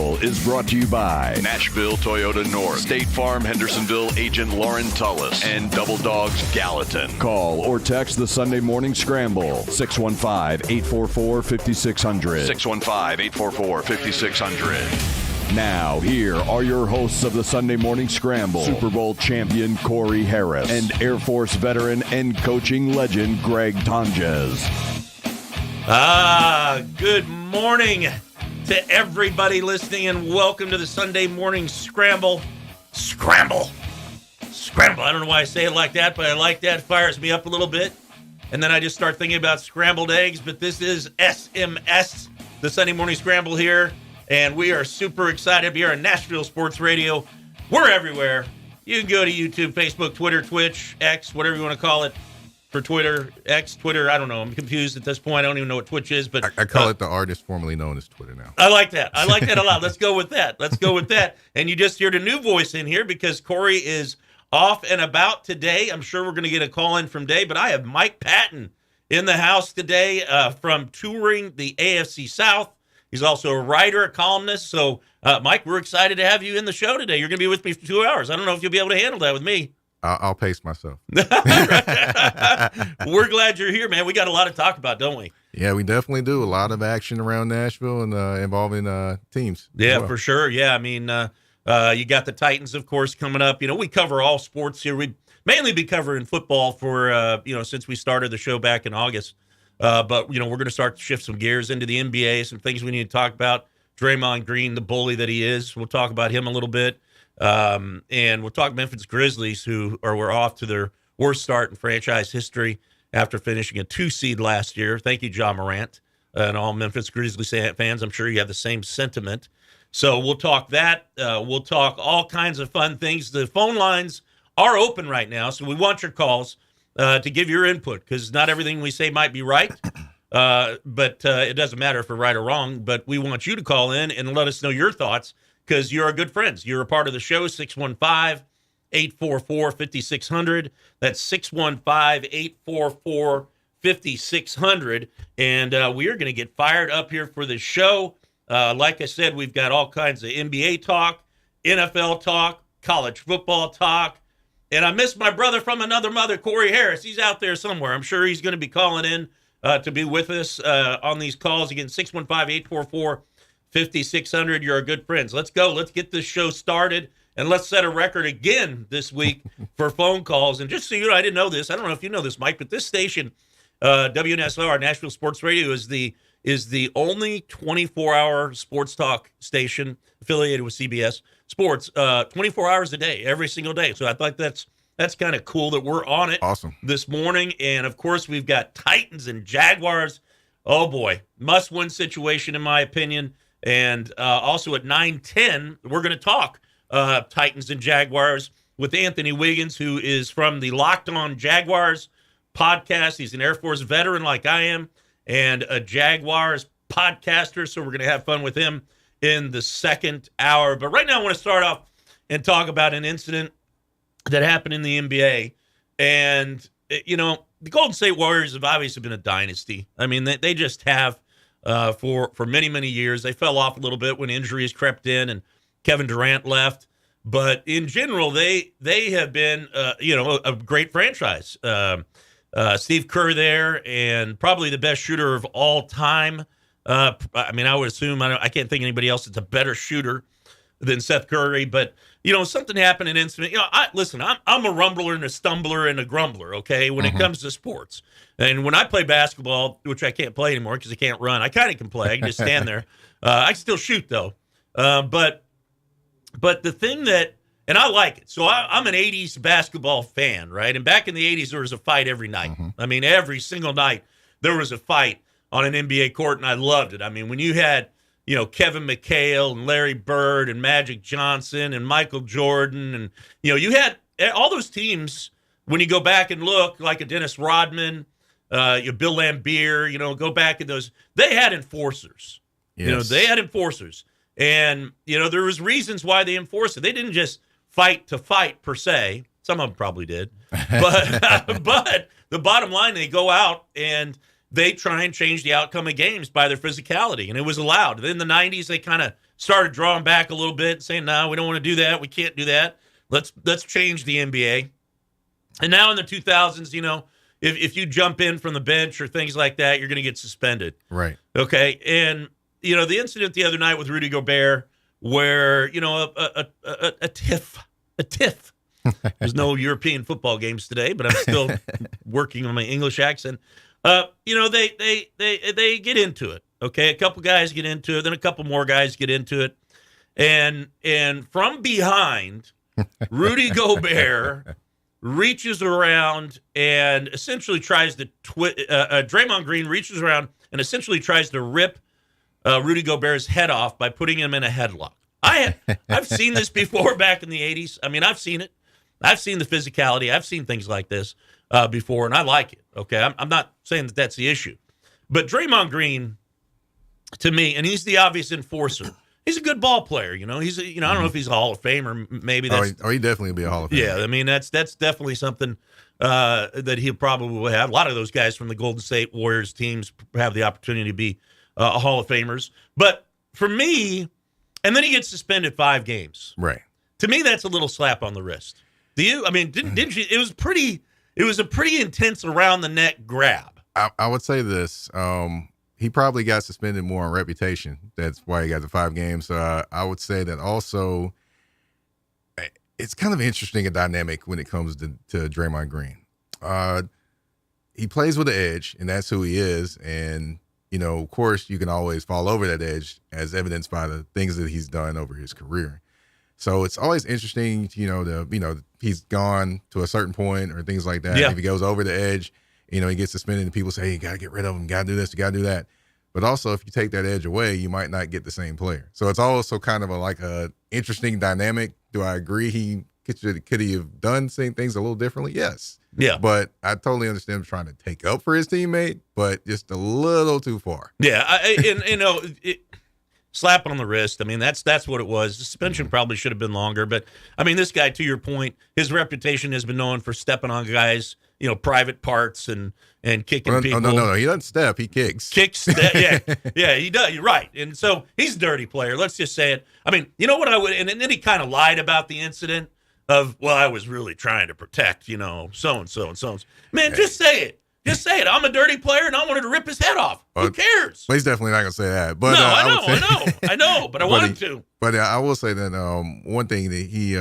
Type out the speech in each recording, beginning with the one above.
Scramble is brought to you by Nashville Toyota North, State Farm Hendersonville agent Lauren Tullis, and Double Dogs Gallatin. Call or text the Sunday Morning Scramble, 615-844-5600. 615-844-5600. Now, here are your hosts of the Sunday Morning Scramble, Super Bowl champion Cory Harris and Air Force veteran and coaching legend Greg Tonges. Good morning to everybody listening, and welcome to the Sunday Morning Scramble. Scramble. I don't know why I say it like that, but I like that. It fires me up a little bit. And then I just start thinking about scrambled eggs. But this is SMS, the Sunday Morning Scramble here. And we are super excited to be here on Nashville Sports Radio. We're everywhere. You can go to YouTube, Facebook, Twitter, Twitch, X, whatever you want to call it. For Twitter, X, Twitter, I don't know. I'm confused at this point. I don't even know what Twitch is. But I call it the artist formerly known as Twitter now. I like that. I like that a lot. Let's go with that. And you just heard a new voice in here because Cory is off and about today. I'm sure we're going to get a call in from Dave, but I have Mike Patton in the house today from touring the AFC South. He's also a writer, a columnist. So, Mike, we're excited to have you in the show today. You're going to be with me for 2 hours. I don't know if you'll be able to handle that with me. I'll pace myself. We're glad you're here, man. We got a lot to talk about, don't we? Yeah, we definitely do. A lot of action around Nashville and involving teams. Yeah, well. For sure. Yeah, I mean, you got the Titans, of course, coming up. You know, we cover all sports here. We mainly be covering football for, since we started the show back in August. But, we're going to start to shift some gears into the NBA, some things we need to talk about. Draymond Green, the bully that he is. We'll talk about him a little bit. And we'll talk Memphis Grizzlies, who were off to their worst start in franchise history after finishing a 2 seed last year. Thank you, Ja Morant, and all Memphis Grizzlies fans. I'm sure you have the same sentiment. So we'll talk that. We'll talk all kinds of fun things. The phone lines are open right now, so we want your calls to give your input, because not everything we say might be right. But it doesn't matter if we're right or wrong. But we want you to call in and let us know your thoughts, because you're our good friends. You're a part of the show, 615-844-5600. That's 615-844-5600. And we are going to get fired up here for the show. Like I said, we've got all kinds of NBA talk, NFL talk, college football talk. And I miss my brother from another mother, Cory Harris. He's out there somewhere. I'm sure he's going to be calling in to be with us on these calls. Again, 615-844-5600. You're our good friends. Let's go. Let's get this show started, and let's set a record again this week for phone calls. And just so you know, I didn't know this. I don't know if you know this, Mike, but this station, WNSR, Nashville Sports Radio, is the only 24-hour sports talk station affiliated with CBS Sports, 24 hours a day, every single day. So I thought that's kind of cool that we're on it. Awesome. This morning. And of course, we've got Titans and Jaguars. Oh boy, must-win situation in my opinion. And also at 9:10, we're going to talk Titans and Jaguars with Anthony Wiggins, who is from the Locked On Jaguars podcast. He's an Air Force veteran like I am, and a Jaguars podcaster. So we're going to have fun with him in the second hour. But right now I want to start off and talk about an incident that happened in the NBA. And, the Golden State Warriors have obviously been a dynasty. I mean, they just have. For many, many years. They fell off a little bit when injuries crept in and Kevin Durant left. But in general, they have been, a great franchise. Steve Kerr there, and probably the best shooter of all time. I would assume, I can't think of anybody else that's a better shooter than Seth Curry. But, something happened in incident. I'm a rumbler and a stumbler and a grumbler, okay, when it comes to sports. And when I play basketball, which I can't play anymore because I can't run, I kind of can play. I can just stand there. I can still shoot, though. But the thing that, and I like it. So I'm an 80s basketball fan, right? And back in the 80s, there was a fight every night. Mm-hmm. I mean, every single night there was a fight on an NBA court, and I loved it. I mean, when you had, Kevin McHale and Larry Bird and Magic Johnson and Michael Jordan, and, you had all those teams, when you go back and look, like a Dennis Rodman, Bill Laimbeer, go back in those, they had enforcers. Yes. They had enforcers. And, there was reasons why they enforced it. They didn't just fight to fight per se. Some of them probably did. But but the bottom line, they go out and they try and change the outcome of games by their physicality, and it was allowed. Then in the 90s, they kind of started drawing back a little bit, saying, "No, we don't want to do that. We can't do that. Let's change the NBA." And now in the 2000s, if you jump in from the bench or things like that, you're going to get suspended. Right. Okay. And, the incident the other night with Rudy Gobert where, a tiff. There's no European football games today, but I'm still working on my English accent. They get into it. Okay. A couple guys get into it. Then a couple more guys get into it. And from behind, Rudy Gobert reaches around and essentially tries to Draymond Green reaches around and essentially tries to rip Rudy Gobert's head off by putting him in a headlock. I've seen this before back in the 80s. I mean, I've seen it. I've seen the physicality. I've seen things like this before, and I like it. Okay, I'm not saying that that's the issue. But Draymond Green, to me, and he's the obvious enforcer. He's a good ball player, He's, I don't know if he's a Hall of Famer. Maybe that's. He definitely will be a Hall of Famer. Yeah, I mean that's definitely something that he'll probably have. A lot of those guys from the Golden State Warriors teams have the opportunity to be a Hall of Famers. But for me, and then he gets suspended 5 games. Right. To me, that's a little slap on the wrist. Do you? I mean, didn't you? It was a pretty intense around the neck grab. I would say this. He probably got suspended more on reputation. That's why he got the 5 games. So I would say that also it's kind of interesting a dynamic when it comes to Draymond Green. He plays with the edge, and that's who he is. And, of course, you can always fall over that edge as evidenced by the things that he's done over his career. So it's always interesting, he's gone to a certain point or things like that. Yeah. If he goes over the edge, he gets suspended and people say, hey, you got to get rid of him, got to do this, you got to do that. But also, if you take that edge away, you might not get the same player. So it's also kind of a interesting dynamic. Do I agree could he have done same things a little differently? Yes. Yeah. But I totally understand him trying to take up for his teammate, but just a little too far. Yeah. Slap on the wrist. I mean, that's what it was. The suspension probably should have been longer. But, I mean, this guy, to your point, his reputation has been known for stepping on guys, private parts and kicking people. No. He doesn't step. He kicks. Yeah, he does. You're right. And so he's a dirty player. Let's just say it. I mean, you know what I would – and then he kind of lied about the incident of, well, I was really trying to protect, so-and-so and so-and-so. Man, just say it. Just say it. I'm a dirty player, and I wanted to rip his head off. Who cares? Well, he's definitely not going to say that. But, no, I know, but I want him to. But I will say that one thing that he's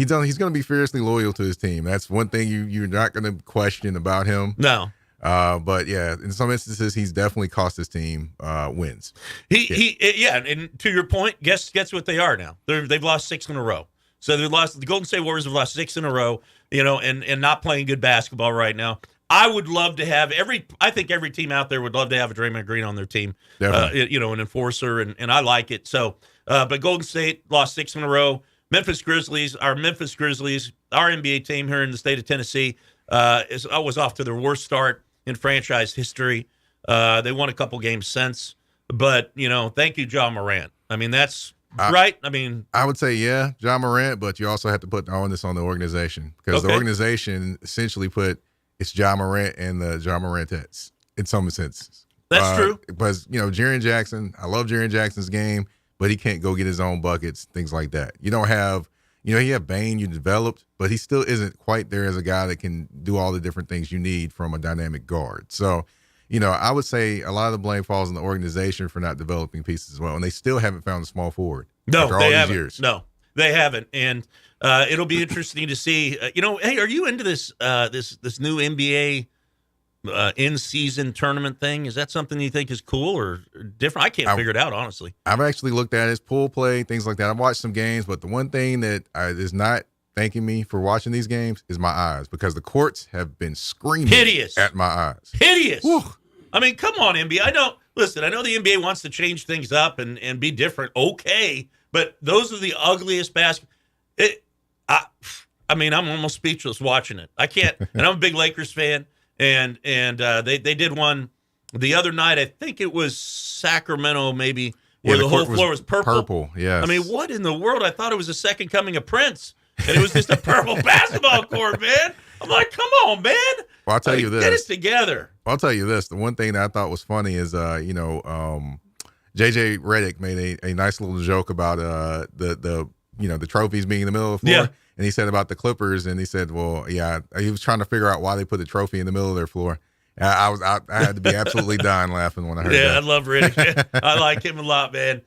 going to be fiercely loyal to his team. That's one thing you're not going to question about him. No. But yeah, in some instances, he's definitely cost his team wins. And to your point, guess what they are now? They've lost 6 in a row. So the Golden State Warriors have lost 6 in a row, and not playing good basketball right now. I would love to have I think every team out there would love to have a Draymond Green on their team, an enforcer, and I like it. So, but Golden State lost 6 in a row. Memphis Grizzlies, our NBA team here in the state of Tennessee, was off to their worst start in franchise history. They won a couple games since, but thank you, Ja Morant. I mean, that's right. I mean, I would say Ja Morant, but you also have to put the onus on the organization because the organization essentially put. It's Ja Morant and the Ja Morantettes in some senses. That's true. Because, Jaren Jackson, I love Jaren Jackson's game, but he can't go get his own buckets, things like that. You don't have, you have Bane you developed, but he still isn't quite there as a guy that can do all the different things you need from a dynamic guard. So, I would say a lot of the blame falls on the organization for not developing pieces as well. And they still haven't found a small forward after all these years. No, they haven't. And it'll be interesting to see. Hey, are you into this this new NBA in-season tournament thing? Is that something you think is cool or different? I can't figure it out, honestly. I've actually looked at it, pool play, things like that. I've watched some games, but the one thing that is not thanking me for watching these games is my eyes because the courts have been screaming hideous at my eyes. Hideous. Whew. I mean, come on, NBA. I know the NBA wants to change things up and be different. Okay, but those are the ugliest basketball. I mean, I'm almost speechless watching it. I can't, and I'm a big Lakers fan, and they did one the other night. I think it was Sacramento, maybe, where the whole floor was purple. Purple, yes. I mean, what in the world? I thought it was the second coming of Prince, and it was just a purple basketball court, man. I'm like, come on, man. Well, I'll tell you this. Get us together. I'll tell you this. The one thing that I thought was funny is, JJ Redick made a nice little joke about the trophies being in the middle of the floor. Yeah. And he said about the Clippers, and he said, well, yeah, he was trying to figure out why they put the trophy in the middle of their floor. I had to be absolutely dying laughing when I heard that. Yeah, I love Riddick. I like him a lot, man.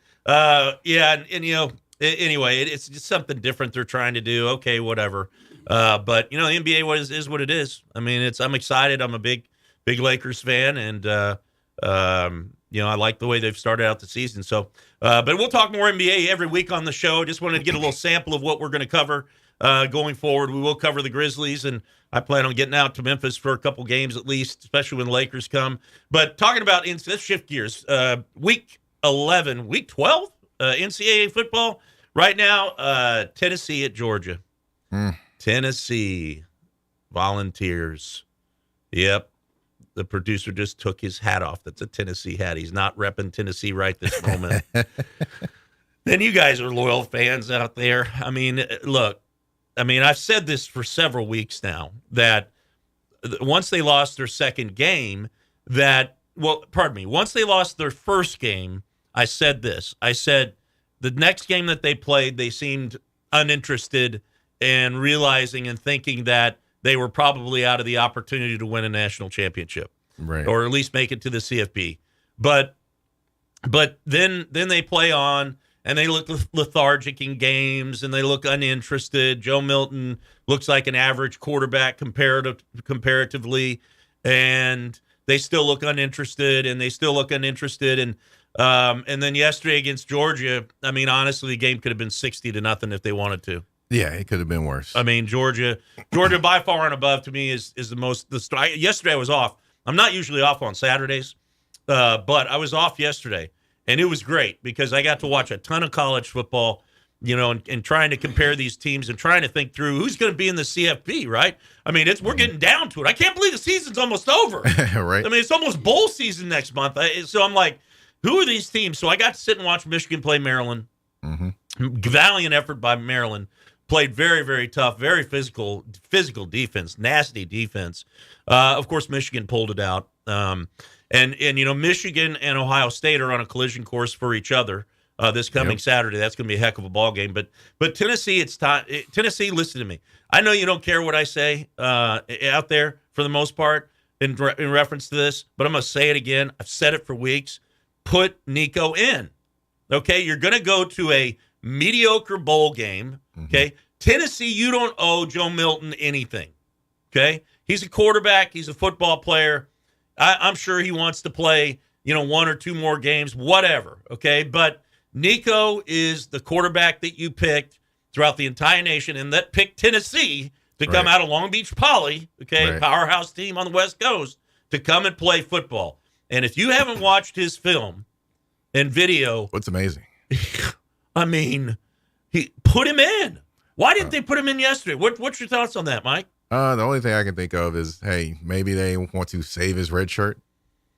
Anyway, it's just something different they're trying to do. Okay, whatever. But the NBA is what it is. I mean, I'm excited. I'm a big Lakers fan, and I like the way they've started out the season. So, but we'll talk more NBA every week on the show. Just wanted to get a little sample of what we're going to cover going forward. We will cover the Grizzlies, and I plan on getting out to Memphis for a couple games at least, especially when the Lakers come. But talking about, let's shift gears. Week 11, week 12, NCAA football. Right now, Tennessee at Georgia. Tennessee Volunteers. Yep. The producer just took his hat off. That's a Tennessee hat. He's not repping Tennessee right this moment. Then you guys are loyal fans out there. I mean, look, I've said this for several weeks now, that once they lost their second game, once they lost their first game, I said this. I said the next game that they played, they seemed uninterested and realizing and thinking that they were probably out of the opportunity to win a national championship, right, or at least make it to the CFP. But then they play on, and they look lethargic in games, and they look uninterested. Joe Milton looks like an average quarterback comparatively, and they still look uninterested, and and then yesterday against Georgia, I mean, honestly, the game could have been 60-0 if they wanted to. Yeah, it could have been worse. I mean, Georgia by far and above to me is the most. Yesterday I was off. I'm not usually off on Saturdays, but I was off yesterday, and it was great because I got to watch a ton of college football, and trying to compare these teams and trying to think through who's going to be in the CFP, right? I mean, we're getting down to it. I can't believe the season's almost over. Right. I mean, it's almost bowl season next month. So I'm like, who are these teams? So I got to sit and watch Michigan play Maryland. Valiant effort by Maryland. Played very, very tough, very physical defense, nasty defense. Of course, Michigan pulled it out. And Michigan and Ohio State are on a collision course for each other this coming Saturday. That's going to be a heck of a ball game. But Tennessee, it's time. Tennessee, listen to me. I know you don't care what I say out there for the most part in reference to this, but I'm going to say it again. I've said it for weeks. Put Nico in. Okay, you're going to go to a mediocre bowl game. Okay, Tennessee, you don't owe Joe Milton anything. Okay, he's a quarterback. He's a football player. I'm sure he wants to play, one or two more games, whatever. Okay, but Nico is the quarterback that you picked throughout the entire nation, and that picked Tennessee to come out of Long Beach Poly, powerhouse team on the West Coast, to come and play football. And if you haven't watched his film and video, what's amazing? I mean, he put him in. Why didn't they put him in yesterday? What's your thoughts on that, Mike? The only thing I can think of is, hey, maybe they want to save his red shirt.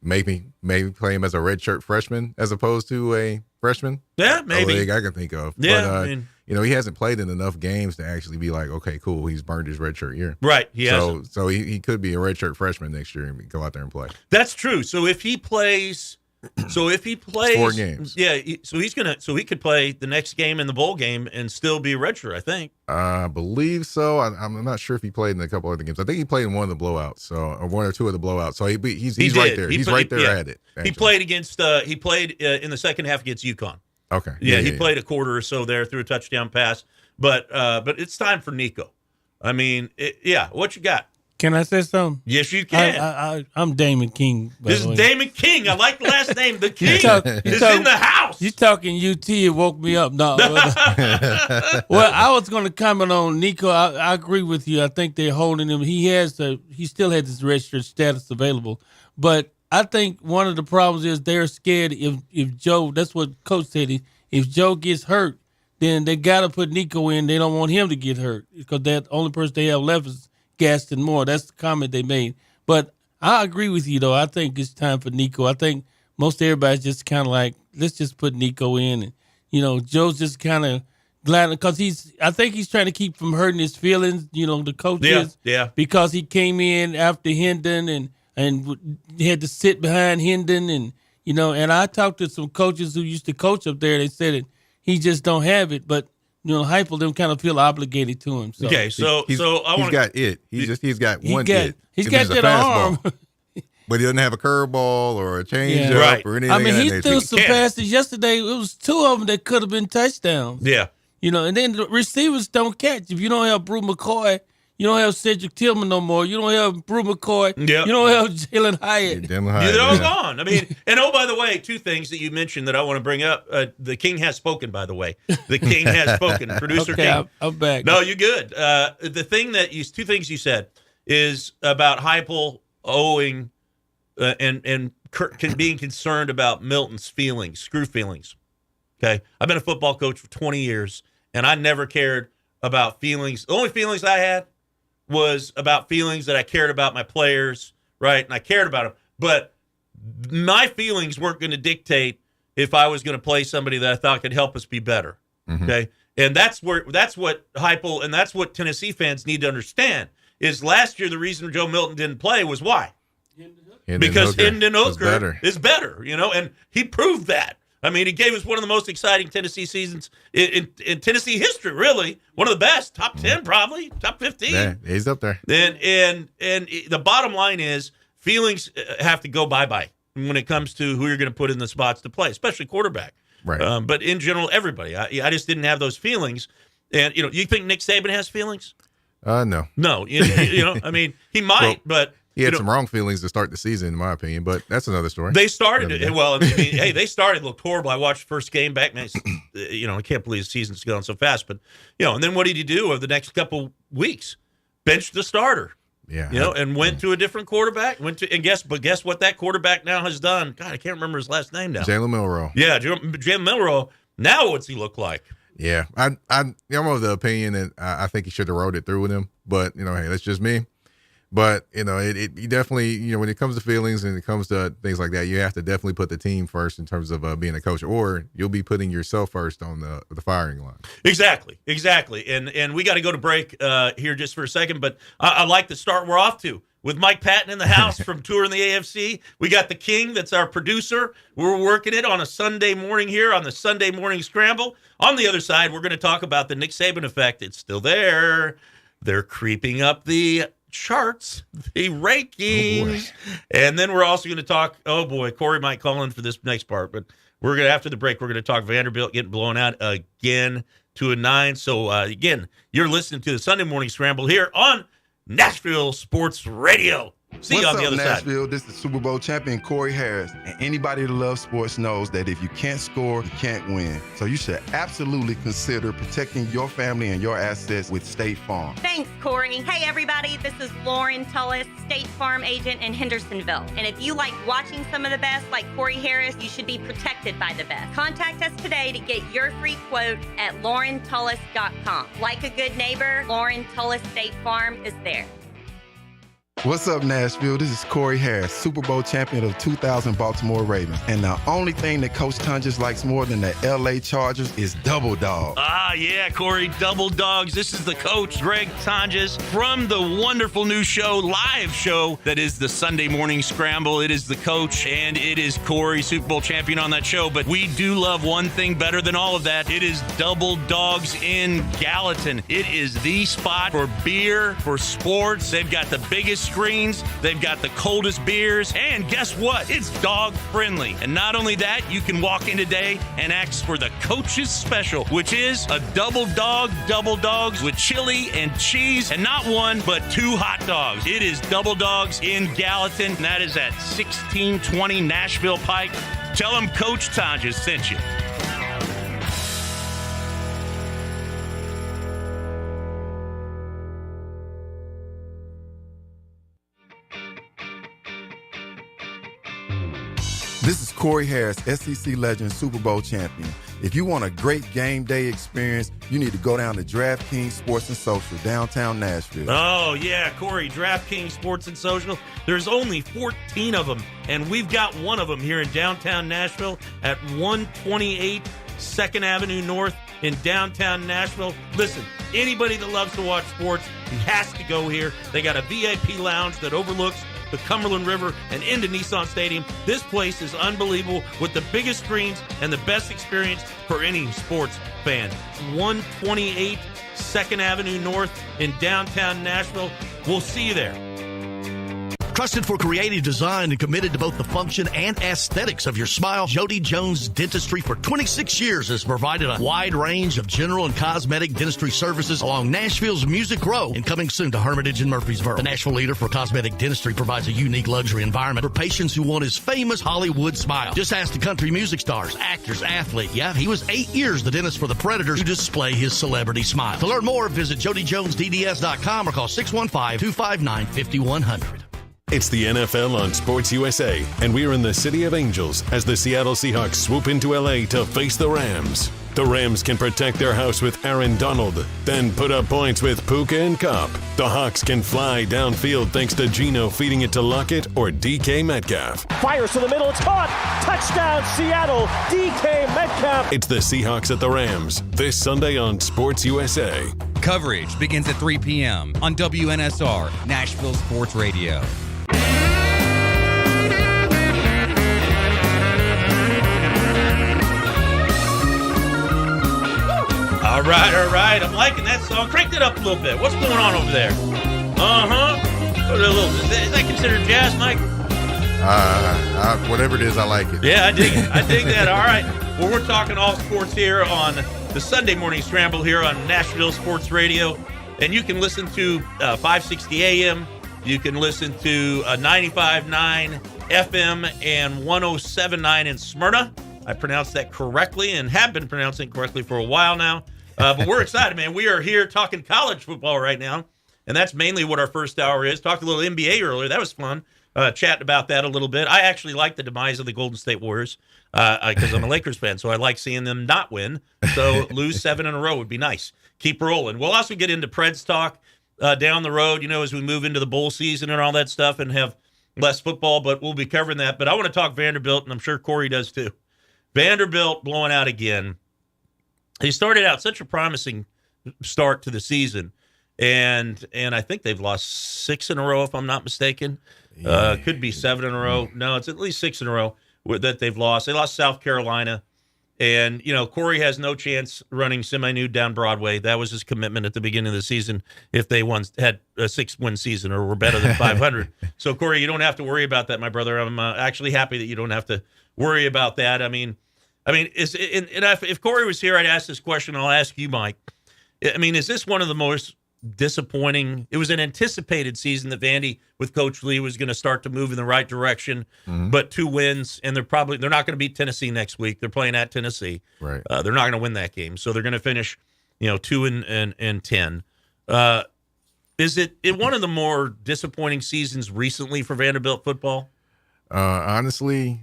Maybe play him as a red shirt freshman as opposed to a freshman. Yeah, maybe. I can think of. Yeah, but, he hasn't played in enough games to actually be like, okay, cool, he's burned his red shirt year. Right. So he could be a red shirt freshman next year and go out there and play. That's true. So if he plays. It's 4 games. Yeah, so he could play the next game in the bowl game and still be a redshirt, I think. I believe so. I'm not sure if he played in a couple other games. I think he played in one of the blowouts, or one or two of the blowouts. So he's right there. He's right there at it. Actually. He played against. He played in the second half against UConn. Okay. Yeah, he played a quarter or so there, threw a touchdown pass. But it's time for Nico. I mean, what you got? Can I say something? Yes, you can. I'm Damon King. This is Damon King. I like the last name. The King is in the house. You talking UT? It woke me up. No. Well, I was going to comment on Nico. I agree with you. I think they're holding him. He still has his redshirt status available. But I think one of the problems is they're scared if Joe. That's what Coach said. If Joe gets hurt, then they got to put Nico in. They don't want him to get hurt because that only person they have left is Gaston Moore. That's the comment they made. But I agree with you, though. I think it's time for Nico. I think most everybody's just kind of like, let's just put Nico in. And, Joe's just kind of glad because I think he's trying to keep from hurting his feelings, the coach is. Yeah. Because he came in after Hendon and had to sit behind Hendon and, And I talked to some coaches who used to coach up there. They said that he just don't have it, but Heupel them kind of feel obligated to him. So. Okay, so he's got it. He's got one it. He's got that arm. But he doesn't have a curveball or a changeup or anything. I mean, of he that threw nature. some passes yesterday. It was 2 of them that could have been touchdowns. Yeah. And then the receivers don't catch. If you don't have Brew McCoy, you don't have Cedric Tillman no more. You don't have Brew McCoy. Yep. You don't have Jalen Hyatt. They're all gone. I mean, and by the way, 2 things that you mentioned that I want to bring up. The King has spoken, by the way. The King has spoken. Producer Okay, King. I'm back. No, you're good. The thing that 2 things you said is about Heupel owing and being concerned about Milton's feelings, screw feelings. Okay, I've been a football coach for 20 years, and I never cared about feelings. The only feelings I had was about feelings that I cared about my players, right? And I cared about them. But my feelings weren't going to dictate if I was going to play somebody that I thought could help us be better, okay? And that's what Heupel and that's what Tennessee fans need to understand is last year the reason Joe Milton didn't play was why? Because Hendon Hooker is better, and he proved that. I mean, he gave us one of the most exciting Tennessee seasons in Tennessee history, really. One of the best, top 10 probably, top 15. Yeah, he's up there. And the bottom line is feelings have to go bye-bye when it comes to who you're going to put in the spots to play, especially quarterback. Right. But in general, everybody. I just didn't have those feelings. And, you think Nick Saban has feelings? No. No. I mean, he might, but... He had some wrong feelings to start the season, in my opinion, but that's another story. They started it. Well, they started looked horrible. I watched the first game back, man. I can't believe the season's going so fast. But, and then what did he do over the next couple weeks? Benched the starter. Yeah. And went to a different quarterback. Guess what that quarterback now has done? God, I can't remember his last name now. Jalen Milroe. Yeah, Jalen Milroe. Now what's he look like? Yeah. I'm of the opinion that I think he should have rode it through with him. But, hey, that's just me. But, you definitely, when it comes to feelings and it comes to things like that, you have to definitely put the team first in terms of being a coach, or you'll be putting yourself first on the firing line. Exactly. And we got to go to break here just for a second, but I like the start we're off to with Mike Patton in the house from Touring the AFC. We got the King, that's our producer. We're working it on a Sunday morning here on the Sunday Morning Scramble. On the other side, we're going to talk about the Nick Saban effect. It's still there. They're creeping up the charts, the rankings. And then we're also going to talk, Cory might call in for this next part, but after the break, we're going to talk Vanderbilt getting blown out again to a 9. So again, you're listening to the Sunday Morning Scramble here on Nashville Sports Radio. See you on the other side. Nashville? This is Super Bowl champion Cory Harris. And anybody that loves sports knows that if you can't score, you can't win. So you should absolutely consider protecting your family and your assets with State Farm. Thanks, Cory. Hey, everybody. This is Lauren Tullis, State Farm agent in Hendersonville. And if you like watching some of the best, like Cory Harris, you should be protected by the best. Contact us today to get your free quote at laurentullis.com. Like a good neighbor, Lauren Tullis State Farm is there. What's up, Nashville? This is Cory Harris, Super Bowl champion of 2000 Baltimore Ravens. And the only thing that Coach Tonges likes more than the LA Chargers is Double Dog. Yeah, Cory, Double Dogs. This is the coach, Greg Tonges, from the wonderful new show, live show, that is the Sunday Morning Scramble. It is the coach, and it is Cory, Super Bowl champion on that show. But we do love one thing better than all of that. It is Double Dogs in Gallatin. It is the spot for beer, for sports. They've got the biggest screens, they've got the coldest beers, and guess what? It's dog friendly. And not only that, you can walk in today and ask for the coach's special, which is a double dogs with chili and cheese, and not one, but 2 hot dogs. It is Double Dogs in Gallatin, and that is at 1620 Nashville Pike. Tell them Coach Tonges sent you. This is Cory Harris, SEC legend, Super Bowl champion. If you want a great game day experience, you need to go down to DraftKings Sports and Social, downtown Nashville. Oh, yeah, Cory, DraftKings Sports and Social. There's only 14 of them, and we've got one of them here in downtown Nashville at 128 2nd Avenue North in downtown Nashville. Listen, anybody that loves to watch sports, he has to go here. They got a VIP lounge that overlooks the Cumberland River and into Nissan Stadium. This place is unbelievable with the biggest screens and the best experience for any sports fan. 128 2nd Avenue North in downtown Nashville. We'll see you there. Trusted for creative design and committed to both the function and aesthetics of your smile, Jody Jones Dentistry for 26 years has provided a wide range of general and cosmetic dentistry services along Nashville's Music Row and coming soon to Hermitage and Murfreesboro. The Nashville leader for cosmetic dentistry provides a unique luxury environment for patients who want his famous Hollywood smile. Just ask the country music stars, actors, athletes. Yeah, he was 8 years the dentist for the Predators to display his celebrity smile. To learn more, visit jodyjonesdds.com or call 615-259-5100. It's the NFL on Sports USA, and we're in the City of Angels as the Seattle Seahawks swoop into LA to face the Rams. The Rams can protect their house with Aaron Donald, then put up points with Puka and Kupp. The Hawks can fly downfield thanks to Geno feeding it to Lockett or DK Metcalf. Fires to the middle, it's caught! Touchdown, Seattle! DK Metcalf! It's the Seahawks at the Rams, this Sunday on Sports USA. Coverage begins at 3 p.m. on WNSR, Nashville Sports Radio. All right. I'm liking that song. Crank it up a little bit. What's going on over there? Is that considered jazz, Mike? Whatever it is, I like it. Yeah, I dig it. I dig that. All right. Well, we're talking all sports here on the Sunday Morning Scramble here on Nashville Sports Radio. And you can listen to 560 AM. You can listen to 95.9 FM and 107.9 in Smyrna. I pronounced that correctly and have been pronouncing it correctly for a while now. But we're excited, man. We are here talking college football right now, and that's mainly what our first hour is. Talked a little NBA earlier. That was fun. Chatting about that a little bit. I actually like the demise of the Golden State Warriors because I'm a Lakers fan, so I like seeing them not win. So lose 7 in a row would be nice. Keep rolling. We'll also get into Preds talk down the road, as we move into the bowl season and all that stuff and have less football, but we'll be covering that. But I want to talk Vanderbilt, and I'm sure Cory does too. Vanderbilt blowing out again. He started out such a promising start to the season, and I think they've lost 6 in a row, if I'm not mistaken. Could be 7 in a row. No, it's at least 6 in a row that they've lost. They lost South Carolina, and Cory has no chance running semi-nude down Broadway. That was his commitment at the beginning of the season. If they had a 6-win season or were better than 500, so Cory, you don't have to worry about that, my brother. I'm actually happy that you don't have to worry about that. If Cory was here, I'd ask this question. I'll ask you, Mike. Is this one of the most disappointing? It was an anticipated season that Vandy with Coach Lee was going to start to move in the right direction, but 2 wins, and they're not going to beat Tennessee next week. They're playing at Tennessee. Right. They're not going to win that game, so they're going to finish, 2 and 10. Is it one of the more disappointing seasons recently for Vanderbilt football? Honestly,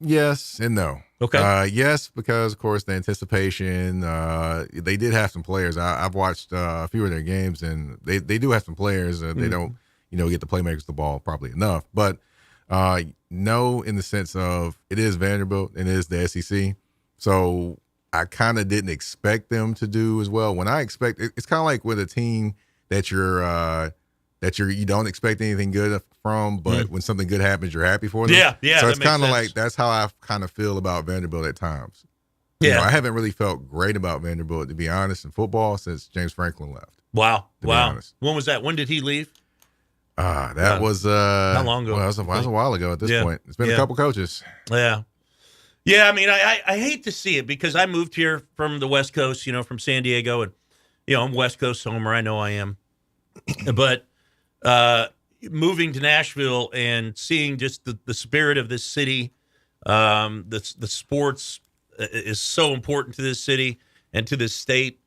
yes and no. Okay. Yes, because of course the anticipation. They did have some players. I've watched a few of their games, and they do have some players. They don't, get the playmakers the ball probably enough. But no, in the sense of it is Vanderbilt and it is the SEC. So I kind of didn't expect them to do as well. When I expect, it's kind of like with a team that you don't expect anything good from, but when something good happens, you're happy for them. Yeah. So it's kind of like that's how I kind of feel about Vanderbilt at times. Yeah, I haven't really felt great about Vanderbilt, to be honest, in football since James Franklin left. Wow. Be honest. When was that? When did he leave? That was how long ago? Well, that was a while ago at this point. It's been a couple coaches. Yeah. I hate to see it because I moved here from the West Coast, from San Diego, and I'm West Coast homer. I know I am, but moving to Nashville and seeing just the spirit of this city, the sports is so important to this city and to this state.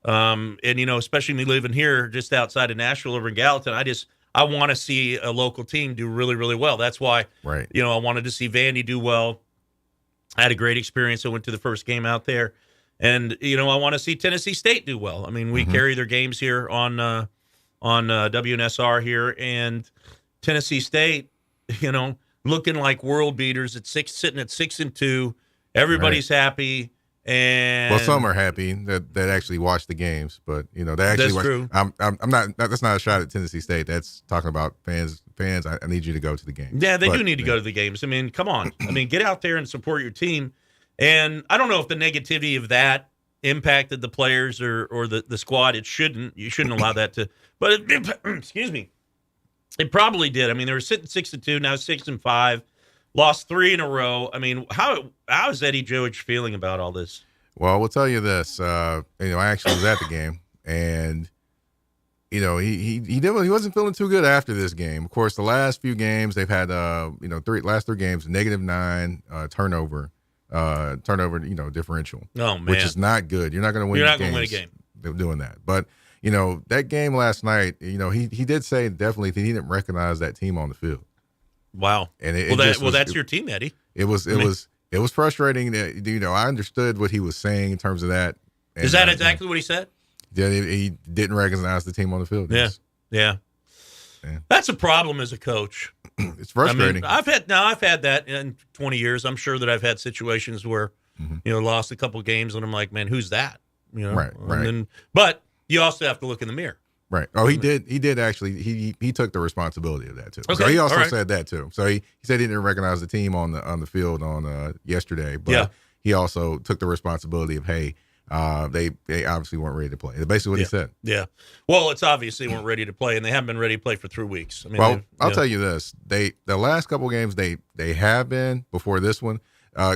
And, especially me living here just outside of Nashville over in Gallatin, I want to see a local team do really, really well. That's why, right. I wanted to see Vandy do well. I had a great experience. I went to the first game out there. And, I want to see Tennessee State do well. We carry their games here on WNSR here, and Tennessee State, looking like world beaters at sitting at 6-2. Everybody's happy, And some are happy that actually watch the games, but they actually That's watch. true. I'm not. That's not a shot at Tennessee State. That's talking about fans. I need you to go to the game. Yeah, they do need to go to the games. I mean, come on. I mean, get out there and support your team. And I don't know if the negativity of that impacted the players or the squad. It shouldn't. You shouldn't allow that to. But excuse me, it probably did. I mean, they were sitting 6-2, now 6-5, lost 3 in a row. I mean, how is Eddie George feeling about all this? Well, we'll tell you this. I actually was at the game, and he wasn't feeling too good after this game. Of course, the last few games they've had last 3 games -9 turnover differential. Oh man, which is not good. You're not going to win. You're not going to win a game doing that. But that game last night, he did say definitely that he didn't recognize that team on the field. Wow. And that's your team, Eddie. It was frustrating that I understood what he was saying in terms of that. And, is that exactly what he said? Yeah, he didn't recognize the team on the field. Yeah. That's a problem as a coach. It's frustrating. I mean, I've had that in 20 years. I'm sure that I've had situations where lost a couple games and I'm like, man, who's that? Right. But you also have to look in the mirror. Right. Oh, he did actually. He took the responsibility of that too. Okay. So he also said that too. So he said he didn't recognize the team on the field on yesterday, but he also took the responsibility of they obviously weren't ready to play. That's basically what he said. Yeah. Well, it's obviously weren't ready to play, and they haven't been ready to play for 3 weeks. I mean, I'll tell you this: the last couple games they have been before this one.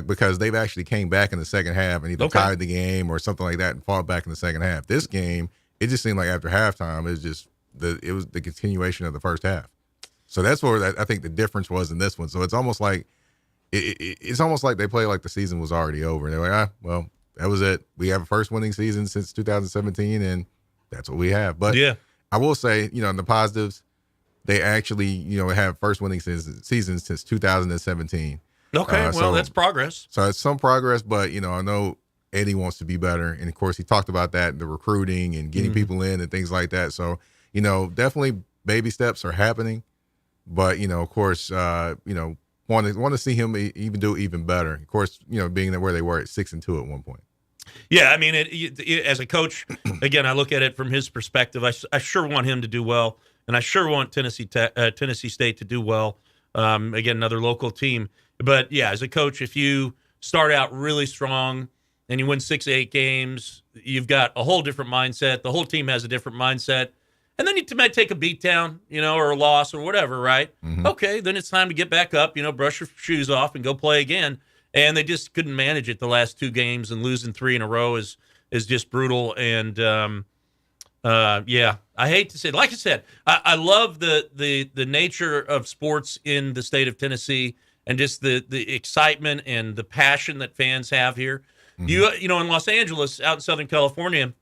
Because they've actually came back in the second half and either tied the game or something like that and fought back in the second half. This game, it just seemed like after halftime, it was the continuation of the first half. So that's where I think the difference was in this one. So it's almost like it's almost like they play like the season was already over. And they're like, well, that was it. We have a first winning season since 2017, and that's what we have. But I will say, in the positives, they actually have first winning season since 2017. Okay, well, that's progress. So it's some progress, but, I know Eddie wants to be better. And, of course, he talked about that, the recruiting and getting people in and things like that. So, definitely baby steps are happening. But, of course, want to see him even do even better. Of course, being where they were at 6-2 at one point. Yeah, I mean, as a coach, again, I look at it from his perspective. I sure want him to do well, and I sure want Tennessee State to do well. Again, another local team. But, yeah, as a coach, if you start out really strong and you win 6 or 8 games, you've got a whole different mindset. The whole team has a different mindset. And then you might take a beatdown, or a loss or whatever, right? Mm-hmm. Okay, then it's time to get back up, brush your shoes off and go play again. And they just couldn't manage it the last 2 games, and losing 3 in a row is just brutal. And, I hate to say it. Like I said, I love the nature of sports in the state of Tennessee. And just the excitement and the passion that fans have here. Mm-hmm. In Los Angeles, out in Southern California,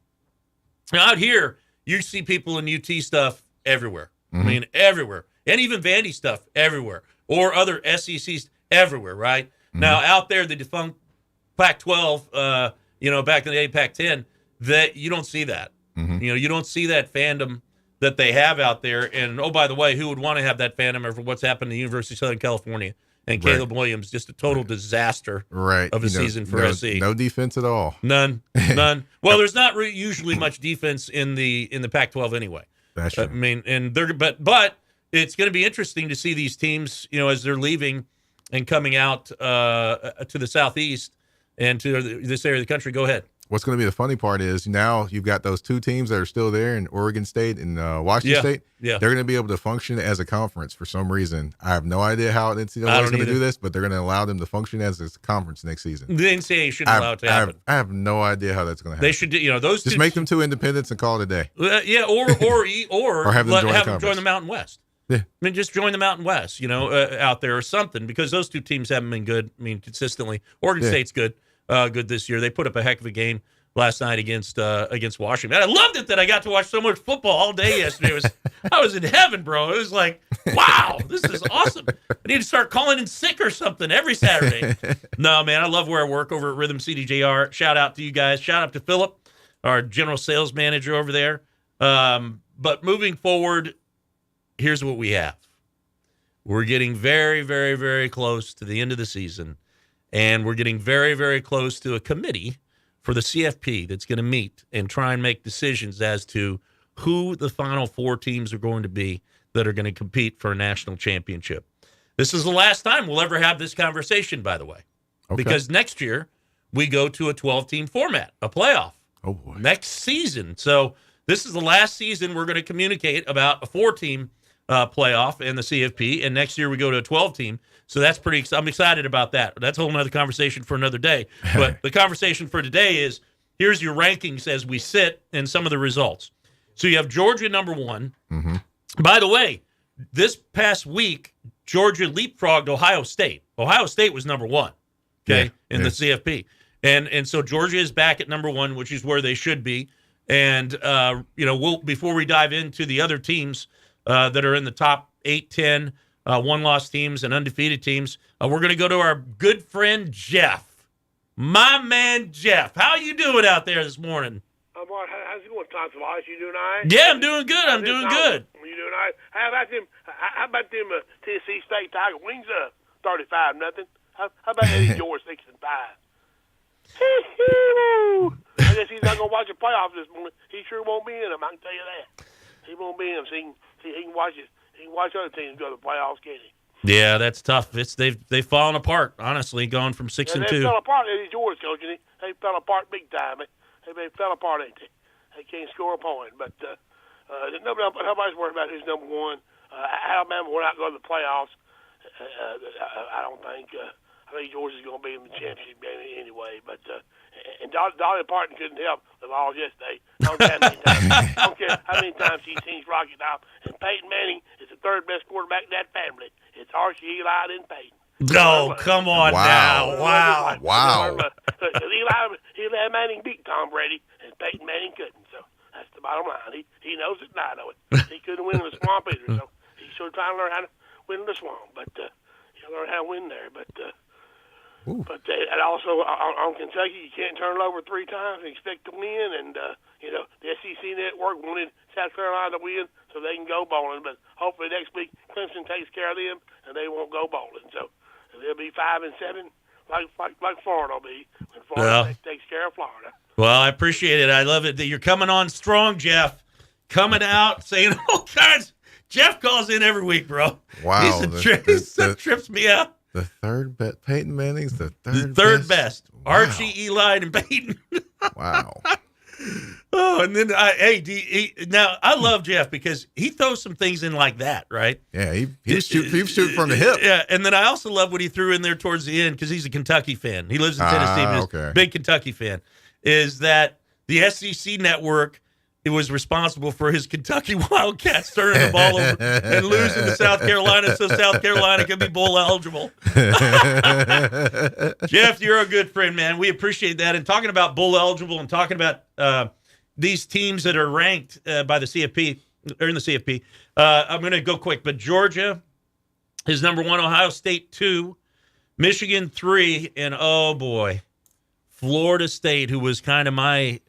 out here, you see people in UT stuff everywhere. Mm-hmm. I mean, everywhere. And even Vandy stuff everywhere. Or other SECs everywhere, right? Mm-hmm. Now, out there, the defunct Pac-12, back in the day, Pac-10, that you don't see that. Mm-hmm. You don't see that fandom that they have out there. And, oh, by the way, who would want to have that fandom over what's happened to the University of Southern California? And Caleb Williams, just a total disaster of a season for SC. No defense at all. None. Well, there's not usually much defense in the Pac-12 anyway. That's true. I mean, and but it's going to be interesting to see these teams, as they're leaving and coming out to the southeast and to this area of the country. Go ahead. What's going to be the funny part is now you've got those 2 teams that are still there in Oregon State and Washington State. Yeah. They're going to be able to function as a conference for some reason. I have no idea how the NCAA is going to do this, but they're going to allow them to function as a conference next season. The NCAA shouldn't allow it to happen. I have no idea how that's going to happen. They should, those just make them 2 independents and call it a day. Or have them join the Mountain West. Yeah. I mean, just join the Mountain West, out there or something, because those 2 teams haven't been good. I mean, consistently. Oregon State's good this year. They put up a heck of a game last night against Washington. I loved it that I got to watch so much football all day yesterday. I was in heaven, bro. It was like, wow, this is awesome. I need to start calling in sick or something every Saturday. No, man, I love where I work over at Rhythm CDJR. Shout out to you guys. Shout out to Philip, our general sales manager over there. But moving forward, here's what we have. We're getting very, very, very close to the end of the season, and we're getting very, very close to a committee for the CFP that's going to meet and try and make decisions as to who the final 4 teams are going to be that are going to compete for a national championship. This is the last time we'll ever have this conversation, by the way, because next year we go to a 12-team format, a playoff. Oh, boy. Next season. So this is the last season we're going to communicate about a 4-team playoff in the CFP, and next year we go to a 12-team. So that's I'm excited about that. That's a whole nother conversation for another day. But the conversation for today is, here's your rankings as we sit and some of the results. So you have Georgia number 1. Mm-hmm. By the way, this past week, Georgia leapfrogged Ohio State. Ohio State was number 1, in the CFP. And so Georgia is back at number 1, which is where they should be. And, we'll before we dive into the other teams that are in the top 8, 10, one-loss teams and undefeated teams, we're going to go to our good friend Jeff. My man Jeff. How you doing out there this morning? I'm all right. How's it going, Tonsilage? You doing all right? Yeah, I'm doing good. I'm doing good. You doing all right? How about them Tennessee State Tiger Wings up 35-0? How about Eddie George 6-5? I guess he's not gonna watch the playoffs this morning. He sure won't be in them. I can tell you that. He won't be in them. So he can watch it. He can watch other teams go to the playoffs, can't he? Yeah, that's tough. They've fallen apart. Honestly, going from 6-2. They fell apart. Eddie George coaching. They fell apart big time. They fell apart, ain't they? They can't score a point. But nobody's worried about who's number 1. Alabama will not go to the playoffs. I don't think. I think Georgia's going to be in the championship game anyway. But and Dolly Parton couldn't help the Vols yesterday. I don't care how many times she sings Rock It Out. And Peyton Manning is the 3rd best quarterback in that family. It's Archie, Eli, and Peyton. Oh, come on now. Wow. Eli Manning beat Tom Brady, and Peyton Manning couldn't. So that's the bottom line. He knows it, and I know it. He couldn't win in the swamp either, so he's sort of trying to learn how to win in the swamp. But he'll learn how to win there. But and also on Kentucky, you can't turn it over 3 times and expect to win. And the SEC network wanted South Carolina to win so they can go bowling. But hopefully next week Clemson takes care of them and they won't go bowling. So they'll be 5-7, like Florida will be when Florida takes care of Florida. Well, I appreciate it. I love it that you're coming on strong, Jeff. Coming out saying all kinds. Jeff calls in every week, bro. Wow, That trips me out. The 3rd best. Peyton Manning's the 3rd third best. Wow. Archie, Eli, and Peyton. Wow. Oh, and then now I love Jeff because he throws some things in like that, right? Yeah, he shoot from the hip. Yeah, and then I also love what he threw in there towards the end because he's a Kentucky fan. He lives in Tennessee, but he's a big Kentucky fan. Is that the SEC network? It was responsible for his Kentucky Wildcats turning the ball over and losing to South Carolina, so South Carolina can be bowl eligible. Jeff, you're a good friend, man. We appreciate that. And talking about bowl eligible and talking about these teams that are ranked by the CFP or in the CFP, I'm going to go quick. But Georgia is number 1, Ohio State 2, Michigan 3, and oh boy, Florida State, who was kind of my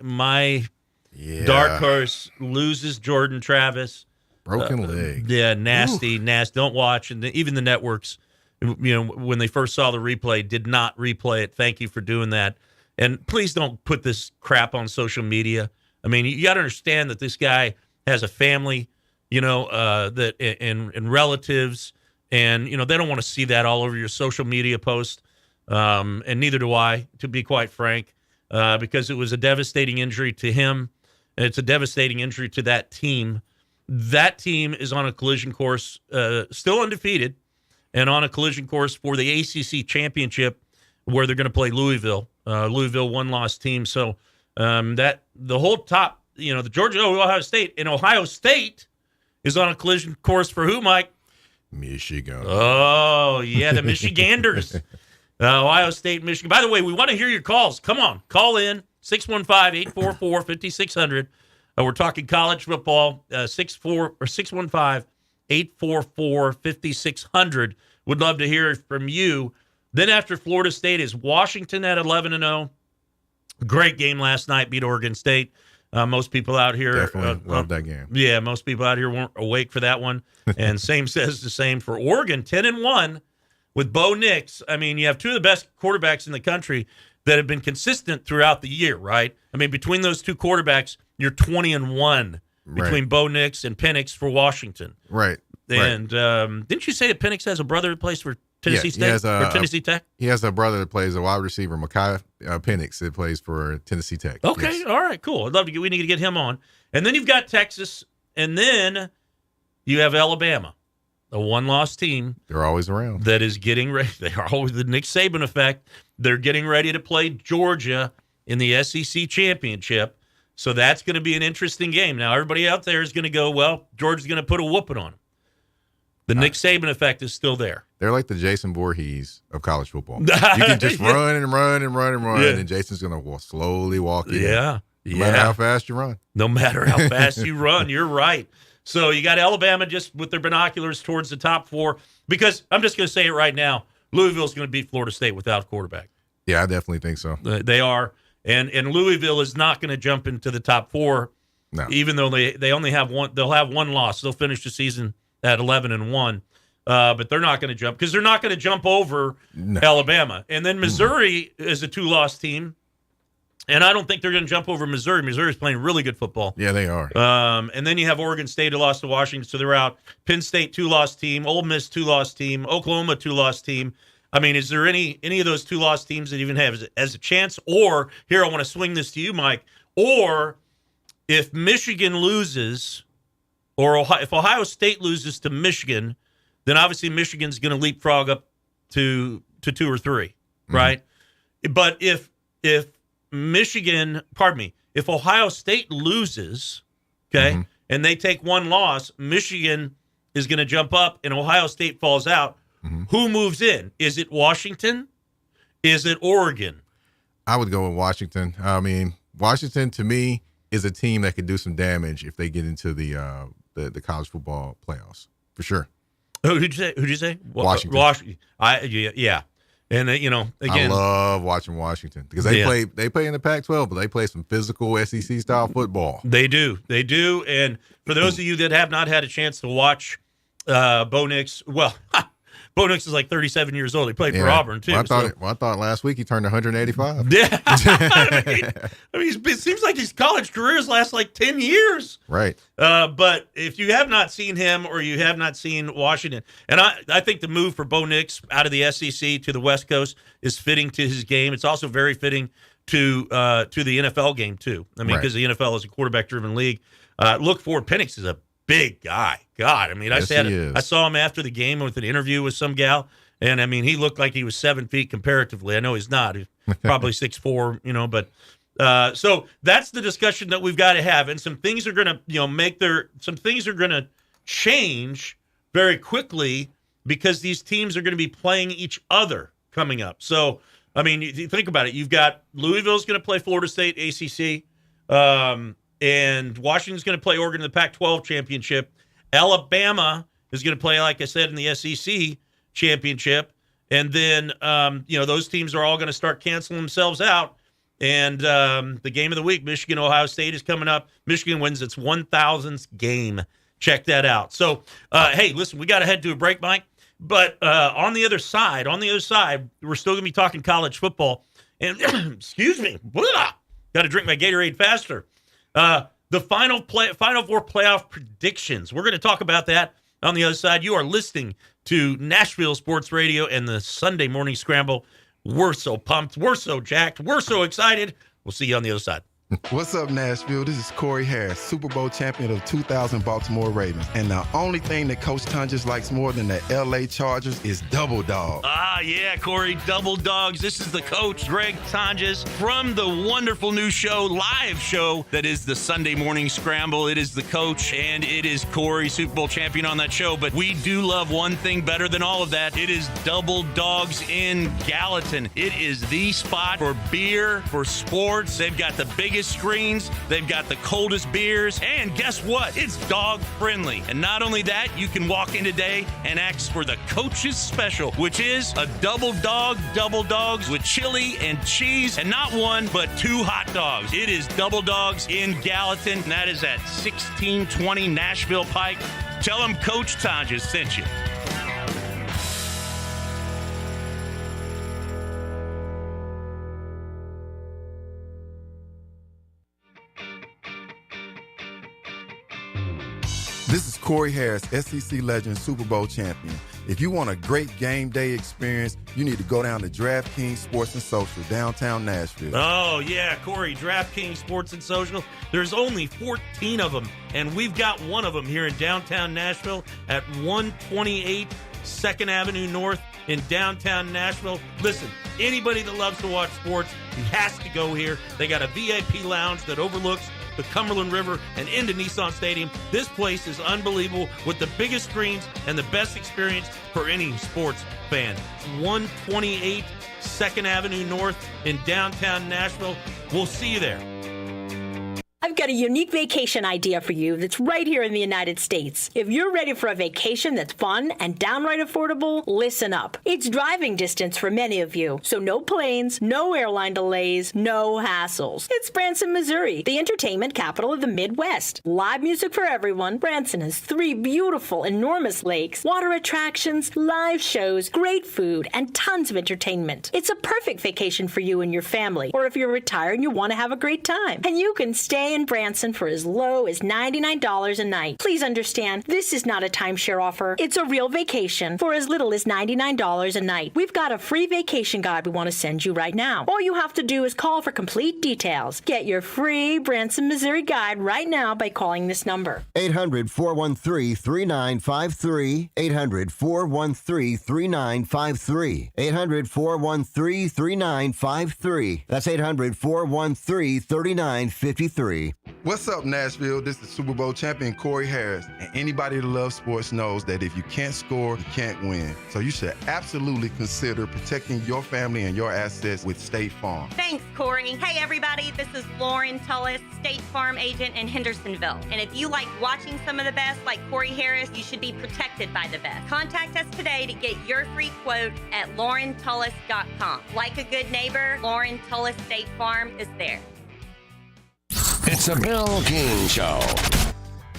dark horse, loses Jordan Travis. Broken leg. Yeah, nasty. Don't watch. And even the networks, when they first saw the replay, did not replay it. Thank you for doing that. And please don't put this crap on social media. I mean, you got to understand that this guy has a family, that and relatives, and they don't want to see that all over your social media post. And neither do I, to be quite frank, because it was a devastating injury to him. It's a devastating injury to that team. That team is on a collision course, still undefeated, and on a collision course for the ACC championship, where they're going to play Louisville. Louisville 1-loss team. So that the whole top, the Georgia, Ohio State, and Ohio State is on a collision course for who, Mike? Michigan. Oh yeah, the Michiganders. Ohio State, Michigan. By the way, we want to hear your calls. Come on, call in. 615-844-5600. We're talking college football. 615-844-5600. Would love to hear from you. Then after Florida State is Washington at 11-0. Great game last night. Beat Oregon State. Most people out here definitely love that game. Yeah, most people out here weren't awake for that one. And same says the same for Oregon. 10-1. With Bo Nix. I mean, you have 2 of the best quarterbacks in the country. that have been consistent throughout the year, right? I mean, between those two quarterbacks, you're 20-1 between Bo Nix and Penix for Washington. Right. And didn't you say that Penix has a brother who plays for Tennessee State or Tennessee Tech? He has a brother that plays a wide receiver, Mekhi Penix, that plays for Tennessee Tech. Okay, yes. All right, cool. We need to get him on. And then you've got Texas, and then you have Alabama, a one-loss team. They're always around. That is getting ready. They are always the Nick Saban effect. They're getting ready to play Georgia in the SEC championship. So that's going to be an interesting game. Now, everybody out there is going to go, well, Georgia's going to put a whooping on them. The Nick Saban effect is still there. They're like the Jason Voorhees of college football. You can just run and run and run and run, and Jason's going to slowly walk in. No matter how fast you run. No matter how fast you run, you're right. So you got Alabama just with their binoculars towards the top 4. Because I'm just going to say it right now, Louisville's going to beat Florida State without a quarterback. Yeah, I definitely think so. They are. And Louisville is not going to jump into the top 4, even though they only have one. They'll have one loss. They'll finish the season at 11-1, but they're not going to jump because they're not going to jump over Alabama. And then Missouri is a 2-loss team, and I don't think they're going to jump over Missouri. Missouri's playing really good football. Yeah, they are. And then you have Oregon State who lost to Washington, so they're out. Penn State 2-loss team, Ole Miss 2-loss team, Oklahoma 2-loss team. I mean, is there any of those 2-loss teams that even have as a chance? Or here, I want to swing this to you, Mike. Or if Michigan loses. Or if Ohio State loses to Michigan, then obviously Michigan's going to leapfrog up to 2 or 3, right? But if Ohio State loses, and they take one loss, Michigan is going to jump up and Ohio State falls out. Who moves in? Is it Washington? Is it Oregon? I would go with Washington. I mean, Washington to me is a team that could do some damage if they get into the college football playoffs, for sure. Who'd you say? Washington. Yeah. And again, I love watching Washington because they play in the Pac-12, but they play some physical SEC style football. They do. And for those of you that have not had a chance to watch Bo Nix, Bo Nix is like 37 years old. He played for Auburn, too. I thought last week he turned 185. Yeah. I mean, it seems like his college careers last like 10 years. Right. But if you have not seen him or you have not seen Washington, and I think the move for Bo Nix out of the SEC to the West Coast is fitting to his game. It's also very fitting to the NFL game, too. I mean, because the NFL is a quarterback-driven league. Look forward. Penix is a big guy. God, I mean, I saw him after the game with an interview with some gal, and I mean, he looked like he was 7 feet comparatively. I know he's not. He's probably 6'4", but so that's the discussion that we've got to have. And some things are going to, some things are going to change very quickly because these teams are going to be playing each other coming up. So, I mean, you think about it. You've got Louisville's going to play Florida State, ACC, and Washington's going to play Oregon in the Pac-12 championship. Alabama is going to play, like I said, in the SEC championship. And then, those teams are all going to start canceling themselves out. And the game of the week, Michigan-Ohio State, is coming up. Michigan wins its 1,000th game. Check that out. So, hey, listen, we got to head to a break, Mike. But on the other side, we're still going to be talking college football. And, excuse me, got to drink my Gatorade faster. The Final Four playoff predictions. We're going to talk about that on the other side. You are listening to Nashville Sports Radio and the Sunday Morning Scramble. We're so pumped. We're so jacked. We're so excited. We'll see you on the other side. What's up, Nashville? This is Cory Harris, Super Bowl champion of 2000 Baltimore Ravens. And the only thing that Coach Tonges likes more than the LA Chargers is Double Dog. Ah, yeah, Cory, Double Dogs. This is the coach, Greg Tonges, from the wonderful new show, live show, that is the Sunday Morning Scramble. It is the coach, and it is Cory, Super Bowl champion on that show. But we do love one thing better than all of that. It is Double Dogs in Gallatin. It is the spot for beer, for sports. They've got the biggest screens, they've got the coldest beers, and guess what? It's dog friendly. And not only that, you can walk in today and ask for the coach's special, which is a double dogs with chili and cheese, and not one, but 2 hot dogs. It is Double Dogs in Gallatin, and that is at 1620 Nashville Pike. Tell them Coach Tonges sent you. This is Cory Harris, SEC legend, Super Bowl champion. If you want a great game day experience, you need to go down to DraftKings Sports and Social, downtown Nashville. Oh, yeah, Cory, DraftKings Sports and Social. There's only 14 of them, and we've got one of them here in downtown Nashville at 128 2nd Avenue North in downtown Nashville. Listen, anybody that loves to watch sports, he has to go here. They got a VIP lounge that overlooks the Cumberland River and into Nissan Stadium. This place is unbelievable with the biggest screens and the best experience for any sports fan. 128 2nd Avenue North in downtown Nashville. We'll see you there. I've got a unique vacation idea for you that's right here in the United States. If you're ready for a vacation that's fun and downright affordable, listen up. It's driving distance for many of you, so no planes, no airline delays, no hassles. It's Branson, Missouri, the entertainment capital of the Midwest. Live music for everyone. Branson has 3 beautiful, enormous lakes, water attractions, live shows, great food, and tons of entertainment. It's a perfect vacation for you and your family, or if you're retired and you want to have a great time. And you can stay in Branson for as low as $99 a night. Please understand, this is not a timeshare offer. It's a real vacation for as little as $99 a night. We've got a free vacation guide we want to send you right now. All you have to do is call for complete details. Get your free Branson, Missouri guide right now by calling this number. 800-413-3953. 800-413-3953. 800-413-3953. That's 800-413-3953. What's up, Nashville? This is Super Bowl champion Cory Harris. And anybody that loves sports knows that if you can't score, you can't win. So you should absolutely consider protecting your family and your assets with State Farm. Thanks, Cory. Hey, everybody. This is Lauren Tullis, State Farm agent in Hendersonville. And if you like watching some of the best, like Cory Harris, you should be protected by the best. Contact us today to get your free quote at laurentullis.com. Like a good neighbor, Lauren Tullis State Farm is there. It's a Bill King Show.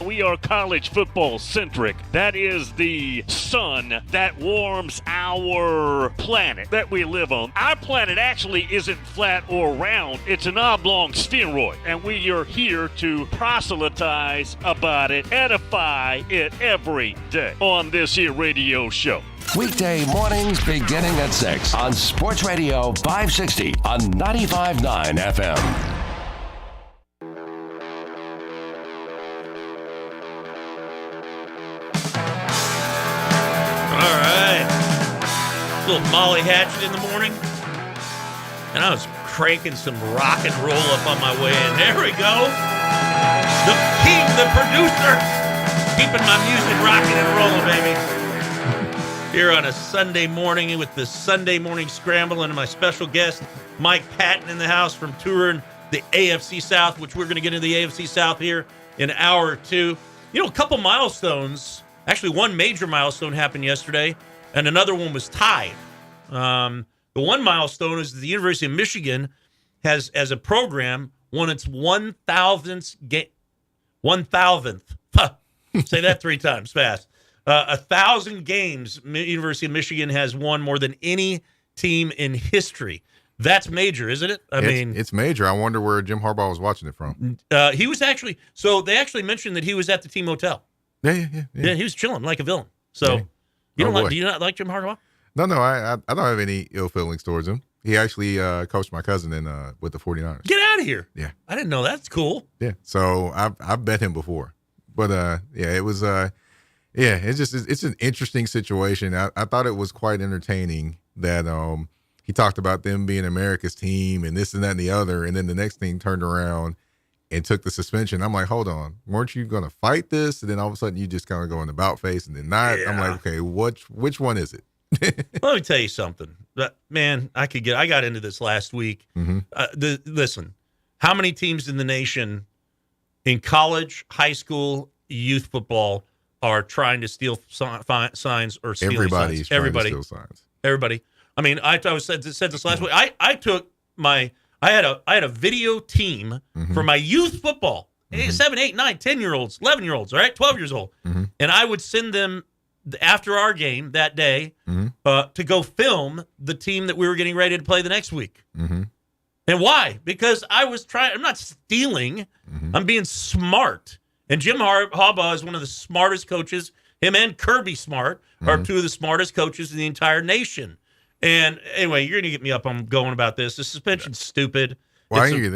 We are college football centric. That is the sun that warms our planet that we live on. Our planet actually isn't flat or round. It's an oblong spheroid. And we are here to proselytize about it, edify it every day on this here radio show. Weekday mornings beginning at 6 on Sports Radio 560 on 95.9 FM. Little Molly Hatchet in the morning, and I was cranking some rock and roll up on my way in. There we go. The king, the producer, keeping my music rocking and rolling, baby. Here on a Sunday morning with the Sunday Morning Scramble and my special guest, Mike Patton, in the house from touring the AFC South, which we're going to get into the AFC South here in an hour or two. You know, a couple milestones. Actually, one major milestone happened yesterday, and another one was tied. The one milestone is that the University of Michigan has, as a program, won its 1,000th game. 1,000th. Say that 3 times fast. 1,000 games University of Michigan has won more than any team in history. That's major, isn't it? It's major. I wonder where Jim Harbaugh was watching it from. He was actually, so they actually mentioned that he was at the team hotel. Yeah, he was chilling like a villain. So. Yeah. Do you not like Jim Harbaugh? No, I don't have any ill feelings towards him. He actually coached my cousin with the 49ers. Get out of here. Yeah. I didn't know. That's cool. Yeah. So I've bet him before. But it was it's an interesting situation. I thought it was quite entertaining that he talked about them being America's team and this and that and the other, and then the next thing turned around and took the suspension. I'm like, hold on, weren't you going to fight this? And then all of a sudden you just kind of go in the bout face and then not. Yeah. I'm like, okay, which one is it? Let me tell you something. Man, I got into this last week. Mm-hmm. Listen, how many teams in the nation in college, high school, youth football are trying to steal signs or stealing Everybody's signs? Trying to steal signs. Everybody. I mean, I said this last week. I took I had a video team for my youth football, 7, 8, 9, 10-year-olds, 11-year-olds, all right, 12 years old. Mm-hmm. And I would send them after our game that day to go film the team that we were getting ready to play the next week. Mm-hmm. And why? Because I'm not stealing. I'm being smart. And Jim Harbaugh is one of the smartest coaches. Him and Kirby Smart are two of the smartest coaches in the entire nation. And anyway, you're going to get me up on going about this. The suspension's stupid. Well, I hear you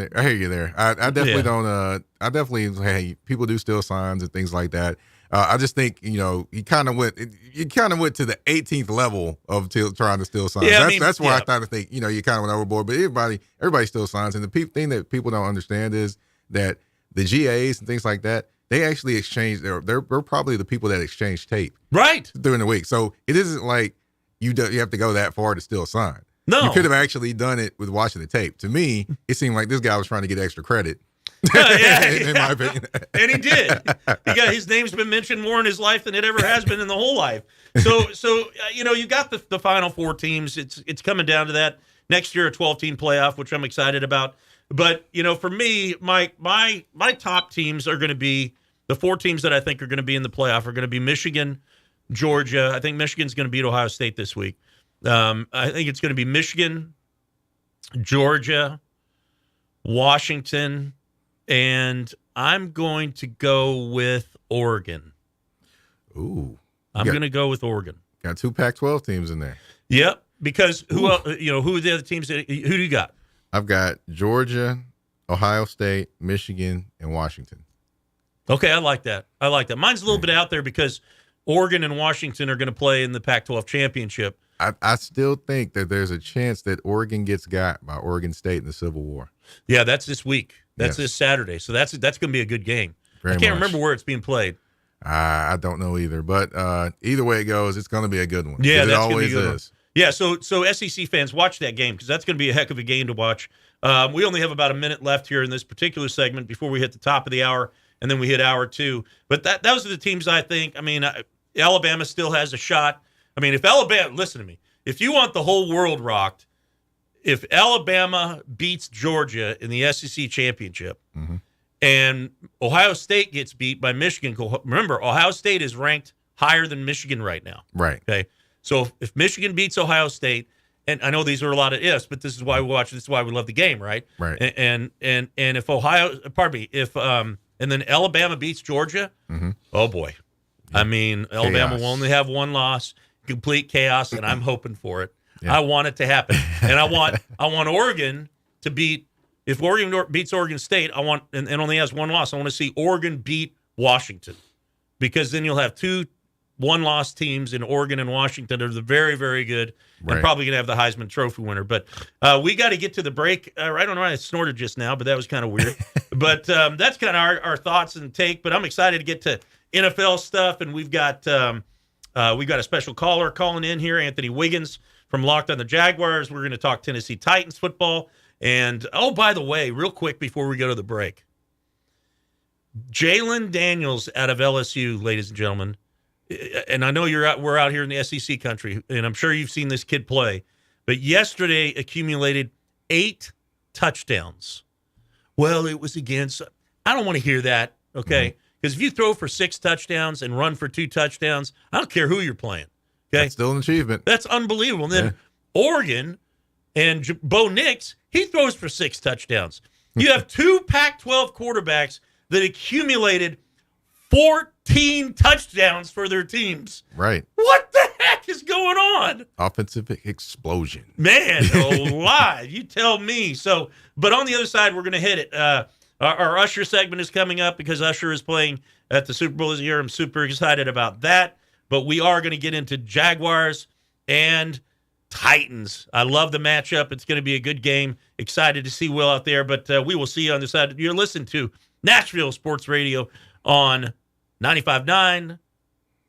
there. I definitely don't. I definitely, hey, people do steal signs and things like that. I just think, you kind of went to the 18th level of trying to steal signs. Yeah, that's why I kind of think, you kind of went overboard. But everybody steals signs. And the thing that people don't understand is that the GAs and things like that, they actually exchange. They're probably the people that exchange tape right during the week. So it isn't like you have to go that far to steal a sign. No, you could have actually done it with watching the tape. To me, it seemed like this guy was trying to get extra credit. In my opinion. And he did. His name's been mentioned more in his life than it ever has been in the whole life. So you got the final 4 teams. It's coming down to that. Next year, a 12-team playoff, which I'm excited about. But, for me, my top teams are going to be the 4 teams that I think are going to be in the playoff are going to be Michigan, Georgia. I think Michigan's going to beat Ohio State this week. I think it's going to be Michigan, Georgia, Washington, and I'm going to go with Oregon. Ooh. I'm going to go with Oregon. Got 2 Pac-12 teams in there. Yep, because who else, who are the other teams? Who do you got? I've got Georgia, Ohio State, Michigan, and Washington. Okay, I like that. Mine's a little bit out there because Oregon and Washington are going to play in the Pac-12 championship. I still think that there's a chance that Oregon gets got by Oregon State in the Civil War. Yeah, that's this week. That's this Saturday. So that's going to be a good game. I can't remember where it's being played. I don't know either. But either way it goes, it's going to be a good one. Yeah, it that's always gonna be a good is. One. Yeah, so SEC fans, watch that game because that's going to be a heck of a game to watch. We only have about a minute left here in this particular segment before we hit the top of the hour, and then we hit hour 2. But those are the teams I think. I mean, Alabama still has a shot. I mean, if Alabama, listen to me, if you want the whole world rocked, if Alabama beats Georgia in the SEC championship and Ohio State gets beat by Michigan, remember, Ohio State is ranked higher than Michigan right now. Right. Okay. So if Michigan beats Ohio State, and I know these are a lot of ifs, but this is why we watch. This is why we love the game, right? Right. And if and then Alabama beats Georgia, oh boy. Yeah. I mean, Alabama will only have 1 loss, complete chaos, and I'm hoping for it. Yeah. I want it to happen, and I want Oregon to beat. If Oregon beats Oregon State, and only has 1 loss. I want to see Oregon beat Washington, because then you'll have 2 1-loss teams in Oregon and Washington that are very, very good, and probably going to have the Heisman Trophy winner. But we got to get to the break. I don't know why I snorted just now, but that was kind of weird. But that's kind of our thoughts and take. But I'm excited to get to NFL stuff, and we've got a special caller calling in here, Anthony Wiggins from Locked on the Jaguars. We're going to talk Tennessee Titans football. And, oh, by the way, real quick before we go to the break, Jalen Daniels out of LSU, ladies and gentlemen, and I know we're out here in the SEC country, and I'm sure you've seen this kid play, but yesterday accumulated 8 touchdowns. Well, it was against – I don't want to hear that, okay? Because if you throw for 6 touchdowns and run for 2 touchdowns, I don't care who you're playing, okay? That's still an achievement. That's unbelievable. And then Oregon and Bo Nix, he throws for 6 touchdowns. You have 2 Pac-12 quarterbacks that accumulated 14 touchdowns for their teams. Right. What the heck is going on? Offensive explosion. Man, alive. You tell me. So, but on the other side, we're going to hit it. Our Usher segment is coming up because Usher is playing at the Super Bowl this year. I'm super excited about that. But we are going to get into Jaguars and Titans. I love the matchup. It's going to be a good game. Excited to see Will out there. But we will see you on the side. You're listening to Nashville Sports Radio on 95.9,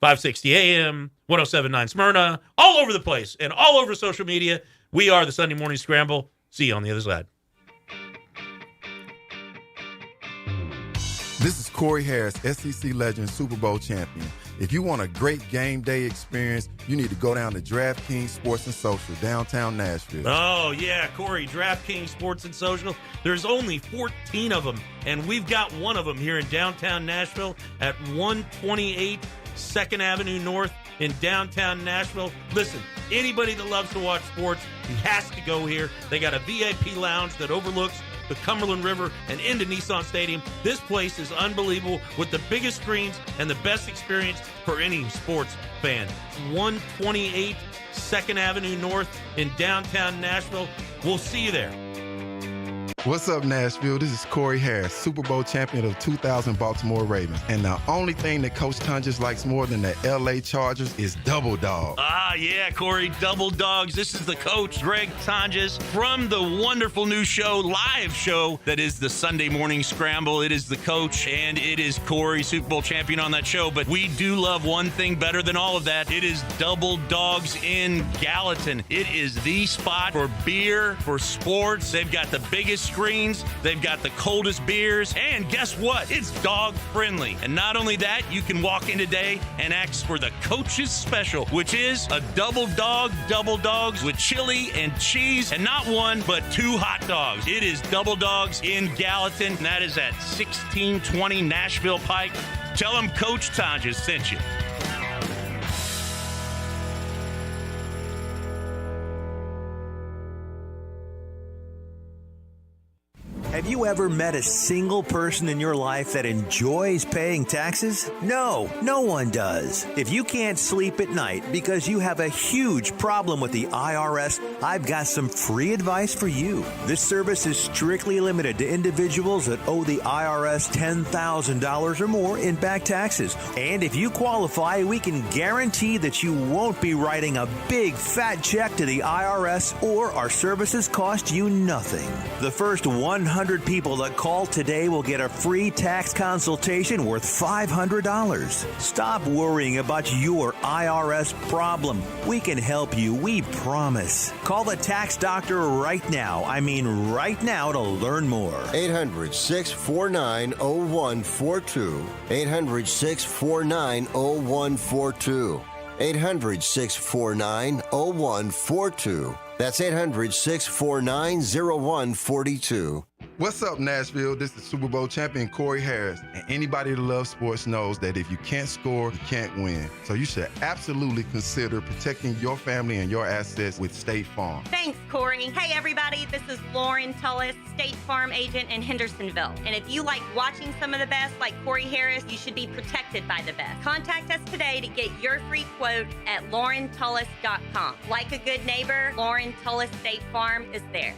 560 AM, 107.9 Smyrna, all over the place and all over social media. We are the Sunday Morning Scramble. See you on the other side. This is Cory Harris, SEC legend, Super Bowl champion. If you want a great game day experience, you need to go down to DraftKings Sports and Social, downtown Nashville. Oh, yeah, Cory, DraftKings Sports and Social. There's only 14 of them, and we've got one of them here in downtown Nashville at 128 2nd Avenue North in downtown Nashville. Listen, anybody that loves to watch sports, he has to go here. They got a VIP lounge that overlooks the Cumberland River, and into Nissan Stadium. This place is unbelievable with the biggest screens and the best experience for any sports fan. 128 2nd Avenue North in downtown Nashville. We'll see you there. What's up, Nashville? This is Cory Harris, Super Bowl champion of 2000 Baltimore Ravens. And the only thing that Coach Tonges likes more than the LA Chargers is Double Dog. Ah, yeah, Cory, Double Dogs. This is the coach, Greg Tonges, from the wonderful new show, live show, that is the Sunday Morning Scramble. It is the coach, and it is Cory, Super Bowl champion on that show. But we do love one thing better than all of that. It is Double Dogs in Gallatin. It is the spot for beer, for sports. They've got the biggest screens, they've got the coldest beers, and guess what? It's dog friendly. And not only that, you can walk in today and ask for the coach's special, which is a double dogs with chili and cheese, and not one, but 2 hot dogs. It is Double Dogs in Gallatin, and that is at 1620 Nashville Pike. Tell them Coach Tonges sent you. Have you ever met a single person in your life that enjoys paying taxes? No, no one does. If you can't sleep at night because you have a huge problem with the IRS, I've got some free advice for you. This service is strictly limited to individuals that owe the IRS $10,000 or more in back taxes. And if you qualify, we can guarantee that you won't be writing a big fat check to the IRS, or our services cost you nothing. The first 100 people that call today will get a free tax consultation worth $500. Stop worrying about your IRS problem. We can help you, we promise. Call the tax doctor right now. I mean right now, to learn more. 800-649-0142. 800-649-0142. 800-649-0142. That's 800-649-0142. What's up, Nashville? This is Super Bowl champion Cory Harris. And anybody that loves sports knows that if you can't score, you can't win. So you should absolutely consider protecting your family and your assets with State Farm. Thanks, Cory. Hey, everybody. This is Lauren Tullis, State Farm agent in Hendersonville. And if you like watching some of the best, like Cory Harris, you should be protected by the best. Contact us today to get your free quote at laurentullis.com. Like a good neighbor, Lauren Tullis State Farm is there.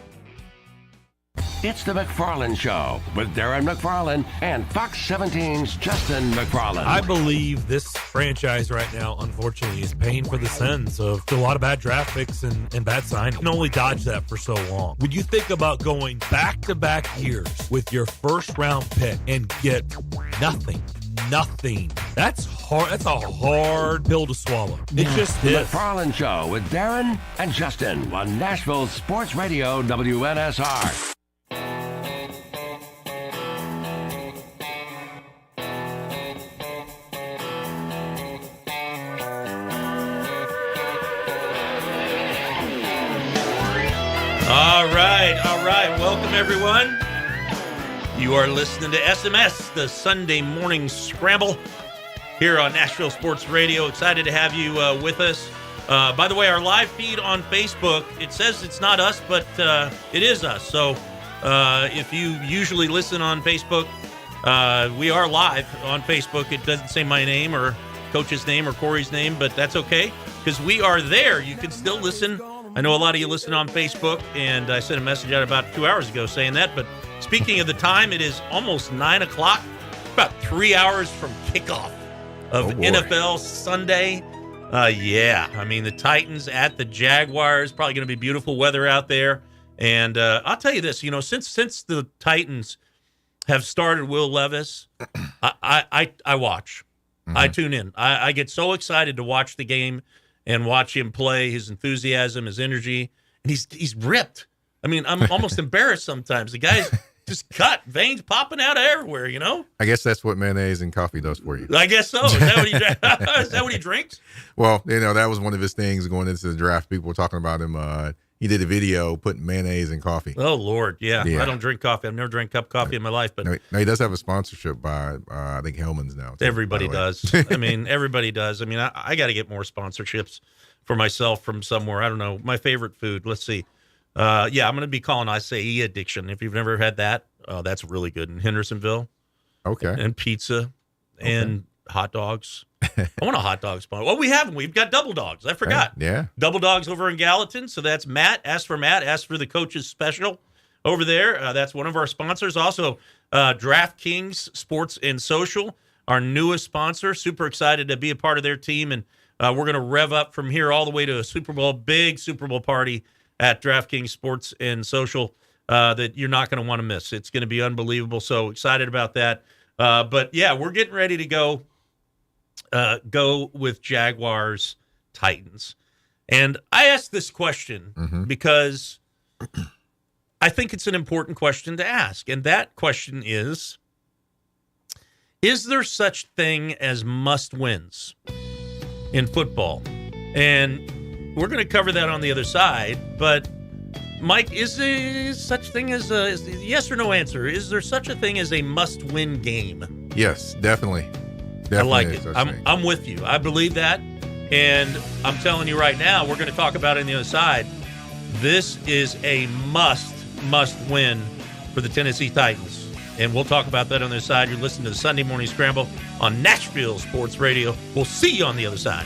It's the McFarland Show with Darren McFarland and Fox 17's Justin McFarland. I believe this franchise right now, unfortunately, is paying for the sins of a lot of bad draft picks and bad signings. You can only dodge that for so long. When you think about going back-to-back years with your first-round pick and get nothing, that's hard. That's a hard pill to swallow. It just The is. McFarland Show with Darren and Justin on Nashville Sports Radio WNSR. All right. Welcome, everyone. You are listening to SMS, the Sunday Morning Scramble, here on Nashville Sports Radio. Excited to have you with us. By the way, our live feed on Facebook, it says it's not us, but it is us. So if you usually listen on Facebook, we are live on Facebook. It doesn't say my name or Coach's name or Cory's name, but that's okay because we are there. You can still listen. I know a lot of you listen on Facebook, and I sent a message out about 2 hours ago saying that. But speaking of the time, it is almost 9 o'clock, about 3 hours from kickoff of NFL Sunday. Yeah, I mean, the Titans at the Jaguars, probably going to be beautiful weather out there. And I'll tell you this, since the Titans have started Will Levis, I watch. Mm-hmm. I tune in. I get so excited to watch the game and watch him play, his enthusiasm, his energy. And he's ripped. I mean, I'm almost embarrassed sometimes. The guy's just cut, veins popping out everywhere, I guess that's what mayonnaise and coffee does for you. I guess so. Is that what he Is that what he drinks? Well, that was one of his things going into the draft. People were talking about him. He did a video putting mayonnaise in coffee. Oh, Lord. Yeah. I don't drink coffee. I've never drank a cup of coffee in my life. But no, he does have a sponsorship by, I think, Hellman's now. Too, everybody does. I mean, everybody does. I mean, I got to get more sponsorships for myself from somewhere. I don't know. My favorite food. Let's see. I'm going to be calling acai addiction. If you've never had that, that's really good in Hendersonville. Okay. And pizza and hot dogs. I want a hot dog spot. Well, we haven't. We've got Double Dogs. I forgot. Yeah. Double Dogs over in Gallatin. So that's Matt. Ask for the coach's special over there. That's one of our sponsors. Also, DraftKings Sports and Social, our newest sponsor. Super excited to be a part of their team. And we're going to rev up from here all the way to a Super Bowl, big Super Bowl party at DraftKings Sports and Social that you're not going to want to miss. It's going to be unbelievable. So excited about that. But yeah, we're getting ready to go with Jaguars Titans. And I asked this question because I think it's an important question to ask. And that question is there such thing as must-wins in football? And we're going to cover that on the other side. But, Mike, is there such thing as a yes or no answer? Is there such a thing as a must-win game? Yes, definitely. I like it. I'm with you. I believe that. And I'm telling you right now, we're going to talk about it on the other side. This is a must win for the Tennessee Titans. And we'll talk about that on the other side. You're listening to the Sunday Morning Scramble on Nashville Sports Radio. We'll see you on the other side.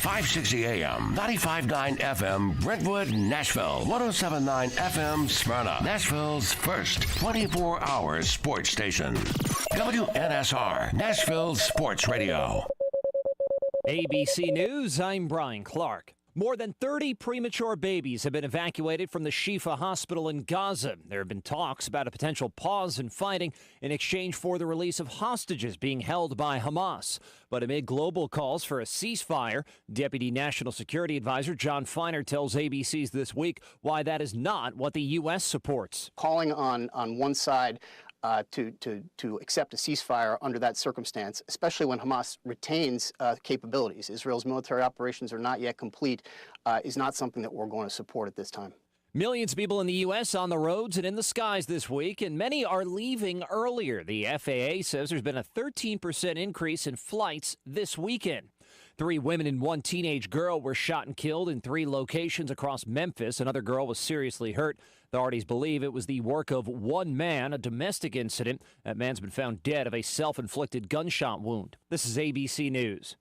.560 AM, 95.9 FM, Brentwood, Nashville, 107.9 FM, Smyrna, Nashville's first 24-hour sports station. WNSR, Nashville Sports Radio. ABC News, I'm Brian Clark. More than 30 premature babies have been evacuated from the Shifa Hospital in Gaza. There have been talks about a potential pause in fighting in exchange for the release of hostages being held by Hamas. But amid global calls for a ceasefire, Deputy National Security Advisor John Feiner tells ABC's This Week why that is not what the U.S. supports. Calling on one side to accept a ceasefire under that circumstance, especially when Hamas retains capabilities. Israel's military operations are not yet complete, is not something that we're going to support at this time. Millions of people in the U.S. on the roads and in the skies this week, and many are leaving earlier. The FAA says there's been a 13% increase in flights this weekend. 3 women and 1 teenage girl were shot and killed in 3 locations across Memphis. Another girl was seriously hurt. Authorities believe it was the work of one man, a domestic incident. That man's been found dead of a self-inflicted gunshot wound. This is ABC News.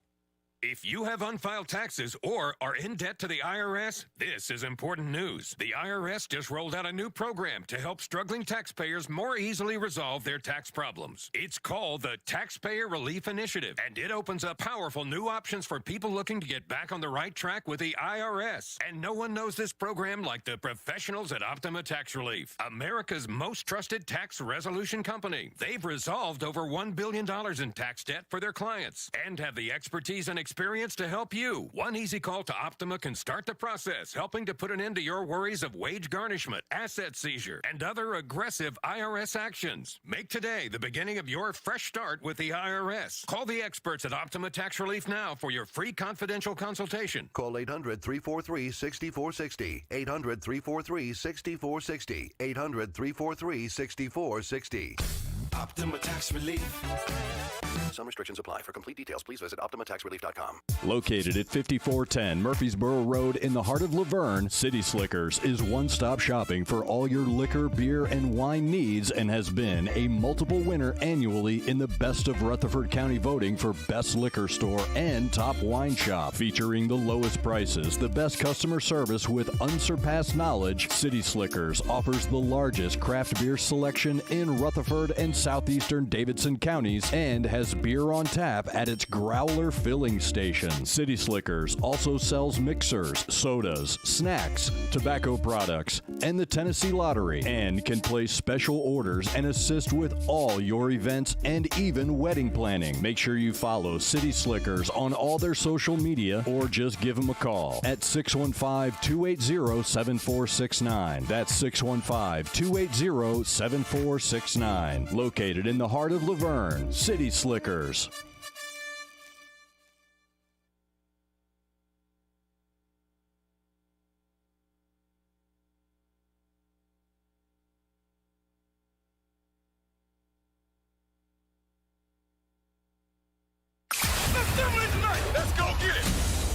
If you have unfiled taxes or are in debt to the IRS, this is important news. The IRS just rolled out a new program to help struggling taxpayers more easily resolve their tax problems. It's called the Taxpayer Relief Initiative, and it opens up powerful new options for people looking to get back on the right track with the IRS. And no one knows this program like the professionals at Optima Tax Relief, America's most trusted tax resolution company. They've resolved over $1 billion in tax debt for their clients and have the expertise and experience to help you. One easy call to Optima can start the process, helping to put an end to your worries of wage garnishment, asset seizure, and other aggressive IRS actions. Make today the beginning of your fresh start with the IRS. Call the experts at Optima Tax Relief now for your free confidential consultation. Call 800-343-6460. 800-343-6460. 800-343-6460. Optima Tax Relief. Some restrictions apply. For complete details, please visit OptimaTaxRelief.com. Located at 5410 Murfreesboro Road in the heart of Laverne, City Slickers is one-stop shopping for all your liquor, beer, and wine needs and has been a multiple winner annually in the Best of Rutherford County voting for Best Liquor Store and Top Wine Shop. Featuring the lowest prices, the best customer service with unsurpassed knowledge, City Slickers offers the largest craft beer selection in Rutherford and southeastern Davidson counties and has beer on tap at its Growler filling station. City Slickers also sells mixers, sodas, snacks, tobacco products, and the Tennessee Lottery, and can place special orders and assist with all your events and even wedding planning. Make sure you follow City Slickers on all their social media or just give them a call at 615-280-7469. That's 615-280-7469. Located in the heart of Laverne, City Slickers.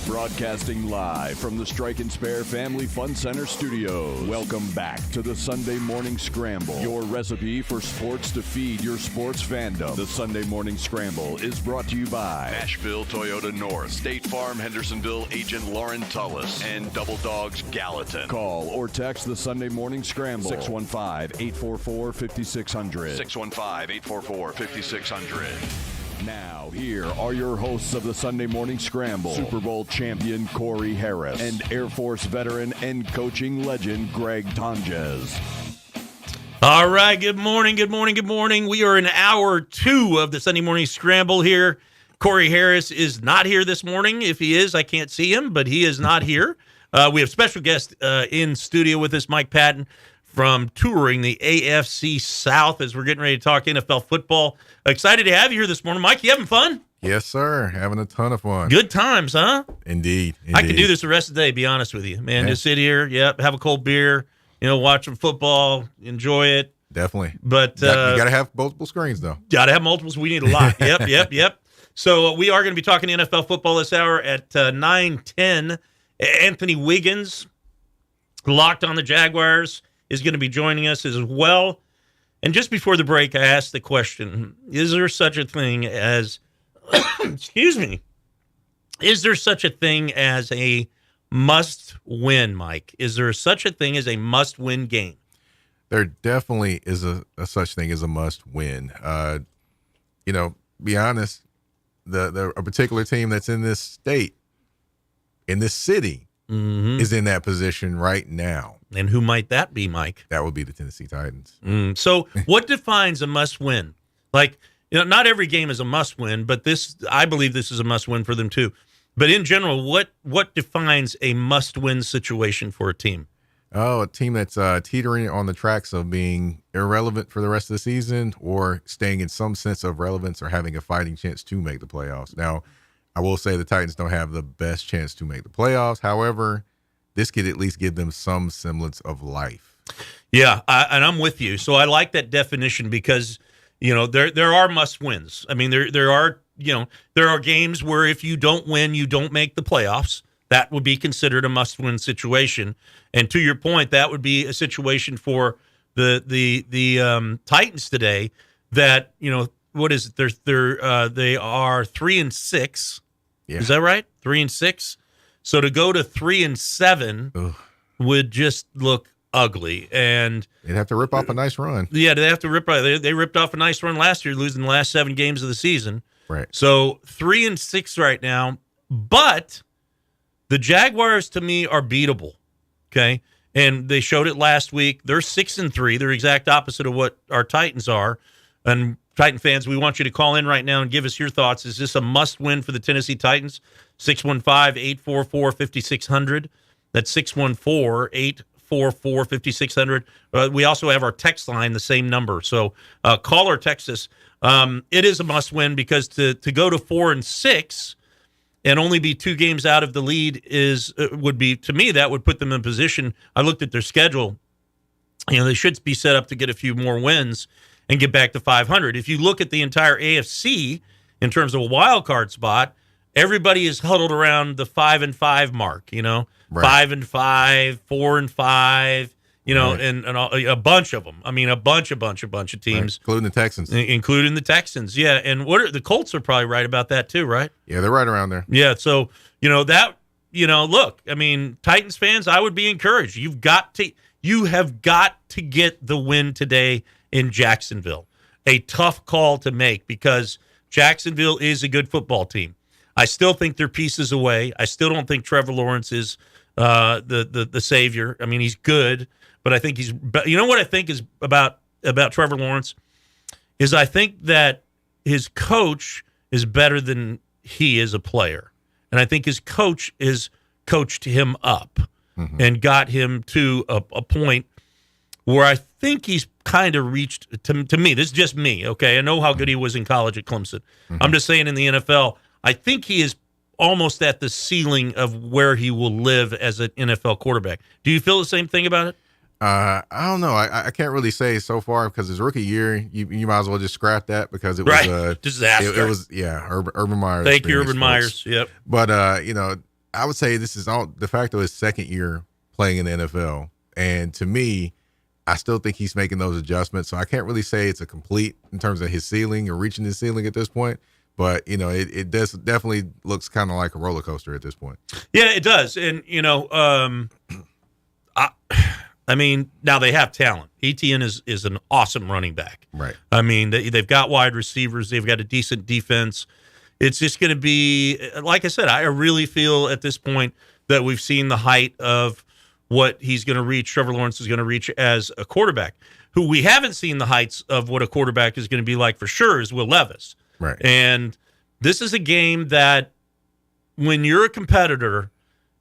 Broadcasting live from the Strike and Spare Family Fun Center studios. Welcome back to the Sunday Morning Scramble, your recipe for sports to feed your sports fandom. The Sunday Morning Scramble is brought to you by Nashville Toyota North, State Farm Hendersonville agent Lauren Tullis, and Double Dogs Gallatin. Call or text the Sunday Morning Scramble 615-844-5600. 615-844-5600. Now, here are your hosts of the Sunday Morning Scramble, Super Bowl champion Cory Harris and Air Force veteran and coaching legend Greg Tonges. All right, good morning. We are in hour 2 of the Sunday Morning Scramble here. Cory Harris is not here this morning. If he is, I can't see him, but he is not here. We have special guest in studio with us, Mike Patton, from touring the AFC South as we're getting ready to talk NFL football. Excited to have you here this morning. Mike, you having fun? Yes, sir. Having a ton of fun. Good times, huh? Indeed. I could do this the rest of the day, be honest with you. Man, just sit here, have a cold beer, watch some football, enjoy it. Definitely. But you got to have multiple screens, though. Got to have multiples. We need a lot. Yep. So we are going to be talking NFL football this hour at 9:10. Anthony Wiggins, locked on the Jaguars, is going to be joining us as well. And just before the break, I asked the question, is there such a thing as, is there such a thing as a must-win, Mike? Is there such a thing as a must-win game? There definitely is a such thing as a must-win. Be honest, a particular team that's in this state, in this city, is in that position right now. And who might that be, Mike? That would be the Tennessee Titans. So what defines a must-win? Not every game is a must-win, but I believe this is a must-win for them too. But in general, what defines a must-win situation for a team? Oh, a team that's teetering on the tracks of being irrelevant for the rest of the season or staying in some sense of relevance or having a fighting chance to make the playoffs. Now, I will say the Titans don't have the best chance to make the playoffs. However, this could at least give them some semblance of life. Yeah, and I'm with you. So I like that definition because, there are must-wins. I mean, there are games where if you don't win, you don't make the playoffs. That would be considered a must-win situation. And to your point, that would be a situation for the Titans today that, what is it? They are 3-6. Yeah. Is that right? 3-6. So to go to 3-7 would just look ugly, and they'd have to rip off a nice run. Yeah, they have to rip. They ripped off a nice run last year, losing the last 7 games of the season. Right. So 3-6 right now, but the Jaguars to me are beatable. Okay, and they showed it last week. They're 6-3. They're exact opposite of what our Titans are, and Titan fans, we want you to call in right now and give us your thoughts. Is this a must-win for the Tennessee Titans? 615-844-5600. That's 614-844-5600. We also have our text line, the same number. So call or text us. It is a must-win because to go to 4-6 and only be 2 games out of the lead would be, to me, that would put them in position. I looked at their schedule. They should be set up to get a few more wins and get back to 500. If you look at the entire AFC in terms of a wild card spot, everybody is huddled around the 5-5 mark. Right. 5-5, 4-5. Right. and a bunch of them. I mean, a bunch of teams, right. Including the Texans. Yeah. And the Colts are probably right about that too, right? Yeah, they're right around there. Yeah. So look. I mean, Titans fans, I would be encouraged. You have got to get the win today in Jacksonville. a tough call to make because Jacksonville is a good football team. I still think they're pieces away. I still don't think Trevor Lawrence is the savior. I mean, he's good, but I think he's. You know what I think is about Trevor Lawrence is I think that his coach is better than he is a player, and I think his coach is coached him up and got him to a point where I think he's kind of reached, to me, this is just me, okay? I know how good he was in college at Clemson. I'm just saying in the NFL, I think he is almost at the ceiling of where he will live as an NFL quarterback. Do you feel the same thing about it? I don't know. I can't really say so far because his rookie year, you might as well just scrap that because it was a disaster. It was Urban Meyer. Thank you, Urban Myers. Yep. But I would say this is all de facto his second year playing in the NFL, and to me, I still think he's making those adjustments. So I can't really say it's a complete in terms of his ceiling or reaching his ceiling at this point. But it does definitely looks kind of like a roller coaster at this point. Yeah, it does, and I mean, now they have talent. Etienne is an awesome running back. Right. I mean, they've got wide receivers. They've got a decent defense. It's just going to be, like I said, I really feel at this point that we've seen the height of what he's going to reach, Trevor Lawrence is going to reach as a quarterback. Who we haven't seen the heights of what a quarterback is going to be like for sure is Will Levis. Right. And this is a game that when you're a competitor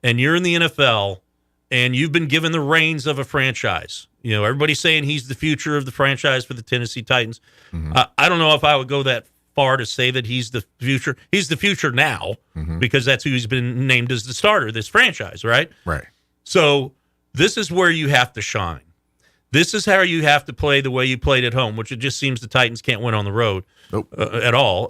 and you're in the NFL and you've been given the reins of a franchise, everybody's saying he's the future of the franchise for the Tennessee Titans. I don't know if I would go that far to say that he's the future. He's the future now because that's who he's been named as the starter of this franchise, right? Right. So this is where you have to shine. This is how you have to play the way you played at home, which it just seems the Titans can't win on the road at all.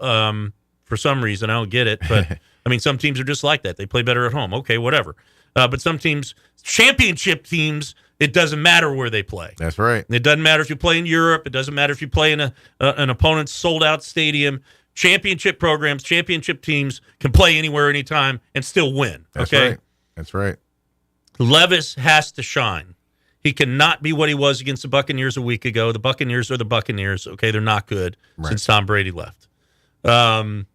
For some reason, I don't get it. But, I mean, some teams are just like that. They play better at home. Okay, whatever. But some teams, championship teams, it doesn't matter where they play. That's right. It doesn't matter if you play in Europe. It doesn't matter if you play in an opponent's sold-out stadium. Championship programs, championship teams can play anywhere, anytime, and still win. That's okay? right. That's right. Levis has to shine. He cannot be what he was against the Buccaneers a week ago. The Buccaneers are the Buccaneers. Okay, they're not good since Tom Brady left. They're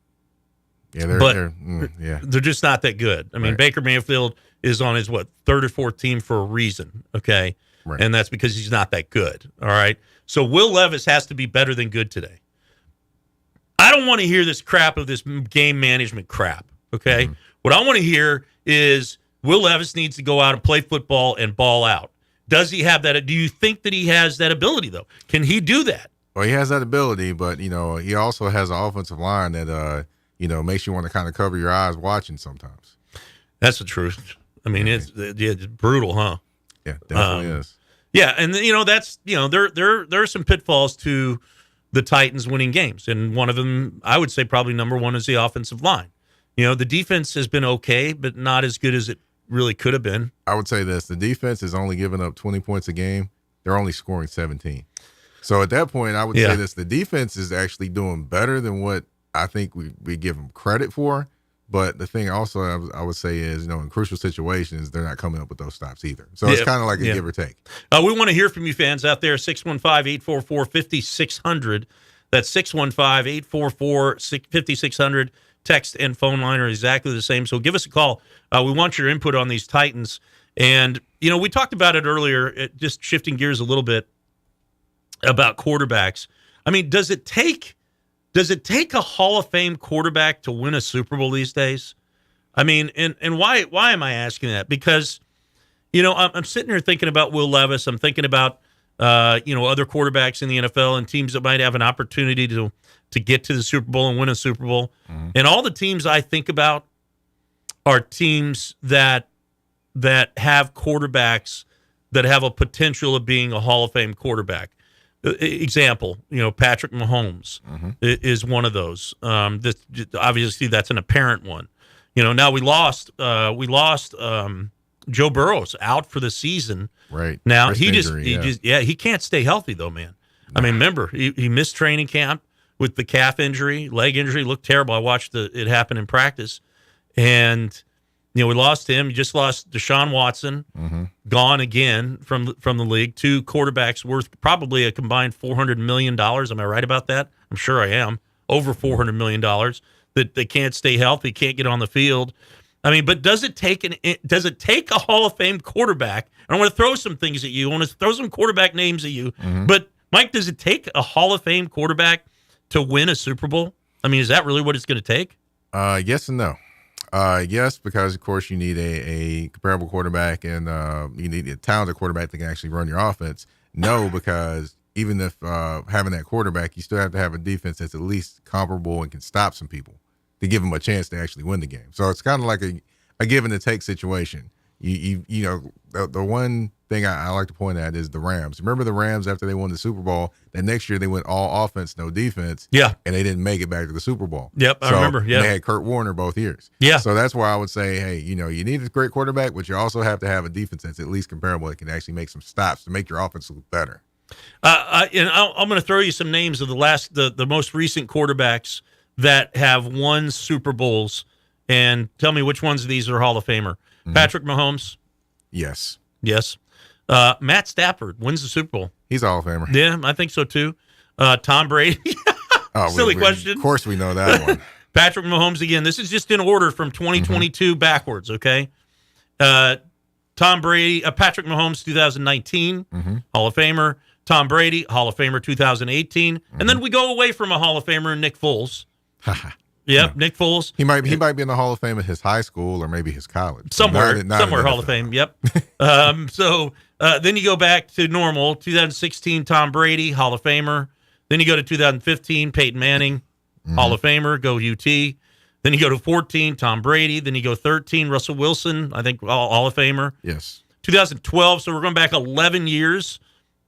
just not that good. I mean, Baker Mayfield is on his third or fourth team for a reason. Okay, and that's because he's not that good. All right, so Will Levis has to be better than good today. I don't want to hear this crap of this game management crap. Okay, what I want to hear is Will Levis needs to go out and play football and ball out. Does he have that? Do you think that he has that ability, though? Can he do that? Well, he has that ability, but, he also has an offensive line that, makes you want to kind of cover your eyes watching sometimes. That's the truth. I mean, it's brutal, huh? Yeah, definitely is. Yeah, and, there are some pitfalls to the Titans winning games, and one of them, I would say probably number one, is the offensive line. The defense has been okay, but not as good as it really could have been. I would say this. The defense is only giving up 20 points a game. They're only scoring 17. So at that point, I would say this. The defense is actually doing better than what I think we give them credit for. But the thing also I would say is, in crucial situations, they're not coming up with those stops either. So it's kind of like a give or take. We want to hear from you fans out there. 615-844-5600. That's 615-844-5600. Text and phone line are exactly the same. So give us a call. We want your input on these Titans. And, we talked about it earlier, just shifting gears a little bit about quarterbacks. I mean, does it take a Hall of Fame quarterback to win a Super Bowl these days? I mean, and why am I asking that? Because, I'm sitting here thinking about Will Levis. I'm thinking about, other quarterbacks in the NFL and teams that might have an opportunity to get to the Super Bowl and win a Super Bowl. And all the teams I think about are teams that have quarterbacks that have a potential of being a Hall of Fame quarterback. Example, Patrick Mahomes is one of those. Obviously, that's an apparent one. Now we lost Joe Burrow's out for the season. Right. Now he can't stay healthy though, man. I mean, remember he missed training camp with the calf injury, leg injury, looked terrible. I watched it happen in practice, and We lost him. You just lost Deshaun Watson, gone again from the league. 2 quarterbacks worth probably a combined $400 million. Am I right about that? I'm sure I am. Over $400 million that they can't stay healthy, can't get on the field. I mean, but does it take a Hall of Fame quarterback? I want to throw some things at you. I want to throw some quarterback names at you. But, Mike, does it take a Hall of Fame quarterback to win a Super Bowl? I mean, is that really what it's going to take? Yes and no. Yes, because, of course, you need a comparable quarterback and you need a talented quarterback that can actually run your offense. No, because even if having that quarterback, you still have to have a defense that's at least comparable and can stop some people to give them a chance to actually win the game. So it's kind of like a give and take situation. You know, the one thing I like to point at is the Rams. Remember the Rams after they won the Super Bowl? That next year they went all offense, no defense. Yeah, and they didn't make it back to the Super Bowl. Yep, I remember. Yeah, they had Kurt Warner both years. Yeah, so that's why I would say, hey, you know, you need a great quarterback, but you also have to have a defense that's at least comparable that can actually make some stops to make your offense look better. And I'm going to throw you some names of the most recent quarterbacks that have won Super Bowls, and tell me which ones of these are Hall of Famer. Patrick Mahomes. Yes. Matt Stafford wins the Super Bowl. He's a Hall of Famer. Yeah, I think so too. Tom Brady. Silly question. Of course we know that one. Patrick Mahomes again. This is just in order from 2022 backwards, okay? Tom Brady, Patrick Mahomes 2019, Hall of Famer. Tom Brady, Hall of Famer 2018. And then we go away from a Hall of Famer, Nick Foles. Yep, Nick Foles. He might be in the Hall of Fame at his high school or maybe his college. Somewhere Hall of Fame, yep. So then you go back to normal, 2016, Tom Brady, Hall of Famer. Then you go to 2015, Peyton Manning, Hall of Famer, go UT. Then you go to 14, Tom Brady. Then you go 13, Russell Wilson, I think Hall of Famer. Yes. 2012, so we're going back 11 years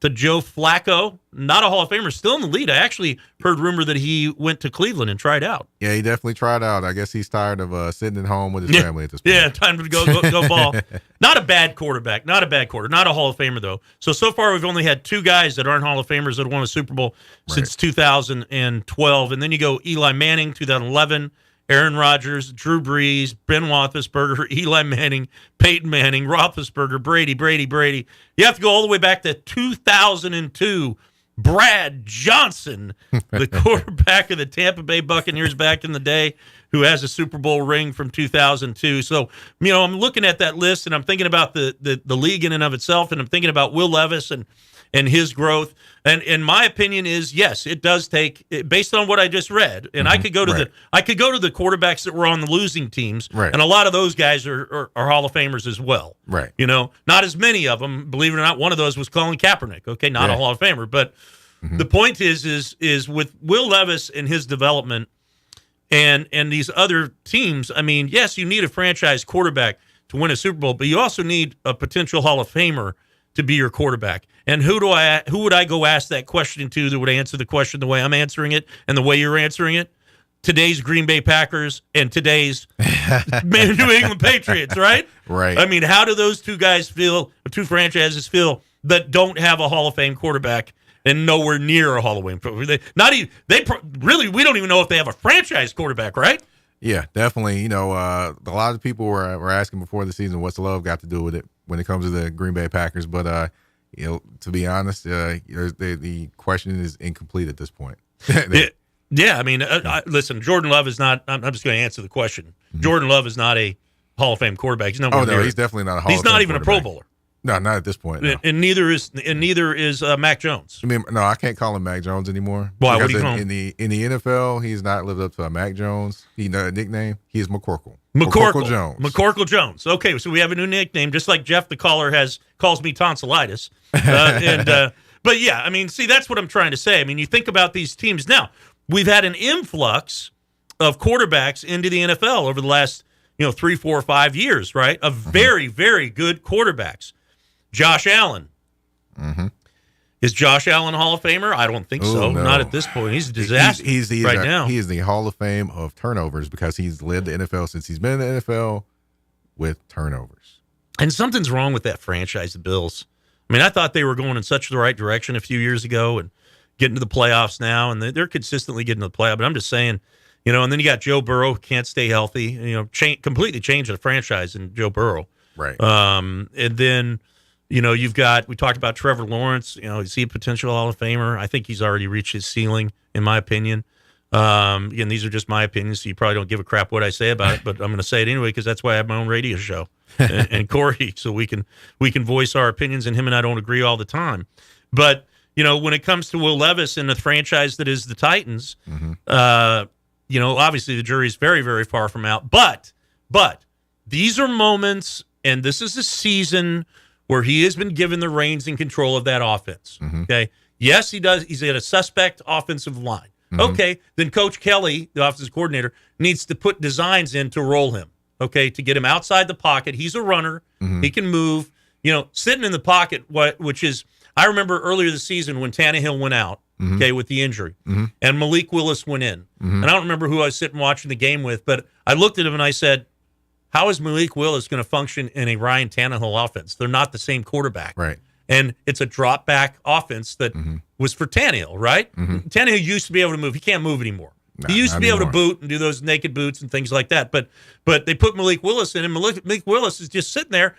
to Joe Flacco, not a Hall of Famer, still in the lead. I actually heard rumor that he went to Cleveland and tried out. Yeah, he definitely tried out. I guess he's tired of sitting at home with his family at this point. Yeah, time to go ball. Not a bad quarterback. Not a Hall of Famer, though. So far, we've only had 2 guys that aren't Hall of Famers that won a Super Bowl since 2012. And then you go Eli Manning, 2011, Aaron Rodgers, Drew Brees, Ben Roethlisberger, Eli Manning, Peyton Manning, Roethlisberger, Brady. You have to go all the way back to 2002. Brad Johnson, the quarterback of the Tampa Bay Buccaneers back in the day, who has a Super Bowl ring from 2002. So, you know, I'm looking at that list and I'm thinking about the league in and of itself, and I'm thinking about Will Levis and his growth. And my opinion is, yes, it does take, based on what I just read. And I could go to the quarterbacks that were on the losing teams, and a lot of those guys are Hall of Famers as well. Right. You know, not as many of them. Believe it or not, one of those was Colin Kaepernick. Okay, not a Hall of Famer, but the point is with Will Levis and his development and these other teams. I mean, yes, you need a franchise quarterback to win a Super Bowl, but you also need a potential Hall of Famer to be your quarterback. And who would I go ask that question to that would answer the question the way I'm answering it and the way you're answering it? Today's Green Bay Packers and today's New England Patriots, right? Right. I mean, how do those two franchises feel that don't have a Hall of Fame quarterback and nowhere near a Hall of Fame? We don't even know if they have a franchise quarterback, right? Yeah, definitely. You know, a lot of people were asking before the season, what's love got to do with it when it comes to the Green Bay Packers? But, you know, to be honest, the question is incomplete at this point. Yeah, I mean, listen, Jordan Love is not – I'm just going to answer the question. Jordan Love is not a Hall of Fame quarterback. He's not. He's definitely not a Hall of Fame. He's not even a Pro Bowler. No, not at this point. No. And neither is Mac Jones. I mean, no, I can't call him Mac Jones anymore. Why? What do you call him? In the NFL, he's not lived up to a Mac Jones. A nickname. He is McCorkle. McCorkle Jones. McCorkle Jones. Okay, so we have a new nickname, just like Jeff the caller calls me tonsillitis. But yeah, I mean, see, that's what I'm trying to say. I mean, you think about these teams now. We've had an influx of quarterbacks into the NFL over the last 3, 4, 5 years, right? Of very, very good quarterbacks. Josh Allen. Is Josh Allen a Hall of Famer? I don't think so. No. Not at this point. He's a disaster now. He is the Hall of Fame of turnovers because he's led the NFL since he's been in the NFL with turnovers. And something's wrong with that franchise, the Bills. I mean, I thought they were going in such the right direction a few years ago and getting to the playoffs now, and they're consistently getting to the playoff. But I'm just saying, And then you got Joe Burrow who can't stay healthy. Completely change the franchise in Joe Burrow. Right. And then, we talked about Trevor Lawrence. Is he a potential Hall of Famer? I think he's already reached his ceiling, in my opinion. Again, these are just my opinions, so you probably don't give a crap what I say about it, but I'm going to say it anyway because that's why I have my own radio show and Cory, so we can voice our opinions, and him and I don't agree all the time. But, when it comes to Will Levis and the franchise that is the Titans, obviously the jury's very, very far from out. But these are moments, and this is a season where he has been given the reins and control of that offense. Okay. Yes, he does. He's at a suspect offensive line. Okay. Then Coach Kelly, the offensive coordinator, needs to put designs in to roll him. Okay. To get him outside the pocket. He's a runner. He can move, sitting in the pocket, which is, I remember earlier this season when Tannehill went out, with the injury, and Malik Willis went in. And I don't remember who I was sitting watching the game with, but I looked at him and I said, how is Malik Willis going to function in a Ryan Tannehill offense? They're not the same quarterback. Right. And it's a drop back offense that was for Tannehill, right? Tannehill used to be able to move. He can't move anymore. He used to be able to boot and do those naked boots and things like that. But they put Malik Willis in, and Malik Willis is just sitting there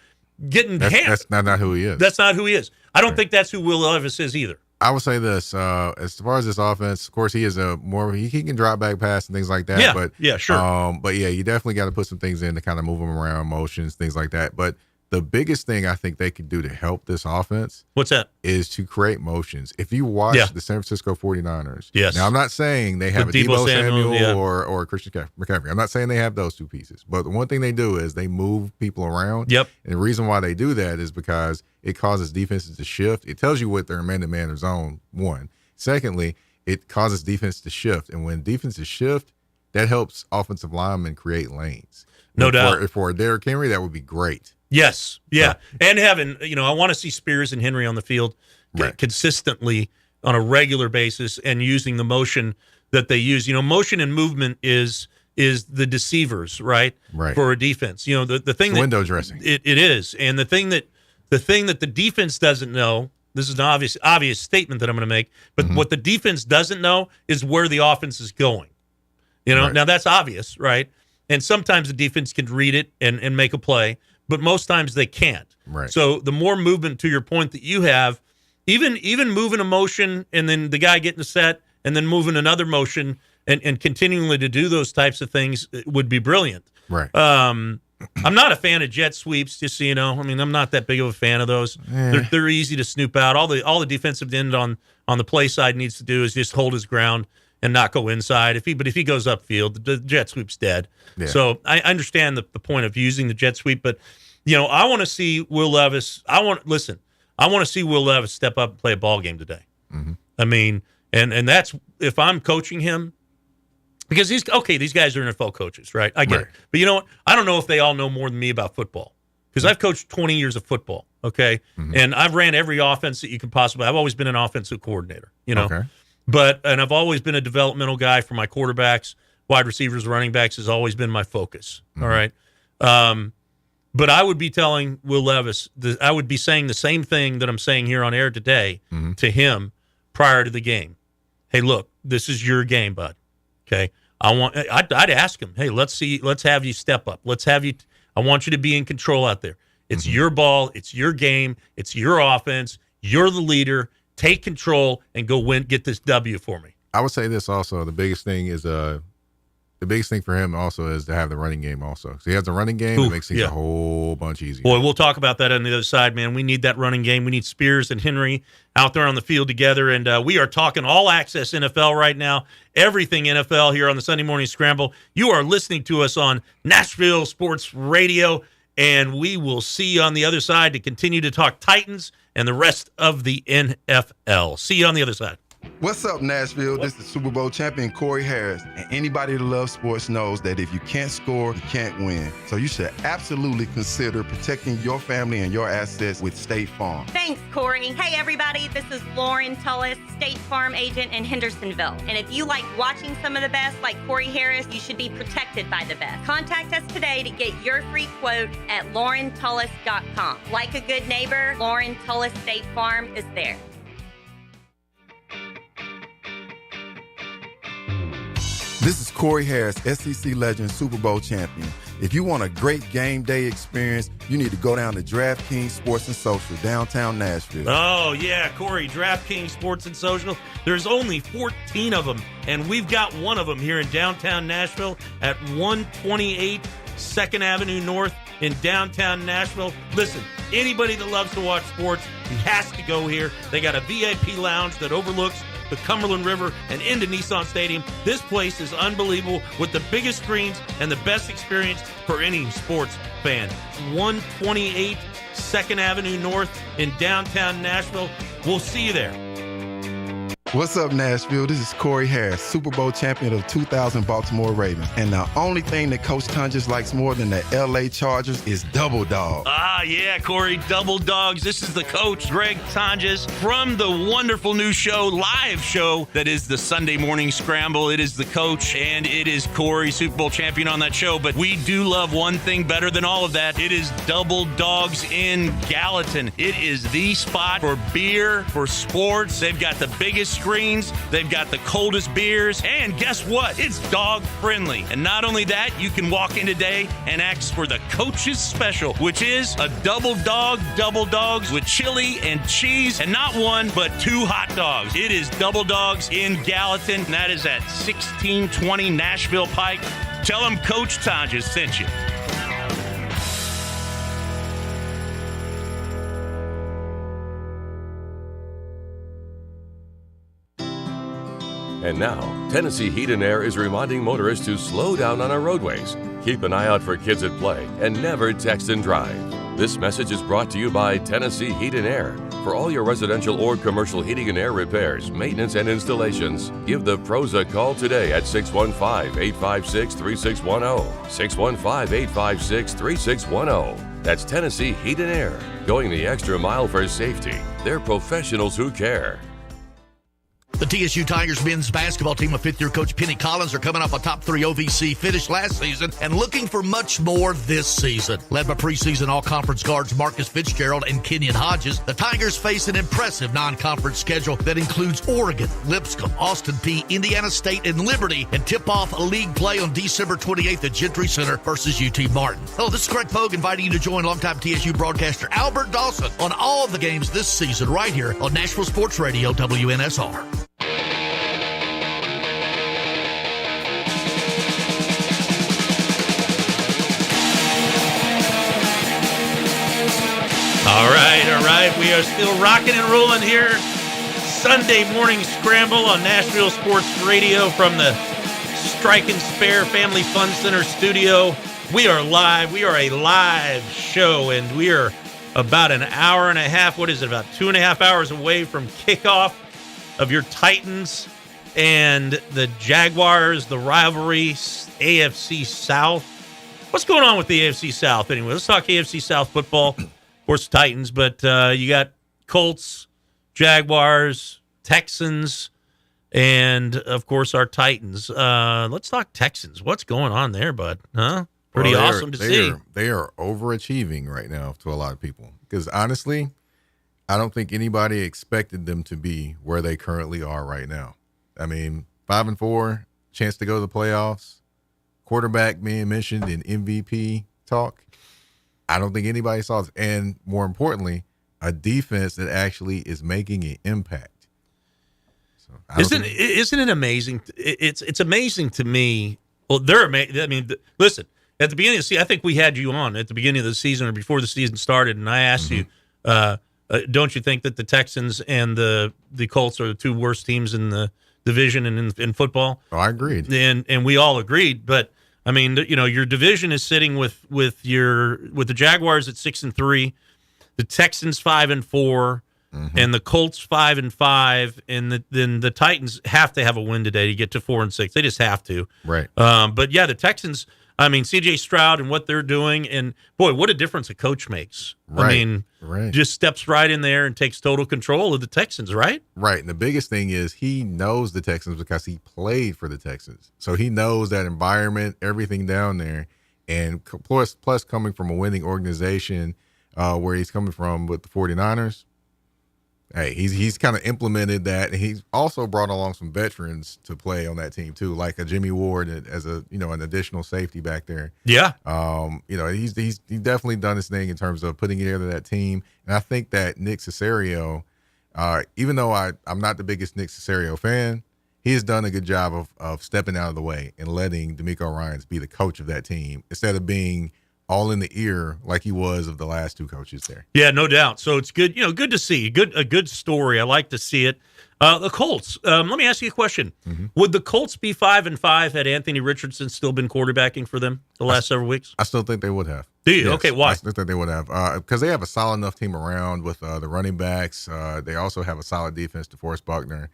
getting hammered. That's not who he is. That's not who he is. I don't think that's who Will Levis is either. I would say this, as far as this offense, of course, he is he can drop back pass and things like that. Yeah, but sure. But yeah, you definitely got to put some things in to kind of move him around, motions, things like that. But the biggest thing I think they could do to help this offense, what's that? Is to create motions. If you watch the San Francisco 49ers, yes. Now I'm not saying they have a Deebo Samuel or Christian McCaffrey. I'm not saying they have those two pieces. But the one thing they do is they move people around. Yep. And the reason why they do that is because it causes defenses to shift. It tells you what their man-to-man or zone, one. Secondly, it causes defense to shift. And when defenses shift, that helps offensive linemen create lanes. No doubt. For Derrick Henry, that would be great. Yes, yeah. And having, I want to see Spears and Henry on the field consistently on a regular basis and using the motion that they use. Motion and movement is the deceivers, right? Right. For a defense. The thing that window dressing. It is. And the thing that the defense doesn't know, this is an obvious statement that I'm going to make, but what the defense doesn't know is where the offense is going. Now that's obvious, right? And sometimes the defense can read it and make a play, but most times they can't. Right. So the more movement, to your point, that you have, even moving a motion and then the guy getting set and then moving another motion and continually to do those types of things would be brilliant. Right. I'm not a fan of jet sweeps, just so you know. I mean, I'm not that big of a fan of those. They're easy to snoop out. All the defensive end on the play side needs to do is just hold his ground and not go inside. If he goes upfield, the jet sweep's dead. Yeah. So I understand the point of using the jet sweep, but I want to see Will Levis. I want to see Will Levis step up and play a ball game today. I mean, and that's if I'm coaching him, because these guys are NFL coaches, right? I get it. But you know what? I don't know if they all know more than me about football, because I've coached 20 years of football, okay? And I've ran every offense that you could possibly. I've always been an offensive coordinator, Okay. And I've always been a developmental guy for my quarterbacks, wide receivers, running backs has always been my focus. All right. But I would be telling Will Levis, I would be saying the same thing that I'm saying here on air today to him prior to the game. Hey, look, this is your game, bud. Okay. I'd ask him, hey, let's have you step up. I want you to be in control out there. It's your ball. It's your game. It's your offense. You're the leader. Take control and go get this W for me. I would say this also. The biggest thing for him also is to have the running game also. So he has the running game that makes things a whole bunch easier. Boy, we'll talk about that on the other side, man. We need that running game. We need Spears and Henry out there on the field together. And we are talking all access NFL right now. Everything NFL here on the Sunday Morning Scramble. You are listening to us on Nashville Sports Radio. And we will see you on the other side to continue to talk Titans and the rest of the NFL. See you on the other side. What's up, Nashville? This is Super Bowl champion Cory Harris. And anybody that loves sports knows that if you can't score, you can't win. So you should absolutely consider protecting your family and your assets with State Farm. Thanks, Cory. Hey, everybody. This is Lauren Tullis, State Farm agent in Hendersonville. And if you like watching some of the best, like Cory Harris, you should be protected by the best. Contact us today to get your free quote at laurentullis.com. Like a good neighbor, Lauren Tullis State Farm is there. This is Cory Harris, SEC legend, Super Bowl champion. If you want a great game day experience, you need to go down to DraftKings Sports and Social, downtown Nashville. Oh, yeah, Cory, DraftKings Sports and Social. There's only 14 of them, and we've got one of them here in downtown Nashville at 128 2nd Avenue North in downtown Nashville. Listen, anybody that loves to watch sports, he has to go here. They got a VIP lounge that overlooks the Cumberland River and into Nissan Stadium. This place is unbelievable with the biggest screens and the best experience for any sports fan. 128 2nd Avenue North in downtown Nashville. We'll see you there. What's up, Nashville? This is Cory Harris, Super Bowl champion of 2000 Baltimore Ravens. And the only thing that Coach Tonges likes more than the LA Chargers is Double Dog. Ah, yeah, Cory, Double Dogs. This is the coach, Greg Tonges, from the wonderful new show, live show, that is the Sunday Morning Scramble. It is the coach, and it is Cory, Super Bowl champion on that show. But we do love one thing better than all of that. It is Double Dogs in Gallatin. It is the spot for beer, for sports. They've got the biggest screens, they've got the coldest beers, and guess what? It's dog friendly. And not only that, you can walk in today and ask for the coach's special, which is a double dogs with chili and cheese, and not one but 2 hot dogs. It is Double Dogs in Gallatin, and that is at 1620 Nashville Pike. Tell them Coach Tonges sent you. And now, Tennessee Heat and Air is reminding motorists to slow down on our roadways, keep an eye out for kids at play, and never text and drive. This message is brought to you by Tennessee Heat and Air. For all your residential or commercial heating and air repairs, maintenance, and installations, give the pros a call today at 615-856-3610. 615-856-3610. That's Tennessee Heat and Air, going the extra mile for safety. They're professionals who care. The TSU Tigers men's basketball team of fifth-year coach Penny Collins are coming off a top 3 OVC finish last season and looking for much more this season. Led by preseason all-conference guards Marcus Fitzgerald and Kenyon Hodges, the Tigers face an impressive non-conference schedule that includes Oregon, Lipscomb, Austin Peay, Indiana State, and Liberty, and tip-off league play on December 28th at Gentry Center versus UT Martin. Hello, this is Greg Pogue inviting you to join longtime TSU broadcaster Albert Dawson on all of the games this season right here on Nashville Sports Radio WNSR. All right. We are still rocking and rolling here. Sunday Morning Scramble on Nashville Sports Radio from the Strike and Spare Family Fun Center studio. We are live. We are a live show, and we are about an hour and a half. What is it? About 2.5 hours away from kickoff of your Titans and the Jaguars, the rivalry, AFC South. What's going on with the AFC South anyway? Let's talk AFC South football. Of course, Titans, but you got Colts, Jaguars, Texans, and, of course, our Titans. Let's talk Texans. What's going on there, bud? Huh? Pretty awesome to see. They are overachieving right now to a lot of people because, honestly, I don't think anybody expected them to be where they currently are right now. I mean, 5-4, chance to go to the playoffs, quarterback being mentioned in MVP talk. I don't think anybody saw this. And more importantly, a defense that actually is making an impact. So isn't it amazing? It's amazing to me. Well, they're amazing. I mean, listen, at the beginning of the season, I think we had you on at the beginning of the season or before the season started, and I asked you, don't you think that the Texans and the Colts are the 2 worst teams in the division and in football? Oh, I agreed. And we all agreed, but I mean, you know, your division is sitting with the Jaguars at 6-3, the Texans 5-4, and the Colts 5-5, and then the Titans have to have a win today to get to 4-6. They just have to. Right. But yeah, the Texans. I mean, C.J. Stroud and what they're doing, and boy, what a difference a coach makes. Right. I mean, just steps right in there and takes total control of the Texans, right? Right. And the biggest thing is he knows the Texans because he played for the Texans. So he knows that environment, everything down there. And plus coming from a winning organization where he's coming from with the 49ers, Hey, he's kind of implemented that, and he's also brought along some veterans to play on that team too, like a Jimmy Ward as an additional safety back there. Yeah. He's definitely done his thing in terms of putting together that team, and I think that Nick Caserio, even though I'm not the biggest Nick Caserio fan, he has done a good job of stepping out of the way and letting D'Amico Ryans be the coach of that team instead of being all in the ear like he was of the last two coaches there. Yeah, no doubt. So it's good, good to see. A good story. I like to see it. The Colts. Let me ask you a question. Mm-hmm. Would the Colts be 5-5 had Anthony Richardson still been quarterbacking for them the last several weeks? I still think they would have. Do you? Yes, Okay, why? I still think they would have because they have a solid enough team around with the running backs. They also have a solid defense. DeForest Buckner.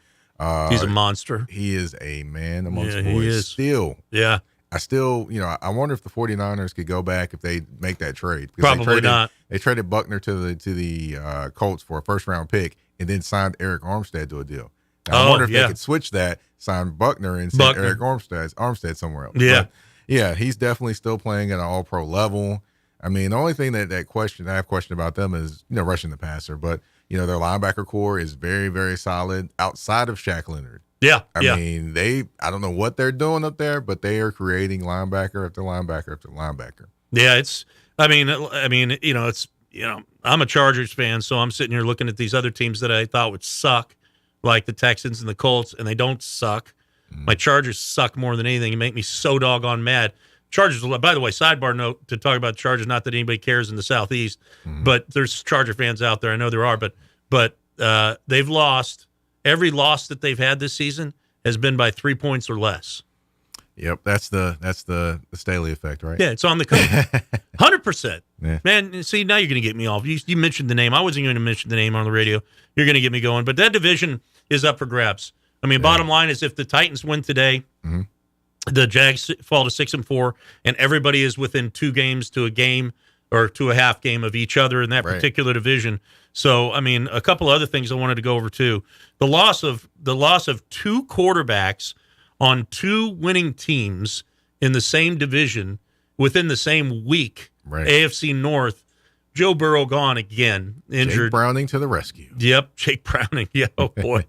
He's a monster. He is a man amongst boys. He is. Still. Yeah. I wonder if the 49ers could go back if they make that trade. Probably not. They traded Buckner to the Colts for a first-round pick and then signed Eric Armstead to a deal. Now, I wonder if they could switch that, sign Buckner, and send Eric Armstead somewhere else. Yeah. But, yeah, he's definitely still playing at an all-pro level. I mean, the only thing I have question about them is, rushing the passer. But, their linebacker core is very, very solid outside of Shaq Leonard. Yeah. I mean, I don't know what they're doing up there, but they are creating linebacker after linebacker after linebacker. Yeah, I'm a Chargers fan, so I'm sitting here looking at these other teams that I thought would suck, like the Texans and the Colts, and they don't suck. My Chargers suck more than anything. You make me so doggone mad. Chargers, by the way, sidebar note to talk about the Chargers, not that anybody cares in the Southeast, but there's Charger fans out there. I know there are, but they've lost. Every loss that they've had this season has been by 3 points or less. Yep, that's the Staley effect, right? Yeah, it's on the coach. 100%. Yeah. Man, see, now you're going to get me off. You mentioned the name. I wasn't going to mention the name on the radio. You're going to get me going. But that division is up for grabs. I mean, bottom line is if the Titans win today, the Jags fall to 6-4, and everybody is within 2 games to a game or to a half game of each other in that particular division. So, I mean, a couple other things I wanted to go over too. The loss of 2 quarterbacks on 2 winning teams in the same division within the same week. AFC North. Joe Burrow gone again, injured. Jake Browning to the rescue. Yep, Jake Browning. Yeah, oh boy.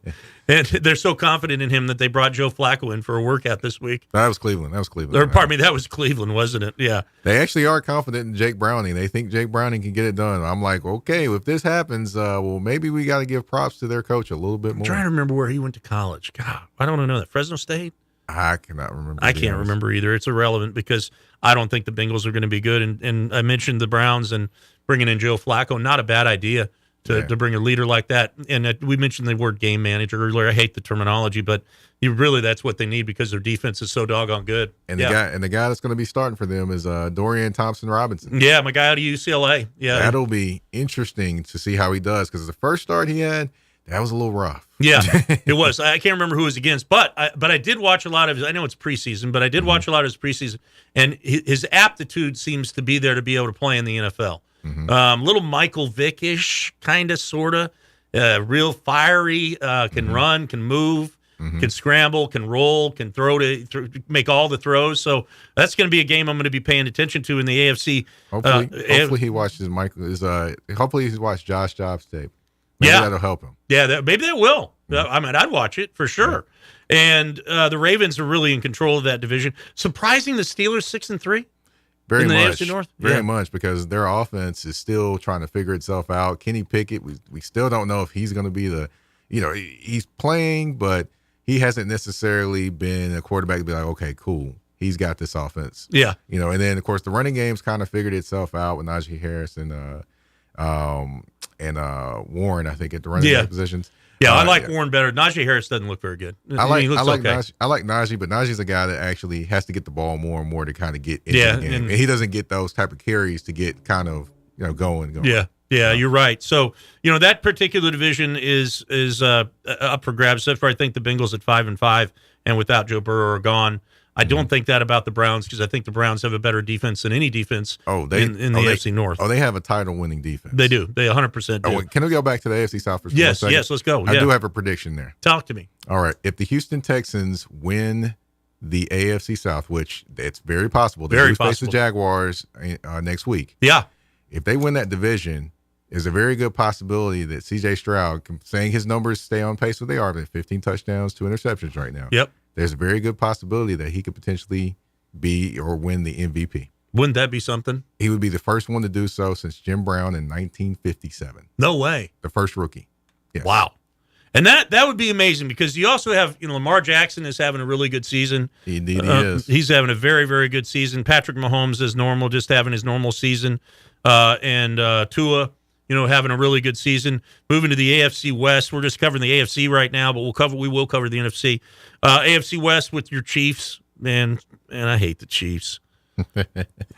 And they're so confident in him that they brought Joe Flacco in for a workout this week. That was Cleveland. Or, pardon me, that was Cleveland, wasn't it? Yeah. They actually are confident in Jake Browning. They think Jake Browning can get it done. I'm like, okay, if this happens, well, maybe we got to give props to their coach a little bit more. I'm trying to remember where he went to college. God, I don't know that. Fresno State? I cannot remember. I can't remember either. It's irrelevant because I don't think the Bengals are going to be good. And I mentioned the Browns and bringing in Joe Flacco. Not a bad idea to bring a leader like that. And we mentioned the word game manager earlier. I hate the terminology, but that's what they need because their defense is so doggone good. And the guy that's going to be starting for them is Dorian Thompson-Robinson. Yeah, my guy out of UCLA. Yeah, that'll be interesting to see how he does because the first start he had, that was a little rough. Yeah, it was. I can't remember who it was against, but I did watch a lot of his. I know it's preseason, but I did watch a lot of his preseason, and his aptitude seems to be there to be able to play in the NFL. Little Michael Vick-ish, kind of, sort of. Real fiery, can run, can move, can scramble, can roll, can make all the throws. So that's going to be a game I'm going to be paying attention to in the AFC. Hopefully he watches hopefully he's watched Josh Jobs tape. Maybe that'll help him. Yeah, maybe that will. I mean, I'd watch it for sure. And the Ravens are really in control of that division. Surprising the Steelers 6-3. Very in the much, AFC North? very much, because their offense is still trying to figure itself out. Kenny Pickett, we still don't know if he's going to be he's playing, but he hasn't necessarily been a quarterback to be like, okay, cool, he's got this offense. Yeah. And then, of course, the running game's kind of figured itself out with Najee Harris and Warren, I think, at the running back positions. Yeah, I like Warren better. Najee Harris doesn't look very good. I like Najee, but Najee's a guy that actually has to get the ball more and more to kind of get into the game. And he doesn't get those type of carries to get kind of going. Yeah, you're right. So that particular division is up for grabs. That's where I think the Bengals at 5-5 and without Joe Burrow are gone. I don't think that about the Browns because I think the Browns have a better defense than any defense in the AFC North. They have a title-winning defense. They do. They 100% do. Can we go back to the AFC South for a second? Yes, let's go. I do have a prediction there. Talk to me. All right. If the Houston Texans win the AFC South, which it's very possible. They face the Jaguars next week. Yeah. If they win that division, there's a very good possibility that C.J. Stroud, saying his numbers stay on pace with they are, 15 touchdowns, 2 interceptions right now. Yep. There's a very good possibility that he could potentially be or win the MVP. Wouldn't that be something? He would be the first one to do so since Jim Brown in 1957. No way. The first rookie. Yes. Wow. And that would be amazing because you also have, Lamar Jackson is having a really good season. Indeed, he is. He's having a very, very good season. Patrick Mahomes is normal, just having his normal season. And Tua, having a really good season. Moving to the AFC West. We're just covering the AFC right now, but we will cover the NFC. AFC West with your Chiefs, man. And I hate the Chiefs.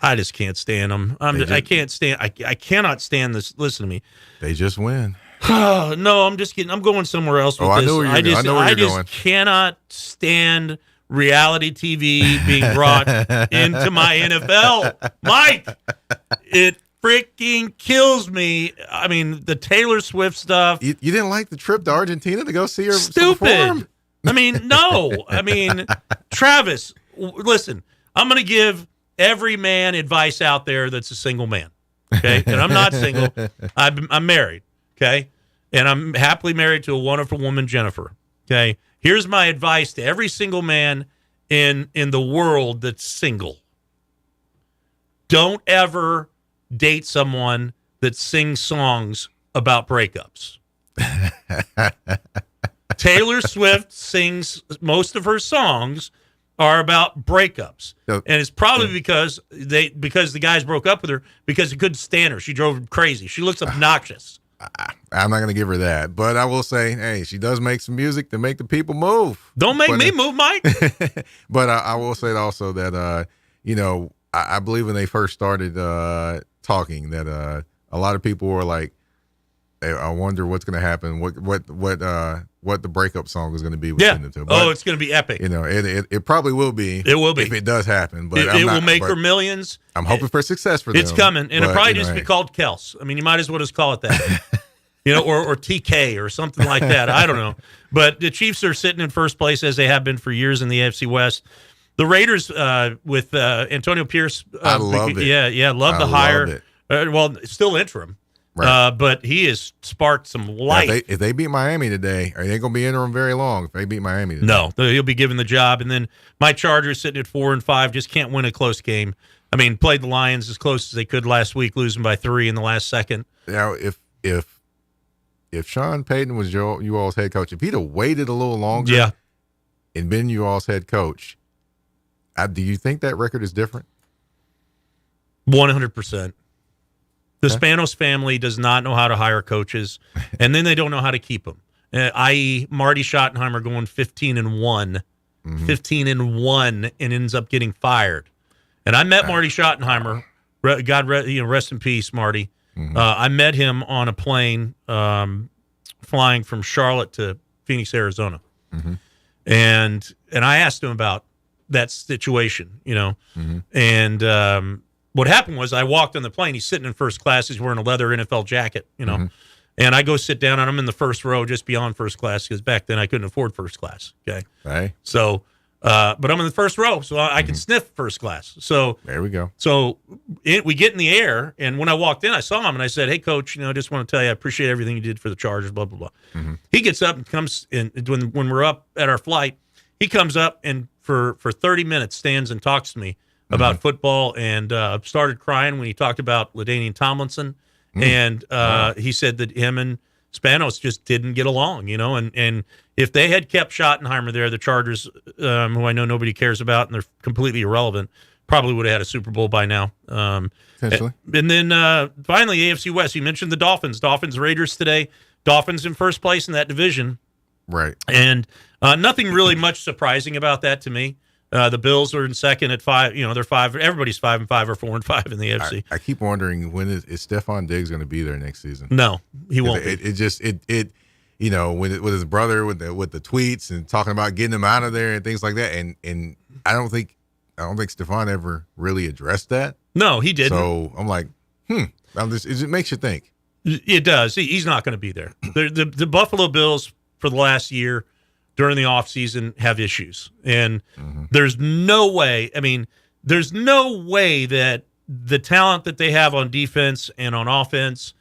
I just can't stand them. I cannot stand this. Listen to me. They just win. No, I'm just kidding. I'm going somewhere else with this. I know where you're going. I just cannot stand reality TV being brought into my NFL. Mike, it freaking kills me. I mean, the Taylor Swift stuff. You didn't like the trip to Argentina to go see her Stupid. perform? I mean, no. I mean, Travis, listen, I'm going to give every man advice out there that's a single man, okay? And I'm not single. I'm married, okay? And I'm happily married to a wonderful woman, Jennifer, okay? Here's my advice to every single man in the world that's single. Don't ever date someone that sings songs about breakups. Taylor Swift sings most of her songs are about breakups. And it's probably because the guys broke up with her because he couldn't stand her. She drove him crazy. She looks obnoxious. I'm not going to give her that, but I will say, hey, she does make some music to make the people move. Don't make me move, Mike. But I will say also that, I believe when they first started talking that a lot of people were like, hey, I wonder what's going to happen. What the breakup song is going to be between the two. But, it's going to be epic. It probably will be. It will be if it does happen. But it will make her millions. I'm hoping for success for them. It's coming, and it'll probably just be called Kels. I mean, you might as well just call it that. Or TK or something like that. I don't know. But the Chiefs are sitting in first place as they have been for years in the AFC West. The Raiders with Antonio Pierce. I love it. Yeah, love the hire. Still interim. Right. But he has sparked some light. If they beat Miami today, they ain't going to be interim very long if they beat Miami today. No, he'll be given the job. And then my Chargers sitting at 4-5, just can't win a close game. I mean, played the Lions as close as they could last week, losing by 3 in the last second. Now, if Sean Payton was you all's head coach, if he'd have waited a little longer and been you all's head coach, do you think that record is different? 100%. The Spanos family does not know how to hire coaches, and then they don't know how to keep them. I.e., Marty Schottenheimer going 15-1, 15-1, and ends up getting fired. And I met Marty Schottenheimer. God rest in peace, Marty. I met him on a plane flying from Charlotte to Phoenix, Arizona, and I asked him about that situation, and. What happened was I walked on the plane. He's sitting in first class. He's wearing a leather NFL jacket, and I go sit down, and I'm in the first row just beyond first class because back then I couldn't afford first class, okay? Right. So, but I'm in the first row, so I can sniff first class. So there we go. So we get in the air, and when I walked in, I saw him, and I said, hey, Coach, I just want to tell you I appreciate everything you did for the Chargers, blah, blah, blah. He gets up and comes in when we're up at our flight, he comes up and for 30 minutes stands and talks to me about football, and started crying when he talked about LaDainian Tomlinson. And he said that him and Spanos just didn't get along, and if they had kept Schottenheimer there, the Chargers, who I know nobody cares about and they're completely irrelevant, probably would have had a Super Bowl by now. Potentially. And then finally, AFC West, you mentioned the Dolphins. Raiders today. Dolphins in first place in that division. Right. And nothing really much surprising about that to me. The Bills are in second at 5. They're 5. Everybody's 5-5 or 4-5 in the AFC. I keep wondering when is Stephon Diggs going to be there next season? No, he won't. With his brother with the tweets and talking about getting him out of there and things like that. And I don't think Stephon ever really addressed that. No, he didn't. So I'm like, it makes you think. It does. He's not going to be there. The Buffalo Bills for the last year, during the offseason, have issues. And there's no way that the talent that they have on defense and on offense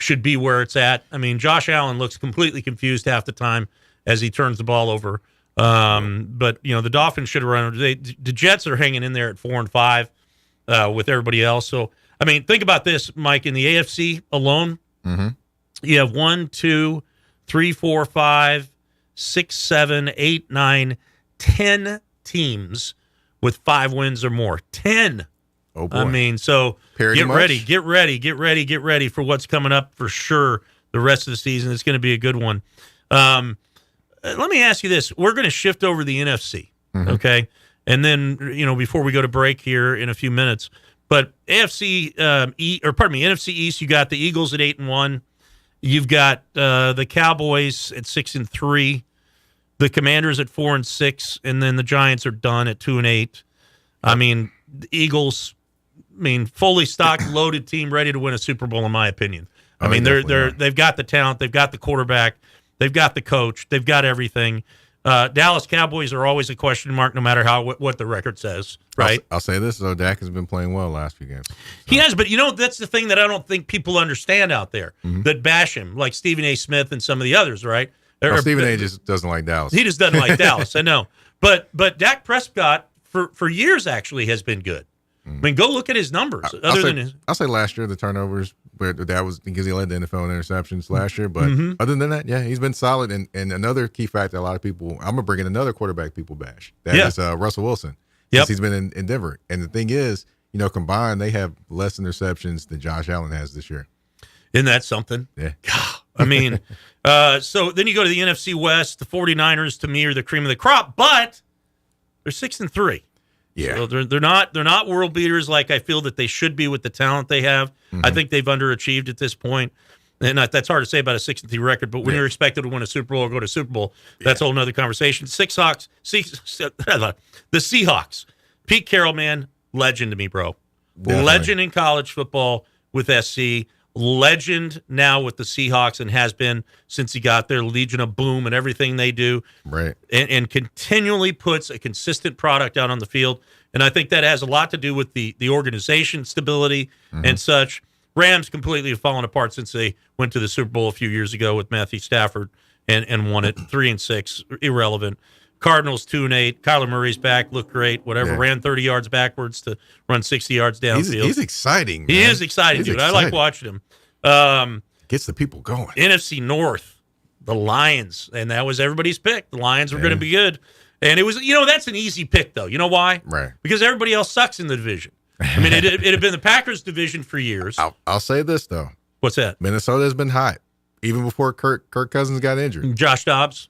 should be where it's at. I mean, Josh Allen looks completely confused half the time as he turns the ball over. But, you know, the Dolphins should have run. The Jets are hanging in there at 4-5 with everybody else. So, I mean, think about this, Mike. In the AFC alone, you have 1, 2, 3, 4, 5, 6, 7, 8, 9, 10 teams with 5 wins or more. 10. Oh, boy. I mean, so get ready for what's coming up for sure the rest of the season. It's going to be a good one. Let me ask you this. We're going to shift over the NFC, okay? And then, you know, before we go to break here in a few minutes, but NFC East, you got the Eagles at 8-1. You've got the Cowboys at 6-3, the Commanders at 4-6, and then the Giants are done at 2-8. I mean, the Eagles, fully stocked, loaded team, ready to win a Super Bowl, in my opinion. I mean, they've got the talent, they've got the quarterback, they've got the coach, they've got everything. Dallas Cowboys are always a question mark, no matter what the record says, right? I'll say this, though. Dak has been playing well the last few games. So. He has, but, you know, that's the thing that I don't think people understand out there that bash him, like Stephen A. Smith and some of the others, right? Stephen A. just doesn't like Dallas. He just doesn't like Dallas, I know. But Dak Prescott, for years, actually has been good. I mean, go look at his numbers. I'll say last year, the turnovers, but that was because he led the NFL in interceptions last year. But other than that, yeah, he's been solid. And another key factor, a lot of people, I'm going to bring in another quarterback people bash. That is Russell Wilson. Since he's been in Denver. And the thing is, you know, combined, they have less interceptions than Josh Allen has this year. Isn't that something? Yeah. I mean, so then you go to the NFC West. The 49ers, to me, are the cream of the crop, but they're 6-3. Yeah, so they're not world beaters like I feel that they should be with the talent they have. I think they've underachieved at this point, and that's hard to say about a 6-3 record. But when you're expected to win a Super Bowl or go to Super Bowl, that's a whole nother conversation. The Seahawks, Pete Carroll, man, legend to me, bro. Definitely. Legend in college football with SC. Legend now with the Seahawks and has been since he got there. Legion of Boom and everything they do, right? And continually puts a consistent product out on the field. And I think that has a lot to do with the organization stability and such. Rams completely have fallen apart since they went to the Super Bowl a few years ago with Matthew Stafford and won it 3-6, irrelevant. Cardinals 2-8. Kyler Murray's back, looked great. Whatever, ran 30 yards backwards to run 60 yards downfield. He's exciting. Man. He is exciting, dude. I like watching him. Gets the people going. NFC North, the Lions, and that was everybody's pick. The Lions were going to be good, and it was. You know, that's an easy pick, though. You know why? Right. Because everybody else sucks in the division. I mean, it had been the Packers' division for years. I'll say this though. What's that? Minnesota has been hot, even before Kirk Cousins got injured. Josh Dobbs.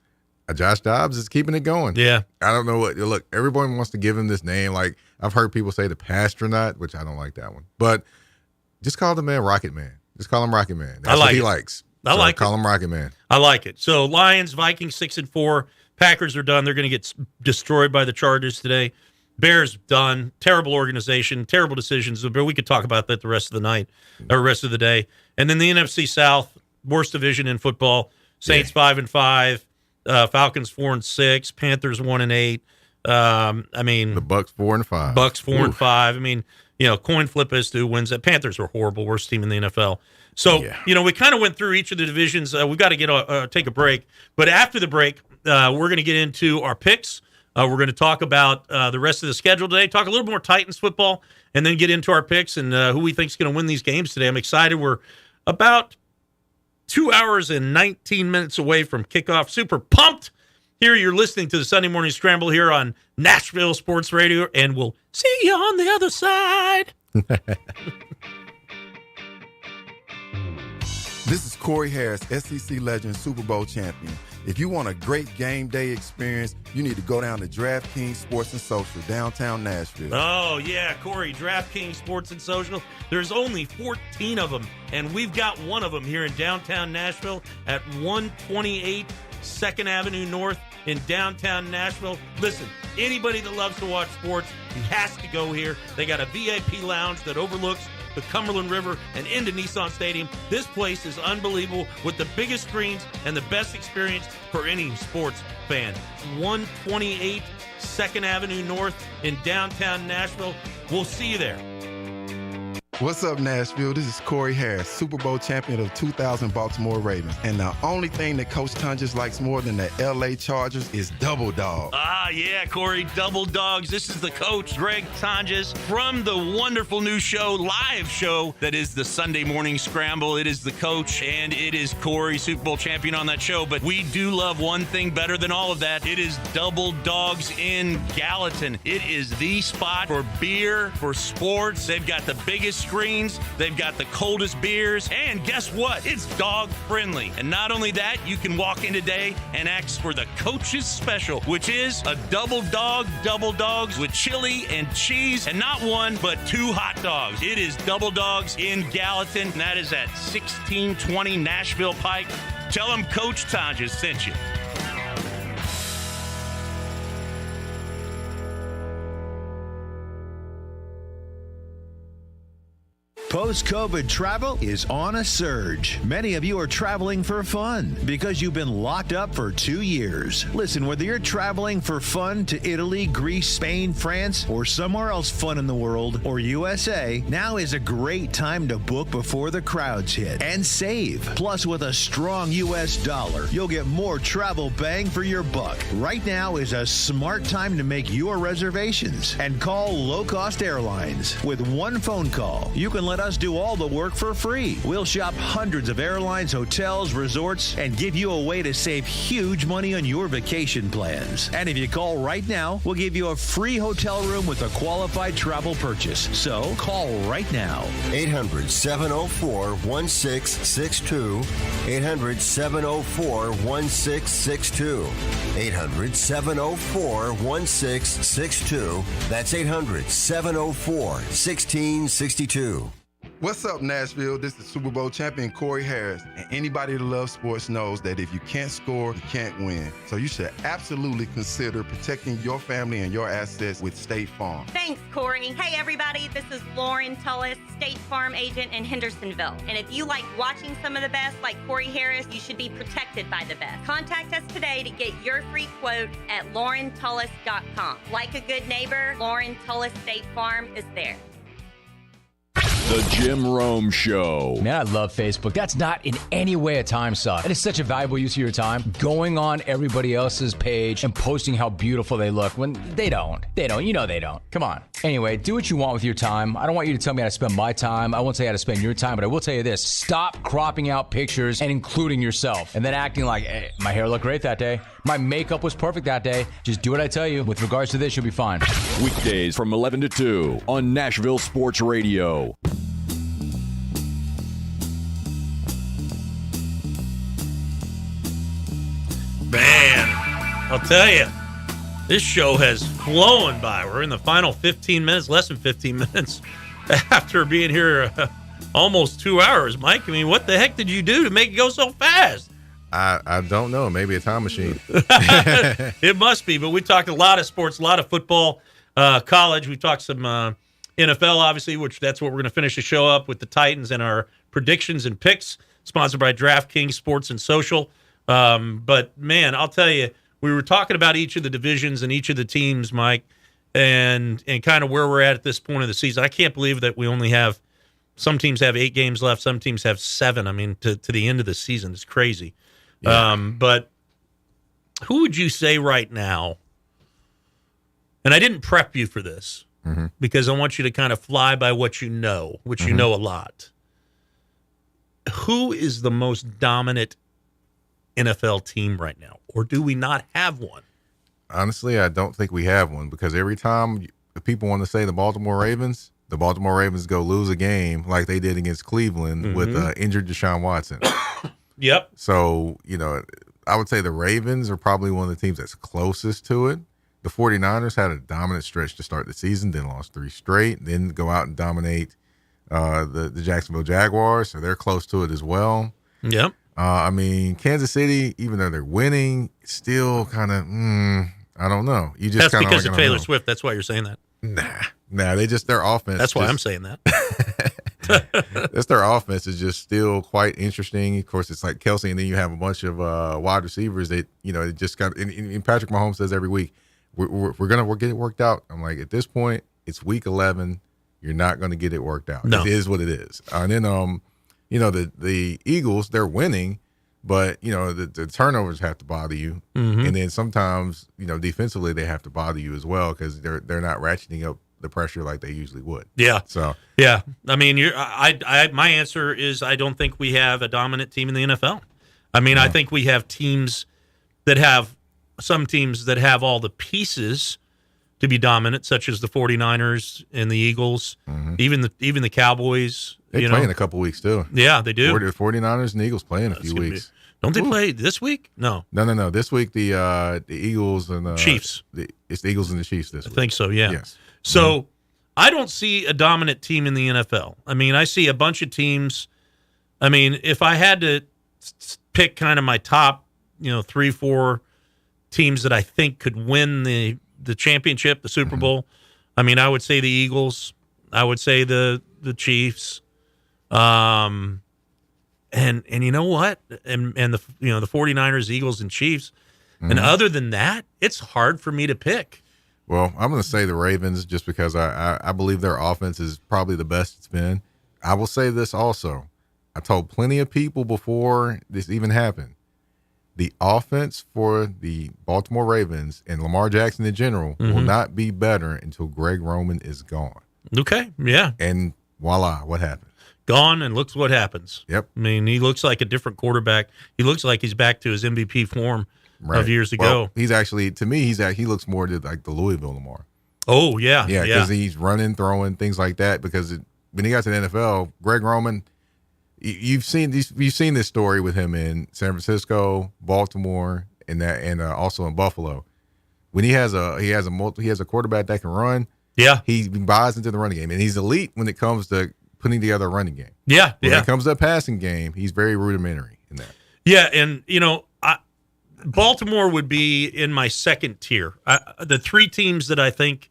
Josh Dobbs is keeping it going. Yeah. I don't know what. Look, everyone wants to give him this name. Like, I've heard people say the Pastronaut, which I don't like that one. But just call the man Rocket Man. Just call him Rocket Man. That's what he likes. I like call him Rocket Man. I like it. So Lions, Vikings 6-4. Packers are done. They're going to get destroyed by the Chargers today. Bears done. Terrible organization. Terrible decisions. But we could talk about that the rest of the night or rest of the day. And then the NFC South, worst division in football. Saints 5-5. Falcons 4-6, Panthers 1-8. I mean, the Bucks 4-5. Bucks 4-5. I mean, you know, coin flip as to who wins that. Panthers are horrible, worst team in the NFL. So, you know, we kind of went through each of the divisions. We've got to take a break. But after the break, we're going to get into our picks. We're going to talk about the rest of the schedule today, talk a little more Titans football, and then get into our picks and who we think is going to win these games today. I'm excited. We're about 2 hours and 19 minutes away from kickoff. Super pumped. Here you're listening to the Sunday Morning Scramble here on Nashville Sports Radio, and we'll see you on the other side. This is Cory Harris, SEC legend, Super Bowl champion. If you want a great game day experience, you need to go down to DraftKings Sports and Social, downtown Nashville. Oh, yeah, Cory, DraftKings Sports and Social. There's only 14 of them, and we've got one of them here in downtown Nashville at 128 2nd Avenue North in downtown Nashville. Listen, anybody that loves to watch sports, he has to go here. They got a VIP lounge that overlooks the Cumberland River and into Nissan Stadium. This place is unbelievable with the biggest screens and the best experience for any sports fan. 128 2nd Avenue North in downtown Nashville. We'll see you there. What's up, Nashville? This is Cory Harris, Super Bowl champion of 2000 Baltimore Ravens. And the only thing that Coach Tonges likes more than the LA Chargers is Double Dog. Ah, yeah, Cory, Double Dogs. This is the coach, Greg Tonges, from the wonderful new show, live show, that is the Sunday Morning Scramble. It is the coach, and it is Cory, Super Bowl champion on that show. But we do love one thing better than all of that. It is Double Dogs in Gallatin. It is the spot for beer, for sports. They've got the biggest screens. They've got the coldest beers. And guess what? It's dog friendly. And not only that, you can walk in today and ask for the coach's special, which is a double dogs with chili and cheese, and not one, but 2 hot dogs. It is Double Dogs in Gallatin, and that is at 1620 Nashville Pike. Tell them Coach Tonges sent you. Post-COVID travel is on a surge. Many of you are traveling for fun because you've been locked up for 2 years. Listen, whether you're traveling for fun to Italy, Greece, Spain, France, or somewhere else fun in the world, or USA, now is a great time to book before the crowds hit and save. Plus, with a strong U.S. dollar, you'll get more travel bang for your buck. Right now is a smart time to make your reservations and call low-cost airlines. With one phone call, you can let us do all the work for free. We'll shop hundreds of airlines, hotels, resorts, and give you a way to save huge money on your vacation plans. And if you call right now, we'll give you a free hotel room with a qualified travel purchase. So call right now. 800-704-1662. 800-704-1662. 800-704-1662. That's 800-704-1662. What's up, Nashville? This is Super Bowl champion Cory Harris. And anybody that loves sports knows that if you can't score, you can't win. So you should absolutely consider protecting your family and your assets with State Farm. Thanks, Cory. Hey, everybody. This is Lauren Tullis, State Farm agent in Hendersonville. And if you like watching some of the best, like Cory Harris, you should be protected by the best. Contact us today to get your free quote at laurentullis.com. Like a good neighbor, Lauren Tullis State Farm is there. The Jim Rome Show. Man, I love Facebook. That's not in any way a time suck. It is such a valuable use of your time. Going on everybody else's page and posting how beautiful they look when they don't. They don't. You know they don't. Come on. Anyway, do what you want with your time. I don't want you to tell me how to spend my time. I won't tell you how to spend your time, but I will tell you this. Stop cropping out pictures and including yourself. And then acting like, hey, my hair looked great that day. My makeup was perfect that day. Just do what I tell you. With regards to this, you'll be fine. Weekdays from 11 to 2 on Nashville Sports Radio. Man, I'll tell you, this show has flown by. We're in the final 15 minutes, less than 15 minutes after being here almost 2 hours. Mike, I mean, what the heck did you do to make it go so fast? I don't know. Maybe a time machine. It must be, but we talked a lot of sports, a lot of football, college. We talked some NFL, obviously, which that's what we're going to finish the show up with, the Titans and our predictions and picks, sponsored by DraftKings Sports and Social. But, man, I'll tell you, we were talking about each of the divisions and each of the teams, Mike, and kind of where we're at this point of the season. I can't believe that we only have – some teams have 8 games left. Some teams have 7. I mean, to the end of the season. It's crazy. Yeah. But who would you say right now – and I didn't prep you for this because I want you to kind of fly by what you know, which you know a lot. Who is the most dominant NFL team right now, or do we not have one? Honestly, I don't think we have one because every time people want to say the Baltimore Ravens go lose a game like they did against Cleveland with injured Deshaun Watson. Yep. So, I would say the Ravens are probably one of the teams that's closest to it. The 49ers had a dominant stretch to start the season, then lost 3 straight, then go out and dominate the Jacksonville Jaguars, so they're close to it as well. Yep. I mean, Kansas City, even though they're winning, still kind of, I don't know. You just That's because of Taylor Swift. That's why you're saying that. Nah, their offense. That's why I'm saying that. Their offense is just still quite interesting. Of course, it's like Kelsey, and then you have a bunch of wide receivers that, it just got, and Patrick Mahomes says every week, we're going to get it worked out. I'm like, at this point, it's week 11. you're not going to get it worked out. No. It is what it is. And then, the Eagles, they're winning, but, the turnovers have to bother you. Mhm. And then sometimes, defensively they have to bother you as well because they're not ratcheting up the pressure like they usually would. Yeah. So, yeah. I mean, my answer is I don't think we have a dominant team in the NFL. I mean, I think we have some teams that have all the pieces to be dominant, such as the 49ers and the Eagles, even the Cowboys. they play in a couple weeks too. Yeah, they do. The 49ers and the Eagles play in a few weeks. Don't they play this week? No. No. This week the Eagles and Chiefs. It's the Eagles and the Chiefs this week. I think so, yeah. Yes. So I don't see a dominant team in the NFL. I mean, I see a bunch of teams. I mean, if I had to pick kind of my top, 3-4 teams that I think could win the championship, the Super Bowl, I mean, I would say the Eagles. I would say the Chiefs. And you know what? And the 49ers, Eagles, and Chiefs. And other than that, it's hard for me to pick. Well, I'm going to say the Ravens just because I believe their offense is probably the best it's been. I will say this also. I told plenty of people before this even happened, the offense for the Baltimore Ravens and Lamar Jackson in general will not be better until Greg Roman is gone. Okay, yeah. And voila, what happened? Gone, and looks what happens. Yep. I mean, he looks like a different quarterback. He looks like he's back to his MVP form of years ago. Well, he's actually, to me, he looks more to like the Louisville Lamar. Oh, yeah. Yeah, because he's running, throwing, things like that. Because when he got to the NFL, Greg Roman, you've seen this story with him in San Francisco, Baltimore, and also in Buffalo. When he has a quarterback that can run, he buys into the running game, and he's elite when it comes to putting together a running game. Yeah, when it comes to a passing game, he's very rudimentary in that. Yeah, and Baltimore would be in my second tier. The three teams that I think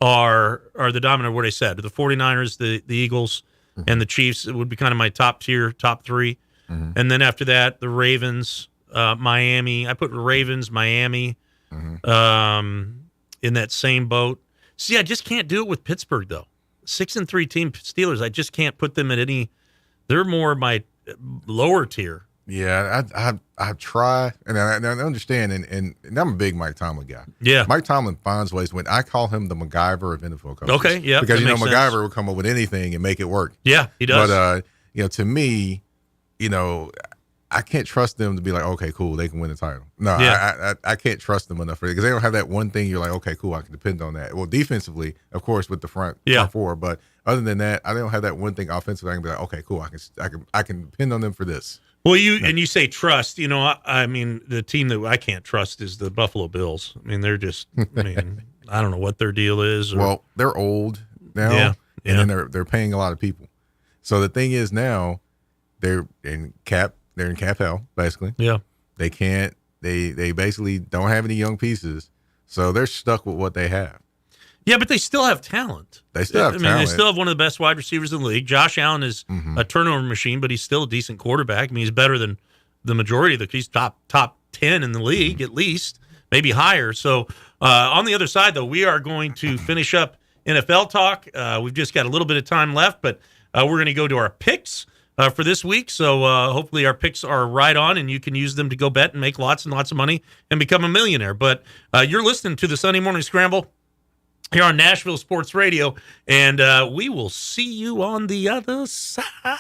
are the dominant, what I said, the 49ers, the Eagles, and the Chiefs would be kind of my top tier, top three. And then after that, the Ravens, Miami. I put Ravens, Miami in that same boat. See, I just can't do it with Pittsburgh, though. 6-3 team Steelers, I just can't put them at any. They're more my lower tier. Yeah, I try, and I understand, and I'm a big Mike Tomlin guy. Yeah. Mike Tomlin finds ways. When I call him the MacGyver of NFL coaches. Okay, yeah, because that makes MacGyver sense. will come up with anything and make it work. Yeah, he does. But to me, I can't trust them to be like, okay, cool, they can win the title. No, Yeah. I can't trust them enough for it because they don't have that one thing. You're like, okay, cool, I can depend on that. Well, defensively, of course, with the front four, but other than that, I don't have that one thing offensively. I can be like, okay, cool, I can depend on them for this. Well, you say trust. I mean, the team that I can't trust is the Buffalo Bills. I mean, they're just. I mean, I don't know what their deal is. Well, they're old now, and then they're paying a lot of people. So the thing is now, they're in cap hell basically. Yeah, they can't. They basically don't have any young pieces, so they're stuck with what they have. Yeah, but they still have talent. They still have talent. They still have one of the best wide receivers in the league. Josh Allen is a turnover machine, but he's still a decent quarterback. I mean, he's better than the majority of he's top 10 in the league, at least, maybe higher. So on the other side, though, we are going to finish up NFL talk. We've just got a little bit of time left, but we're going to go to our picks for this week. So hopefully our picks are right on, and you can use them to go bet and make lots and lots of money and become a millionaire. But you're listening to the Sunday Morning Scramble here on Nashville Sports Radio, and we will see you on the other side. What's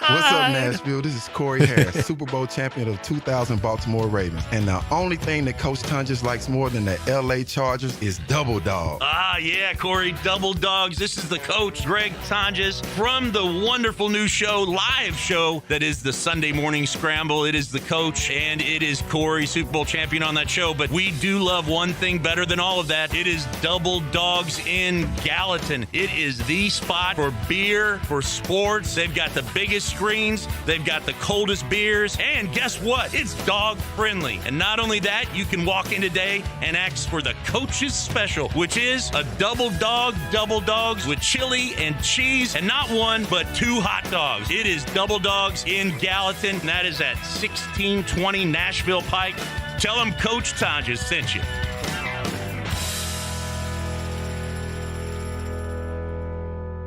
up, Nashville? This is Cory Harris, Super Bowl champion of 2000 Baltimore Ravens. And the only thing that Coach Tonges likes more than the LA Chargers is Double Dog. Ah, yeah, Cory, Double Dogs. This is the coach, Greg Tonges, from the wonderful new show, live show, that is the Sunday Morning Scramble. It is the coach, and it is Cory, Super Bowl champion on that show. But we do love one thing better than all of that. It is Double Dogs in Gallatin. It is the spot for beer, for sports. They've got the biggest screens. They've got the coldest beers. And guess what? It's dog friendly. And not only that, you can walk in today and ask for the coach's special, which is a double dogs with chili and cheese, and not one, but 2 hot dogs. It is Double Dogs in Gallatin. And that is at 1620 Nashville Pike. Tell them Coach Tonges sent you. What's up, Nashville? This is Cory Harris, Super Bowl champion of 2000 Baltimore Ravens. And the only thing that Coach Tonges likes more than the LA Chargers is Double Dog. Double Dogs in Gallatin. It is the spot for beer, for sports. They've got the biggest screens. They've got the coldest beers. And guess what? It's dog friendly. And not only that, you can walk in today and ask for the coach's special, which is a double dogs with chili and cheese, and not one, but 2 hot dogs. It is Double Dogs in Gallatin. That is at 1620 Nashville Pike. Tell them Coach Tonges sent you.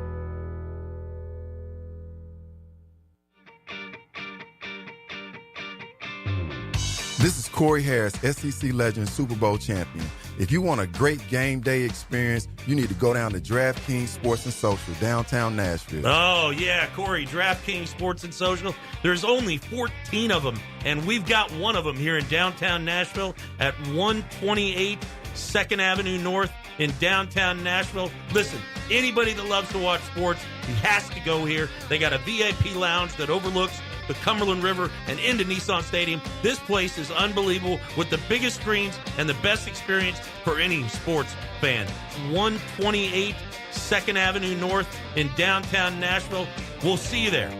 This is Cory Harris, SEC legend, Super Bowl champion. If you want a great game day experience, you need to go down to DraftKings Sports and Social, downtown Nashville. Oh, yeah, Cory, DraftKings Sports and Social. There's only 14 of them, and we've got one of them here in downtown Nashville at 128 2nd Avenue North in downtown Nashville. Listen, anybody that loves to watch sports, he has to go here. They got a VIP lounge that overlooks the Cumberland River and into Nissan Stadium. This place is unbelievable with the biggest screens and the best experience for any sports fan. 128 2nd Avenue North in downtown Nashville. We'll see you there.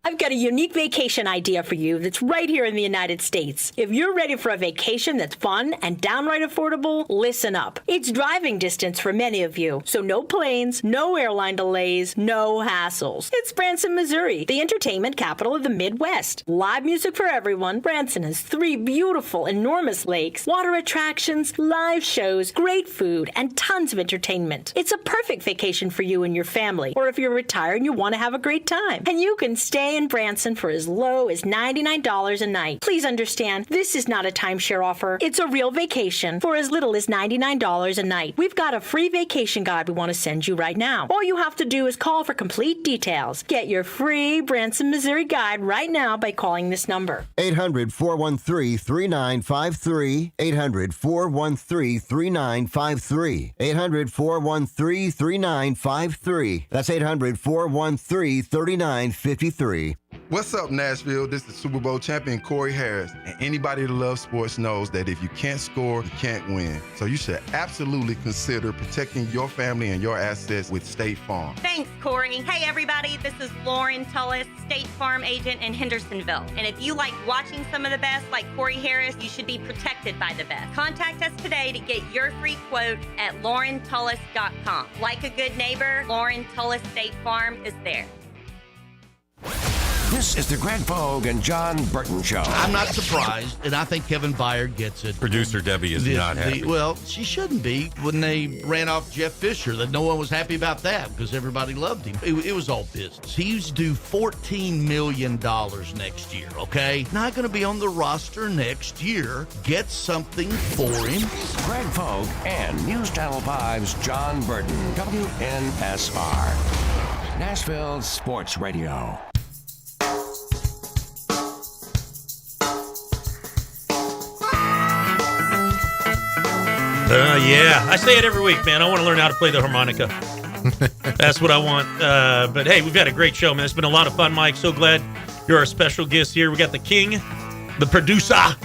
I've got a unique vacation idea for you that's right here in the United States. If you're ready for a vacation that's fun and downright affordable, listen up. It's driving distance for many of you, so no planes, no airline delays, no hassles. It's Branson, Missouri, the entertainment capital of the Midwest. Live music for everyone. Branson has 3 beautiful, enormous lakes, water attractions, live shows, great food, and tons of entertainment. It's a perfect vacation for you and your family, or if you're retired and you want to have a great time. And you can stay in Branson for as low as $99 a night. Please understand, this is not a timeshare offer. It's a real vacation for as little as $99 a night. We've got a free vacation guide we want to send you right now. All you have to do is call for complete details. Get your free Branson, Missouri guide right now by calling this number. 800-413-3953. 800-413-3953. 800-413-3953. That's 800-413-3953. What's up, Nashville? This is Super Bowl champion Cory Harris. And anybody that loves sports knows that if you can't score, you can't win. So you should absolutely consider protecting your family and your assets with State Farm. Thanks, Cory. Hey, everybody. This is Lauren Tullis, State Farm agent in Hendersonville. And if you like watching some of the best, like Cory Harris, you should be protected by the best. Contact us today to get your free quote at laurentullis.com. Like a good neighbor, Lauren Tullis State Farm is there. This is the Greg Vogue and John Burton Show. I'm not surprised, and I think Kevin Byard gets it. Producer Debbie is not happy. Well, she shouldn't be. When they ran off Jeff Fisher, that no one was happy about that because everybody loved him. It was all business. He's due $14 million next year, okay? Not going to be on the roster next year. Get something for him. Greg Vogue and News Channel 5's John Burton, WNSR. Nashville Sports Radio. Yeah, I say it every week, man. I want to learn how to play the harmonica. That's what I want. But hey, we've had a great show, man. It's been a lot of fun, Mike. So glad you're our special guest here. We got the king, the producer.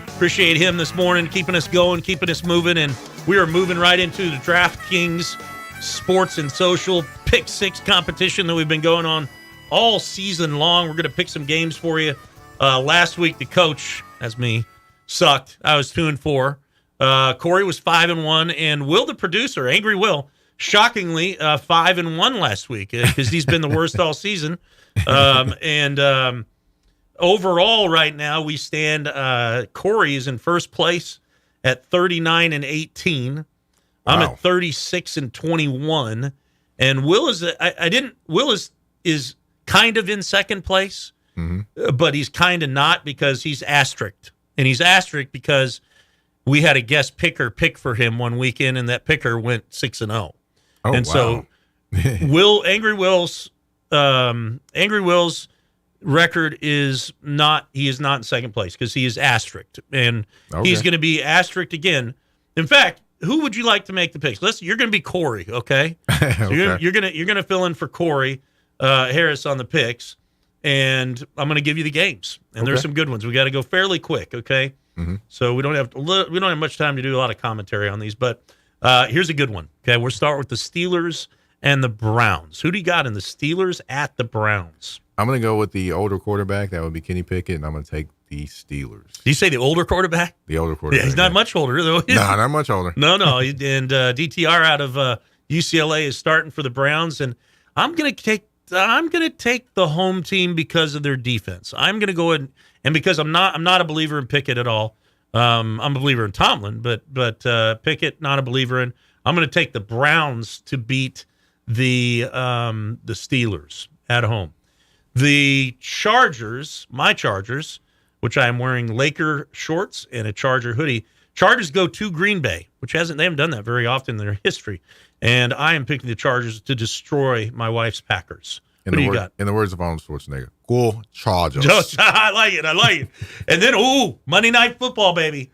Appreciate him this morning, keeping us going, keeping us moving. And we are moving right into the DraftKings Sports and Social Pick 6 competition that we've been going on all season long. We're going to pick some games for you. Last week, the coach, that's me, sucked. I was 2-4. Cory was 5-1, and Will, the producer, Angry Will, shockingly 5-1 last week because he's been the worst all season. Overall, right now we stand. Cory is in first place at 39-18. I'm at 36-21, and Will is is kind of in second place, but he's kind of not because he's asterisked, and he's asterisked because we had a guest picker pick for him one weekend, and that picker went 6-0. So Angry Will's record is not. He is not in second place because he is asterisked, and he's going to be asterisked again. In fact, who would you like to make the picks? You're going to be Cory, okay? So you're gonna fill in for Cory Harris on the picks, and I'm going to give you the games, and there's some good ones. We got to go fairly quick, okay? So we don't have much time to do a lot of commentary on these, but here's a good one. Okay, we'll start with the Steelers and the Browns. Who do you got in the Steelers at the Browns? I'm going to go with the older quarterback. That would be Kenny Pickett, and I'm going to take the Steelers. Did you say the older quarterback? The older quarterback. Yeah, he's not much older, though. No, not much older. No. And DTR out of UCLA is starting for the Browns, and I'm going to take the home team because of their defense. I'm going to go ahead and because I'm not a believer in Pickett at all. I'm a believer in Tomlin, but Pickett, not a believer in. I'm going to take the Browns to beat the Steelers at home. The Chargers, my Chargers, which I am wearing Laker shorts and a Charger hoodie. Chargers go to Green Bay, which they haven't done that very often in their history. And I am picking the Chargers to destroy my wife's Packers. What do you got? In the words of Arnold Schwarzenegger, go Chargers. I like it. And then, Monday Night Football, baby.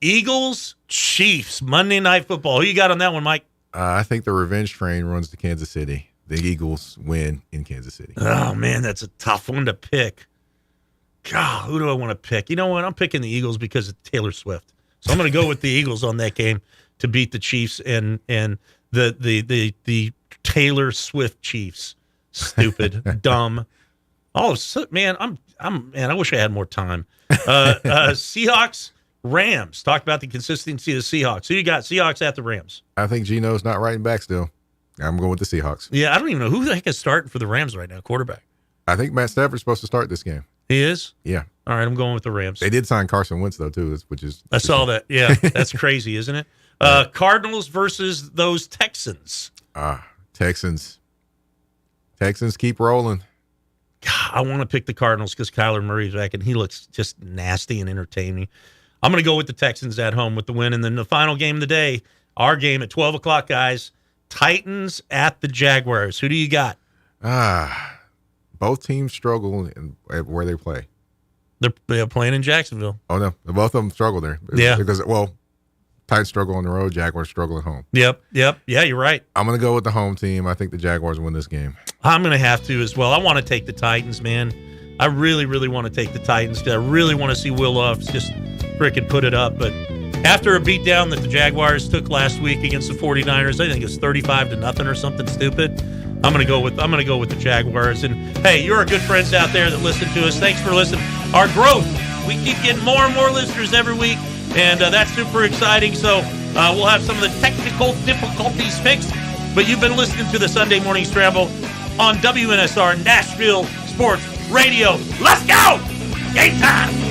Eagles, Chiefs, Monday Night Football. Who you got on that one, Mike? I think the revenge train runs to Kansas City. The Eagles win in Kansas City. Oh, man, that's a tough one to pick. God, who do I want to pick? You know what? I'm picking the Eagles because of Taylor Swift. So I'm going to go with the Eagles on that game to beat the Chiefs and the Taylor Swift Chiefs. Stupid, dumb. Oh, man, I wish I had more time. Seahawks, Rams. Talked about the consistency of the Seahawks. Who you got? Seahawks at the Rams. I think Geno's not writing back still. I'm going with the Seahawks. Yeah, I don't even know who the heck is starting for the Rams right now, quarterback. I think Matt Stafford's supposed to start this game. He is? Yeah. All right, I'm going with the Rams. They did sign Carson Wentz, though, too, which is... I saw that. Yeah, that's crazy, isn't it? Cardinals versus those Texans. Texans. Texans keep rolling. God, I want to pick the Cardinals because Kyler Murray's back, and he looks just nasty and entertaining. I'm going to go with the Texans at home with the win. And then the final game of the day, our game at 12 o'clock, guys, Titans at the Jaguars. Who do you got? Both teams struggle where they play. They're playing in Jacksonville. Oh, no. Both of them struggle there. Yeah. Because, Titans struggle on the road, Jaguars struggle at home. Yep. Yeah, you're right. I'm going to go with the home team. I think the Jaguars win this game. I'm going to have to as well. I want to take the Titans, man. I really, really want to take the Titans. I really want to see Will Levis just freaking put it up. But after a beatdown that the Jaguars took last week against the 49ers, I think it's 35-0 or something stupid. I'm going to go with the Jaguars. And hey, you're our good friends out there that listen to us. Thanks for listening. Our growth, we keep getting more and more listeners every week, and that's super exciting. So we'll have some of the technical difficulties fixed. But you've been listening to the Sunday Morning Scramble on WNSR Nashville Sports Radio. Let's go! Game time!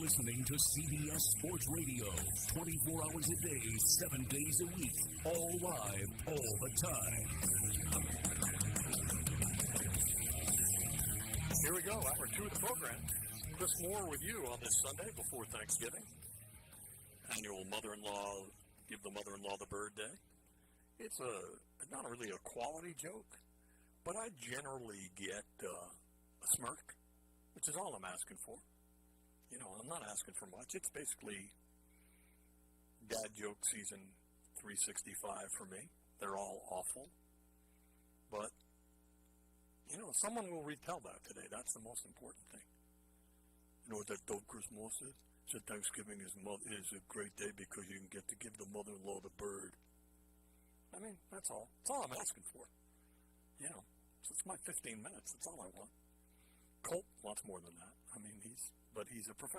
listening to CBS Sports Radio, 24 hours a day, 7 days a week, all live, all the time. Here we go, hour 2 of the program. Chris Moore with you on this Sunday before Thanksgiving. Annual mother-in-law, give the mother-in-law the bird day. It's not really a quality joke, but I generally get a smirk, which is all I'm asking for. You know, I'm not asking for much. It's basically dad joke season 365 for me. They're all awful. But, you know, someone will retell that today. That's the most important thing. You know what that dope Chris Moore said? He said Thanksgiving is a great day because you can get to give the mother-in-law the bird. I mean, that's all. That's all I'm asking for. You know, so it's my 15 minutes. That's all I want. Colt wants more than that. I mean, he's a professional.